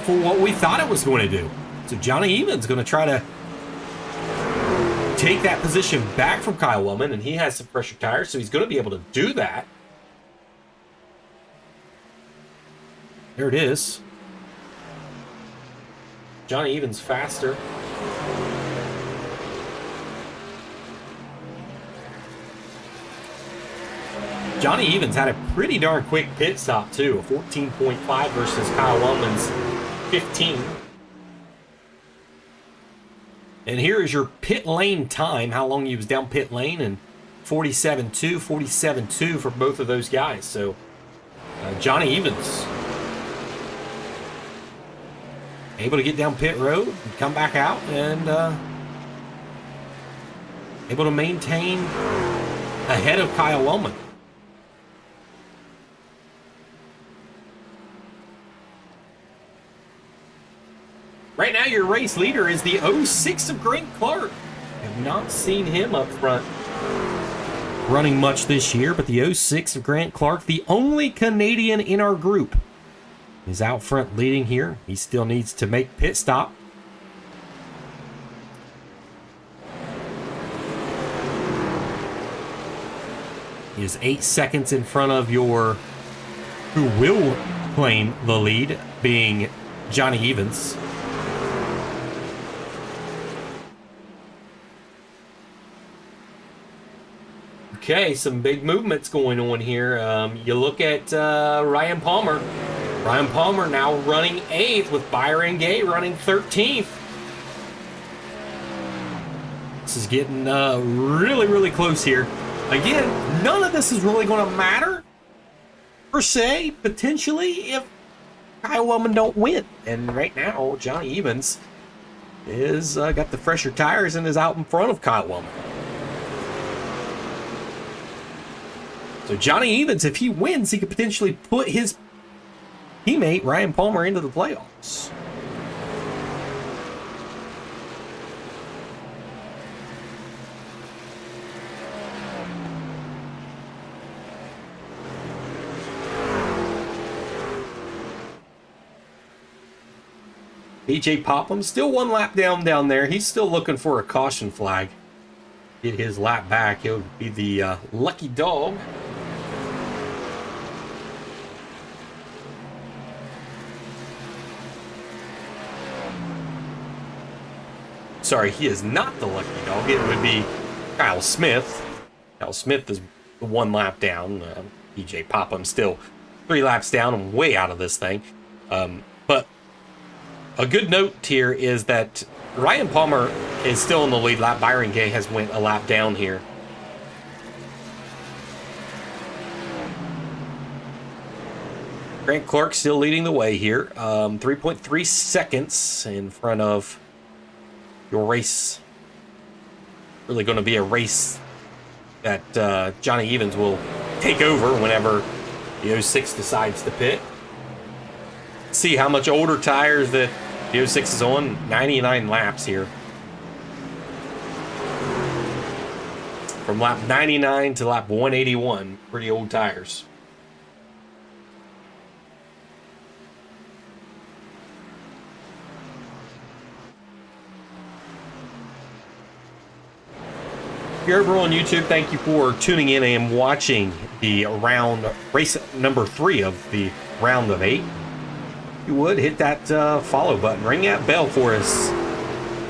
for what we thought it was going to do. So Johnny Evans going to try to take that position back from Kyle Wellman, and he has some pressure tires, so he's going to be able to do that. There it is. Johnny Evans faster. Johnny Evans had a pretty darn quick pit stop too, a 14.5 versus Kyle Wellman's 15. And here is your pit lane time, how long he was down pit lane, and 47.2, 47.2 for both of those guys. So Johnny Evans able to get down pit road and come back out and able to maintain ahead of Kyle Wellman. Right now, your race leader is the 06 of Grant Clark. Have not seen him up front running much this year, but the 06 of Grant Clark, the only Canadian in our group, is out front leading here. He still needs to make pit stop. He is 8 seconds in front of your who will claim the lead, being Johnny Evans. Okay, some big movements going on here. You look at Ryan Palmer. Ryan Palmer now running 8th with Byron Gay running 13th. This is getting really, really close here. Again, none of this is really going to matter, per se, potentially, if Kyle Wellman don't win. And right now, Johnny Evans is got the fresher tires and is out in front of Kyle Wellman. So Johnny Evans, if he wins, he could potentially put his teammate Ryan Palmer into the playoffs. BJ Popham still one lap down there. He's still looking for a caution flag. Get his lap back. It would be the lucky dog. Sorry, he is not the lucky dog. It would be Kyle Smith. Kyle Smith is one lap down. BJ Popham still 3 laps down and way out of this thing. But a good note here is that Ryan Palmer is still in the lead lap. Byron Gay has went a lap down here. Grant Clark still leading the way here. 3.3 seconds in front of your race. Really going to be a race that Johnny Evans will take over whenever the 06 decides to pit. See how much older tires that the 06 is on. 99 laps here. From lap 99 to lap 181. Pretty old tires. If you're over on YouTube, thank you for tuning in and watching the race number 3 of the round of 8. If you would, hit that follow button, ring that bell for us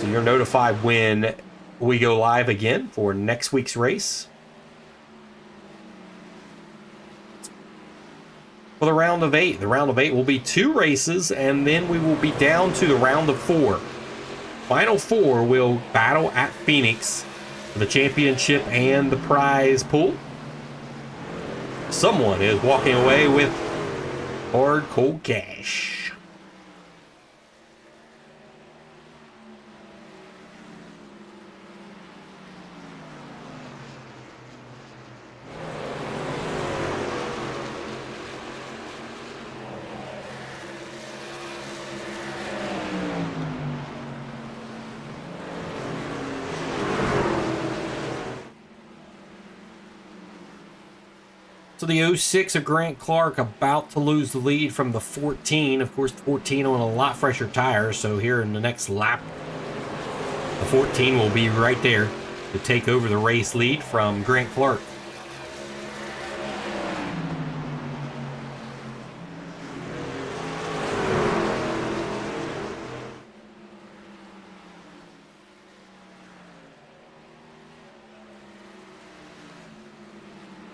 so you're notified when we go live again for next week's race. For the round of 8, the round of 8 will be 2 races, and then we will be down to the round of 4. Final 4 will battle at Phoenix for the championship and the prize pool. Someone is walking away with hard cold cash. So the 06 of Grant Clark about to lose the lead from the 14. Of course, the 14 on a lot fresher tires, so here in the next lap, the 14 will be right there to take over the race lead from Grant Clark.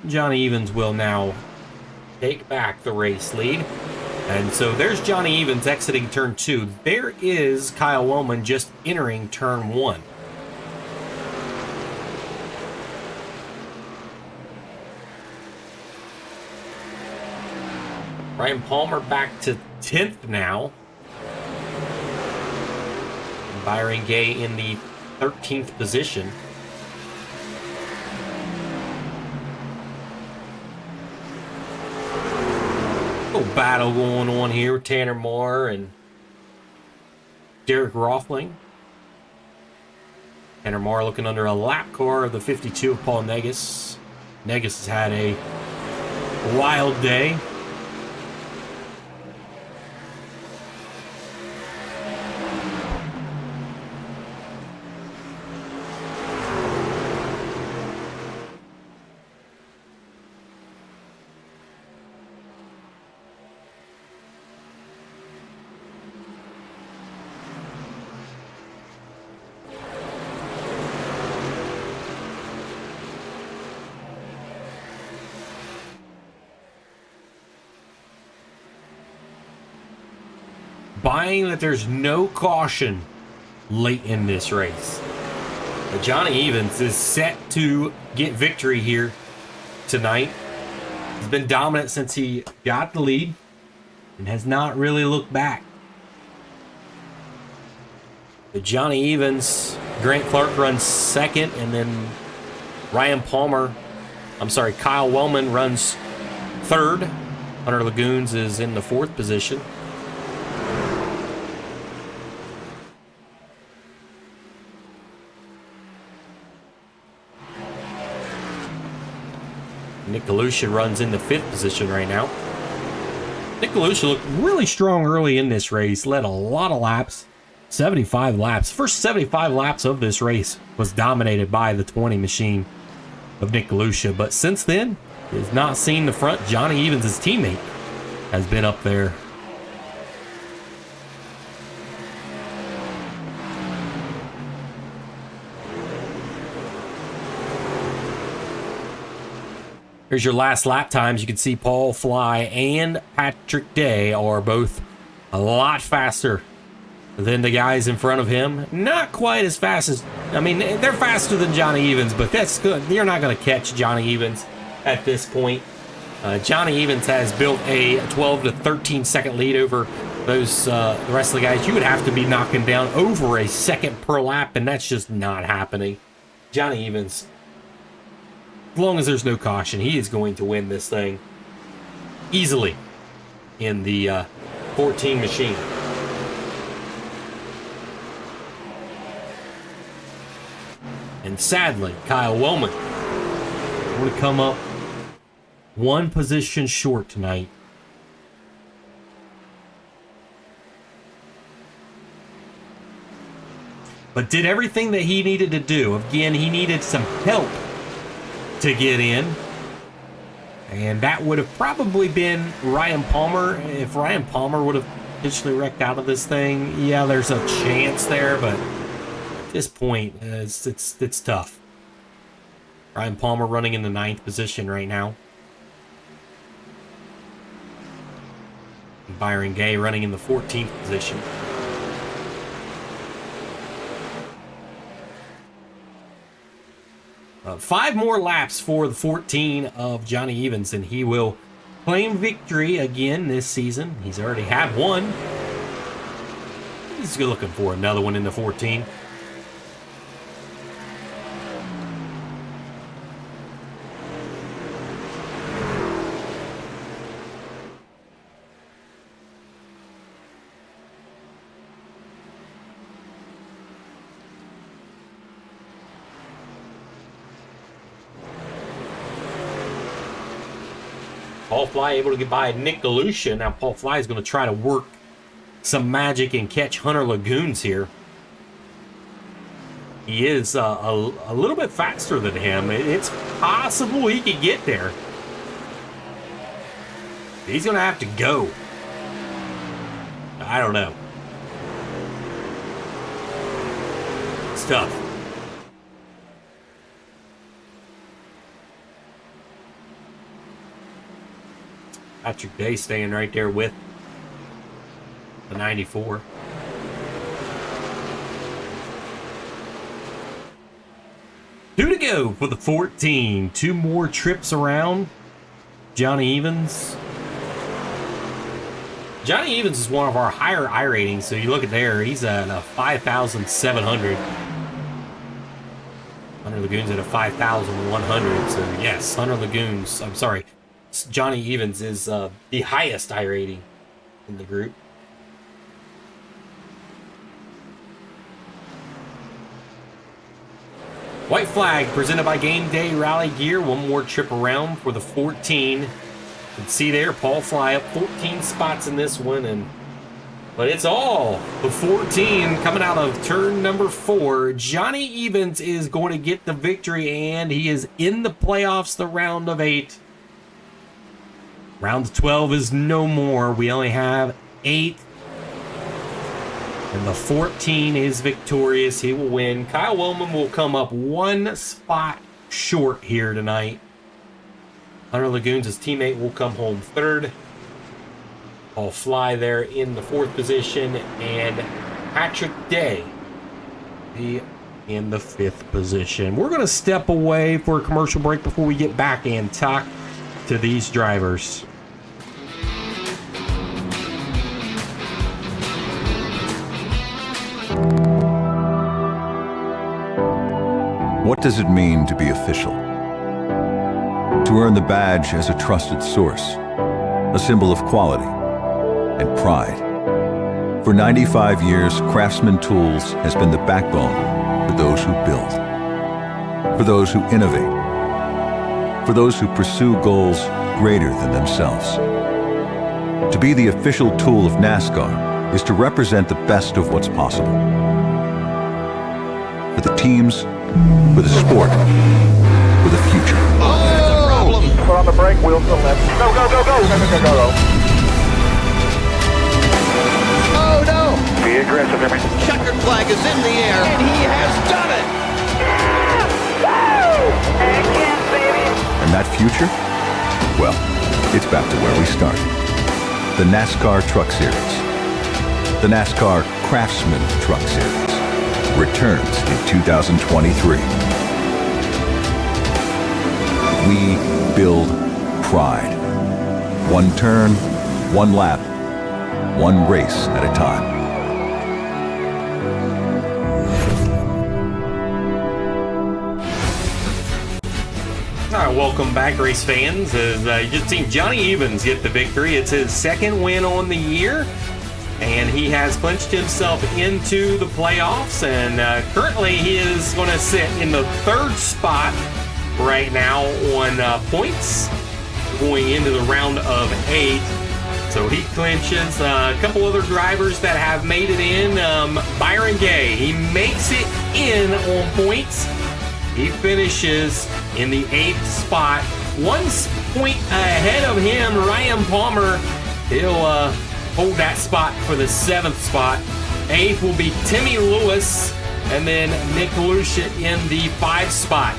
Johnny Evans will now take back the race lead. And so there's Johnny Evans exiting turn 2. There is Kyle Wellman just entering turn 1. Ryan Palmer back to 10th now. Byron Gay in the 13th position. Battle going on here with Tanner Moore and Derek Rothling. Tanner Moore looking under a lap car of the 52 of Paul Negus. Negus has had a wild day. Buying that there's no caution late in this race. But Johnny Evans is set to get victory here tonight. He's been dominant since he got the lead and has not really looked back. But Johnny Evans, Grant Clark runs second, and then Kyle Wellman runs third. Hunter Lagoons is in the 4th position. Nick Galusha runs in the 5th position right now. Nick Galusha looked really strong early in this race, led a lot of laps, 75 laps. First 75 laps of this race was dominated by the 20 machine of Nick Galusha, but since then, he has not seen the front. Johnny Evans, his teammate, has been up there. Here's your last lap times. You can see Paul Fly and Patrick Day are both a lot faster than the guys in front of him. Not quite as fast as, they're faster than Johnny Evans, but that's good. You're not going to catch Johnny Evans at this point. Johnny Evans has built a 12 to 13 second lead over those the rest of the guys. You would have to be knocking down over a second per lap, and that's just not happening. Johnny Evans, as long as there's no caution, he is going to win this thing easily in the 14 machine. And sadly, Kyle Wellman would come up one position short tonight. but did everything that he needed to do. Again, he needed some help to get in. And that would have probably been Ryan Palmer. If Ryan Palmer would have potentially wrecked out of this thing, yeah, there's a chance there, but at this point, it's tough. Ryan Palmer running in the 9th position right now. And Byron Gay running in the 14th position. Five more laps for the 14 of Johnny Evans, and he will claim victory again this season. He's already had one. He's looking for another one in the 14. Paul Fly able to get by Nick Galusha. Now Paul Fly is going to try to work some magic and catch Hunter Lagoons here. He is a little bit faster than him. It's possible he could get there. He's going to have to go. I don't know. It's tough. Patrick Day staying right there with the 94. Two to go for the 14. Two more trips around. Johnny Evans. Johnny Evans is one of our higher I ratings, so you look at there, he's at a 5,700. Hunter Lagoons at a 5,100, so yes, Johnny Evans is the highest I rating in the group. White flag presented by Game Day Rally Gear. One more trip around for the 14. You can see there, Paul Fly up 14 spots in this one, but it's all the 14 coming out of turn number 4. Johnny Evans is going to get the victory, and he is in the playoffs, the round of 8. Round 12 is no more. We only have 8. And the 14 is victorious. He will win. Kyle Willman will come up 1 spot short here tonight. Hunter Lagoons, his teammate, will come home 3rd. Paul Fly there in the 4th position. And Patrick Day in the 5th position. We're going to step away for a commercial break before we get back and talk to these drivers. What does it mean to be official? To earn the badge as a trusted source, a symbol of quality and pride. For 95 years, Craftsman Tools has been the backbone for those who build, for those who innovate, for those who pursue goals greater than themselves. To be the official tool of NASCAR is to represent the best of what's possible. For the teams, for the sport, for the future. Oh! Put on the brake, wheels to the left. Go, go, go, go! Go. Oh no! Be aggressive, everything. Checkered flag is in the air, and he has done it! Woo! Again, baby! And that future? Well, it's back to where we started. The NASCAR Truck Series. The NASCAR Craftsman Truck Series returns in 2023. We build pride. One turn, one lap, one race at a time. All right, welcome back, race fans. As you just seen Johnny Evans get the victory. It's his 2nd win on the year, and he has clinched himself into the playoffs. And currently, he is going to sit in the 3rd spot right now on points, going into the round of 8. So he clinches. A couple other drivers that have made it in. Byron Gay, he makes it in on points. He finishes in the 8th spot. 1 point ahead of him, Ryan Palmer. He'll hold that spot for the 7th spot. 8th will be Timmy Lewis, and then Nick Lucia in the 5th spot.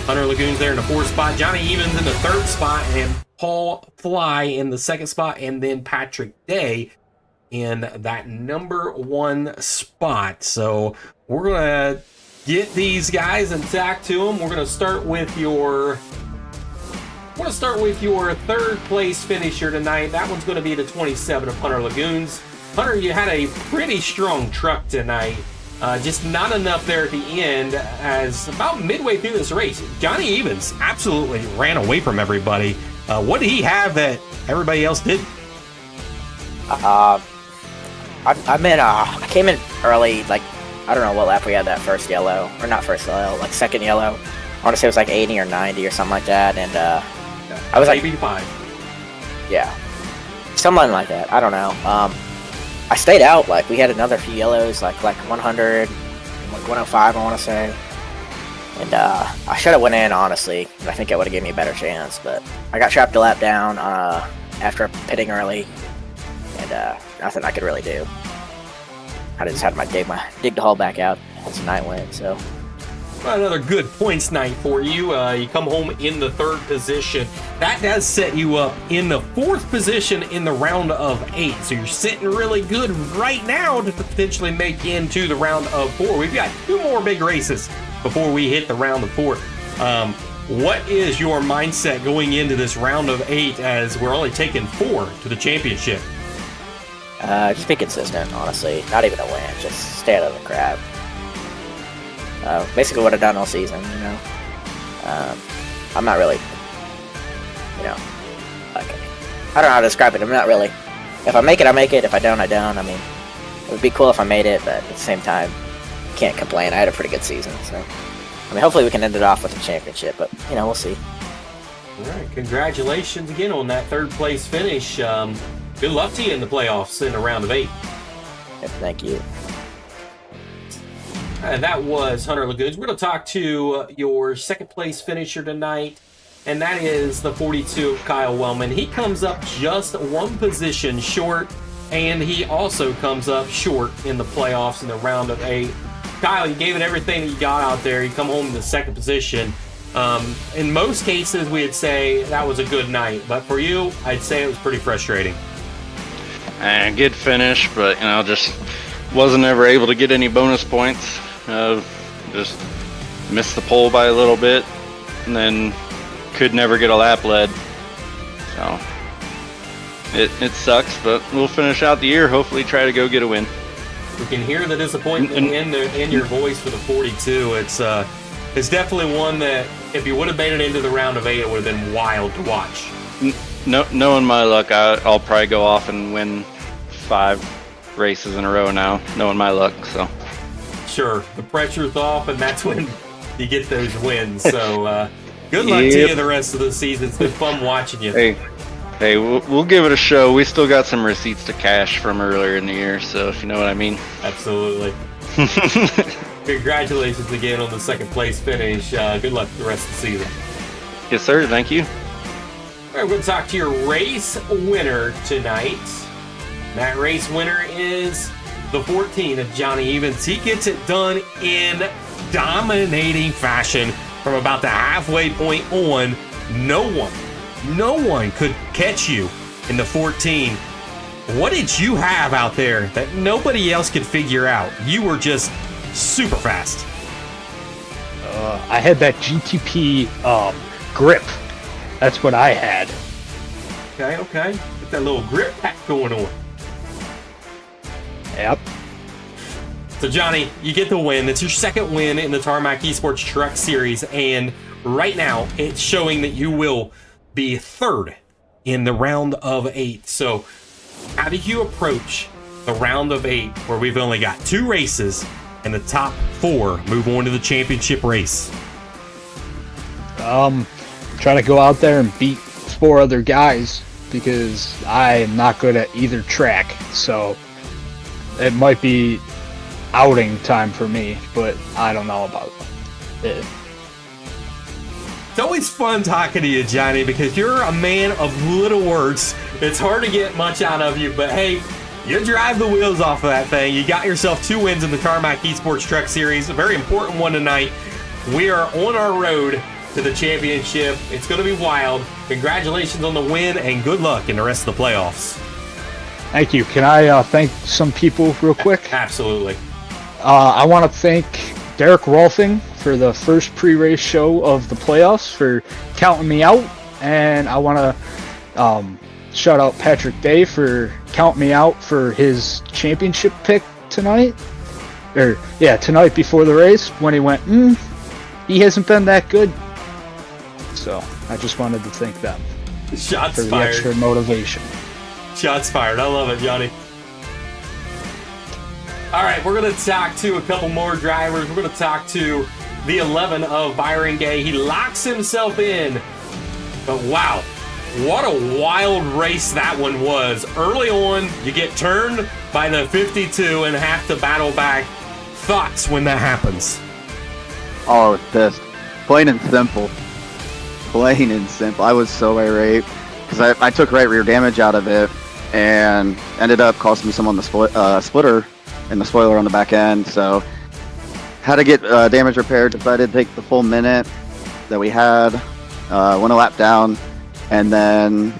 Hunter Lagoon's there in the 4th spot. Johnny Evans in the 3rd spot, and Paul Fly in the 2nd spot, and then Patrick Day in that number 1 spot. So we're going to get these guys and tack to them. We're going to start with your 3rd place finisher tonight. That one's going to be the 27 of Hunter Lagoons. Hunter, you had a pretty strong truck tonight. Just not enough there at the end, as about midway through this race, Johnny Evans absolutely ran away from everybody. What did he have that everybody else did? I came in early, like, I don't know what lap we had that first yellow, or not first yellow, like second yellow. I want to say it was like 80 or 90 or something like that, and I was like 85. Yeah, something like that. I don't know. I stayed out. Like, we had another few yellows, like 100, like 105, I want to say. And I should have went in, honestly. And I think it would have given me a better chance. But I got trapped a lap down after pitting early, and nothing I could really do. I just had to dig the hull back out as the night went. So. Well, another good points night for you. You come home in the 3rd position. That does set you up in the 4th position in the round of 8. So you're sitting really good right now to potentially make into the round of 4. We've got 2 more big races before we hit the round of 4. What is your mindset going into this round of 8, as we're only taking 4 to the championship? Just be consistent, honestly. Not even a win. Just stay out of the crap. Basically what I've done all season, you know. I'm not really, you know, like, I don't know how to describe it. I'm not really, if I make it, I make it. If I don't, I don't. I mean, it would be cool if I made it, but at the same time, can't complain. I had a pretty good season, so. I mean, hopefully we can end it off with a championship, but, you know, we'll see. All right, congratulations again on that 3rd place finish. Good luck to you in the playoffs in a round of 8. Yeah, thank you. And that was Hunter Lagoons. We're going to talk to your 2nd place finisher tonight, and that is the 42, Kyle Wellman. He comes up just 1 position short, and he also comes up short in the playoffs in the round of 8. Kyle, you gave it everything that you got out there. You come home in the 2nd position. In most cases, we'd say that was a good night, but for you, I'd say it was pretty frustrating. And good finish, but, you know, just wasn't ever able to get any bonus points. Just missed the pole by a little bit, and then could never get a lap lead. So it sucks, but we'll finish out the year. Hopefully, try to go get a win. We can hear the disappointment in your voice for the 42. It's definitely one that if you would have made it into the round of 8, it would have been wild to watch. Knowing my luck, I'll probably go off and win 5 races in a row now. Knowing my luck, so. Sure, the pressure's off, and that's when you get those wins. So, good luck to you the rest of the season. It's been fun watching you. Hey, we'll give it a show. We still got some receipts to cash from earlier in the year, so if you know what I mean. Absolutely. Congratulations again on the 2nd place finish. Good luck the rest of the season. Yes, sir. Thank you. All right, we're going to talk to your race winner tonight. That race winner is the 14 of Johnny Evans. He gets it done in dominating fashion from about the halfway point on. No one could catch you in the 14. What did you have out there that nobody else could figure out? You were just super fast. I had that GTP grip. That's what I had. Okay. Get that little grip pack going on. Yep. So Johnny, you get the win. It's your 2nd win in the Tarmac Esports Truck Series, and right now it's showing that you will be 3rd in the round of 8. So how do you approach the round of 8 where we've only got 2 races and the top 4 move on to the championship race? Try to go out there and beat 4 other guys. because I am not good at either track. So it might be outing time for me, but I don't know about it. It's always fun talking to you, Johnny, because you're a man of little words. It's hard to get much out of you, but hey, you drive the wheels off of that thing. You got yourself 2 wins in the Tarmac Esports Truck Series, a very important one tonight. We are on our road to the championship. It's going to be wild. Congratulations on the win, and good luck in the rest of the playoffs. Thank you. Can I thank some people real quick? Absolutely. I want to thank Derek Rolfing for the first pre-race show of the playoffs for counting me out, and I want to shout out Patrick Day for counting me out for his championship pick tonight. Tonight before the race when he went, he hasn't been that good. So I just wanted to thank them Shots for fired. the extra motivation. Shots fired. I love it, Johnny. All right, we're going to talk to a couple more drivers. We're going to talk to the 11 of Byron Gay. He locks himself in. But wow, what a wild race that one was. Early on, you get turned by the 52 and have to battle back. Thoughts when that happens? Oh, I was pissed. Plain and simple. Plain and simple. I was so irate because I took right rear damage out of it and ended up costing me some on the splitter and the spoiler on the back end. So had to get damage repaired. Decided to take the full minute that we had. Went a lap down and then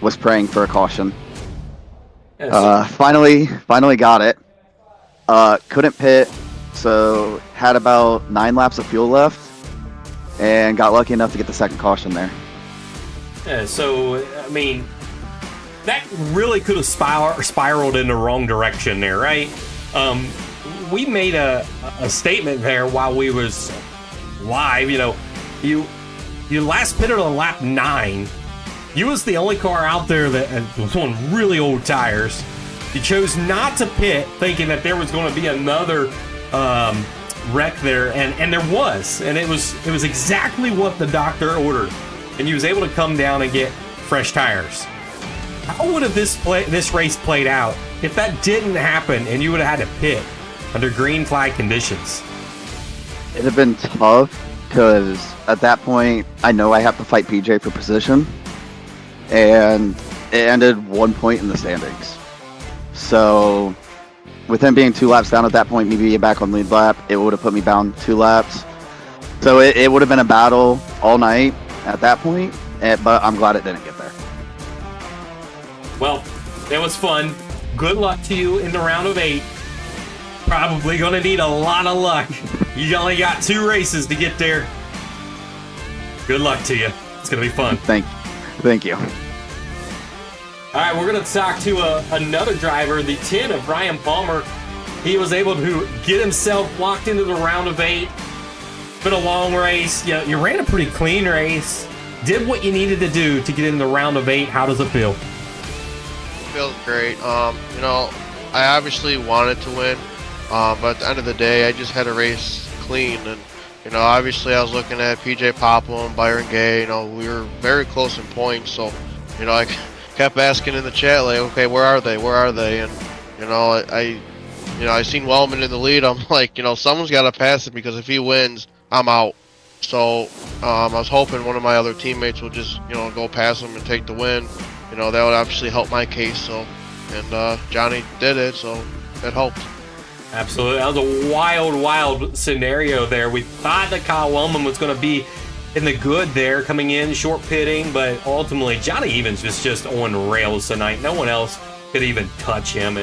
was praying for a caution. Finally got it. Couldn't pit, so had about 9 laps of fuel left and got lucky enough to get the second caution there. Yeah, so, I mean, that really could have spiraled in the wrong direction there, right? We made a statement there while we was live. You know, you last pitted on lap 9. You was the only car out there that was on really old tires. You chose not to pit, thinking that there was going to be another wreck there, and there was, and it was exactly what the doctor ordered, and you was able to come down and get fresh tires. How would have this race played out if that didn't happen and you would have had to pit under green flag conditions? It'd have been tough because at that point I know I have to fight PJ for position, and it ended 1 point in the standings. So with him being 2 laps down at that point, me being back on lead lap, it would have put me down 2 laps. So it would have been a battle all night at that point, but I'm glad it didn't get there. Well, that was fun. Good luck to you in the round of 8. Probably going to need a lot of luck. You only got 2 races to get there. Good luck to you. It's going to be fun. Thank you. All right, we're going to talk to another driver, the 10 of Ryan Palmer. He was able to get himself locked into the round of 8. It's been a long race. You ran a pretty clean race. Did what you needed to do to get in the round of 8. How does it feel? Feels great. I obviously wanted to win, but at the end of the day, I just had a race clean. And obviously, I was looking at PJ Popham, Byron Gay. We were very close in points. So, I kept asking in the chat, like, okay, where are they? Where are they? And I seen Wellman in the lead. I'm like, someone's got to pass it because if he wins, I'm out. So I was hoping one of my other teammates would just, go past him and take the win. That would obviously help my case. So, and Johnny did it, so it helped. Absolutely. That was a wild scenario there. We thought that Kyle Wellman was going to be in the good there, coming in, short pitting, but ultimately Johnny Evans was just on rails tonight. No one else could even touch him.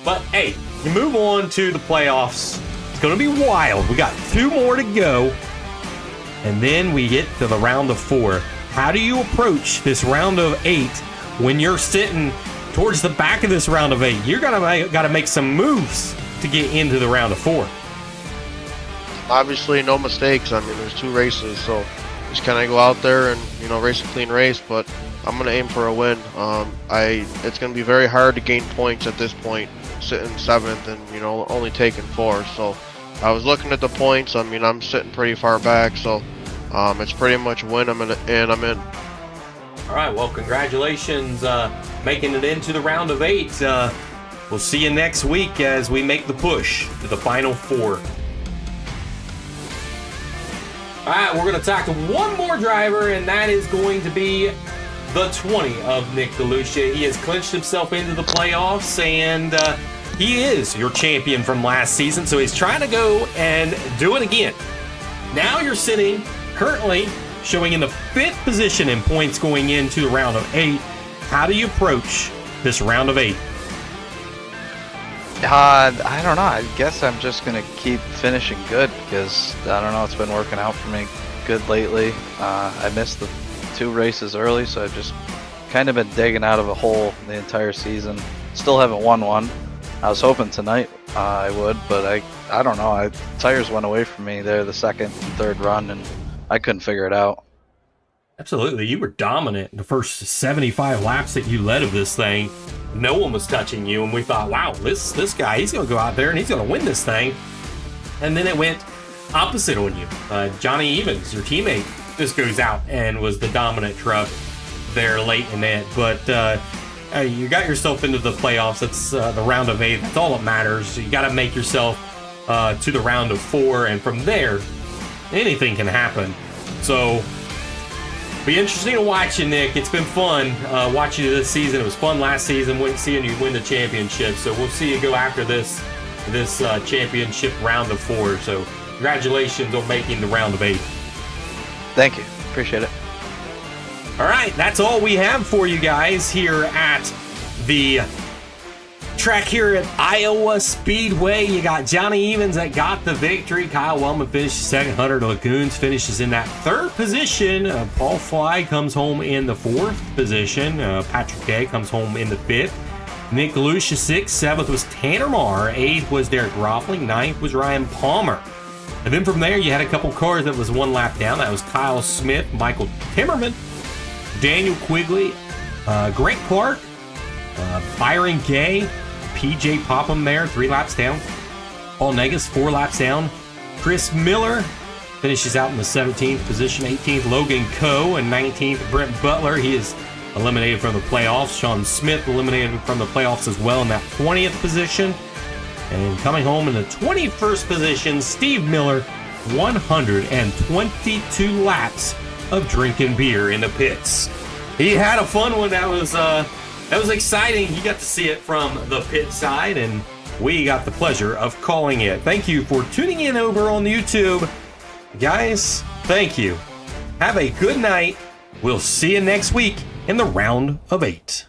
But hey, you move on to the playoffs. It's going to be wild. We got 2 more to go, and then we get to the round of 4. How do you approach this round of 8 when you're sitting towards the back of this round of 8? You're got to make some moves to get into the round of 4. Obviously, no mistakes. I mean, there's 2 races, so just kind of go out there and race a clean race. But I'm gonna aim for a win. It's gonna be very hard to gain points at this point, sitting 7th and only taking 4. So I was looking at the points. I mean, I'm sitting pretty far back, so it's pretty much win. I'm in. All right, well, congratulations making it into the round of 8. We'll see you next week as we make the push to the Final 4. All right, we're going to talk to one more driver, and that is going to be the 20 of Nick DeLucia. He has clinched himself into the playoffs, and he is your champion from last season, so he's trying to go and do it again. Now you're sitting currently showing in the 5th position in points going into the round of 8. How do you approach this round of 8? I don't know. I guess I'm just going to keep finishing good because, I don't know, it's been working out for me good lately. I missed the 2 races early, so I've just kind of been digging out of a hole the entire season. Still haven't won one. I was hoping tonight I would, but I don't know. Tires went away from me there the second and third run, and I couldn't figure it out. Absolutely. You were dominant the first 75 laps that you led of this thing. No one was touching you, and we thought, wow, this guy, he's going to go out there and he's going to win this thing. And then it went opposite on you. Johnny Evans, your teammate, just goes out and was the dominant truck there late in it. But you got yourself into the playoffs. It's the round of 8. That's all that matters. You got to make yourself to the round of 4, and from there, anything can happen. So, be interesting to watch you, Nick. It's been fun watching you this season. It was fun last season seeing you win the championship. So we'll see you go after this championship round of 4. So congratulations on making the round of 8. Thank you. Appreciate it. All right, that's all we have for you guys here at the track here at Iowa Speedway. You got Johnny Evans that got the victory. Kyle Wellman finished second. Hunter Lagoons finishes in that 3rd position. Paul Fly comes home in the 4th position. Patrick Day comes home in the 5th. Nick DeLucia 6th. 7th was Tanner Marr. 8th was Derek Groffling. 9th was Ryan Palmer. And then from there, you had a couple cars that was 1 lap down. That was Kyle Smith, Michael Timmerman, Daniel Quigley, Greg Clark, Byron Gay, PJ Popham there, 3 laps down. Paul Negus, 4 laps down. Chris Miller finishes out in the 17th position. 18th, Logan Coe, and 19th, Brent Butler. He is eliminated from the playoffs. Sean Smith eliminated from the playoffs as well in that 20th position. And coming home in the 21st position, Steve Miller, 122 laps of drinking beer in the pits. He had a fun one. That was exciting. You got to see it from the pit side, and we got the pleasure of calling it. Thank you for tuning in over on YouTube. Guys, thank you. Have a good night. We'll see you next week in the round of 8.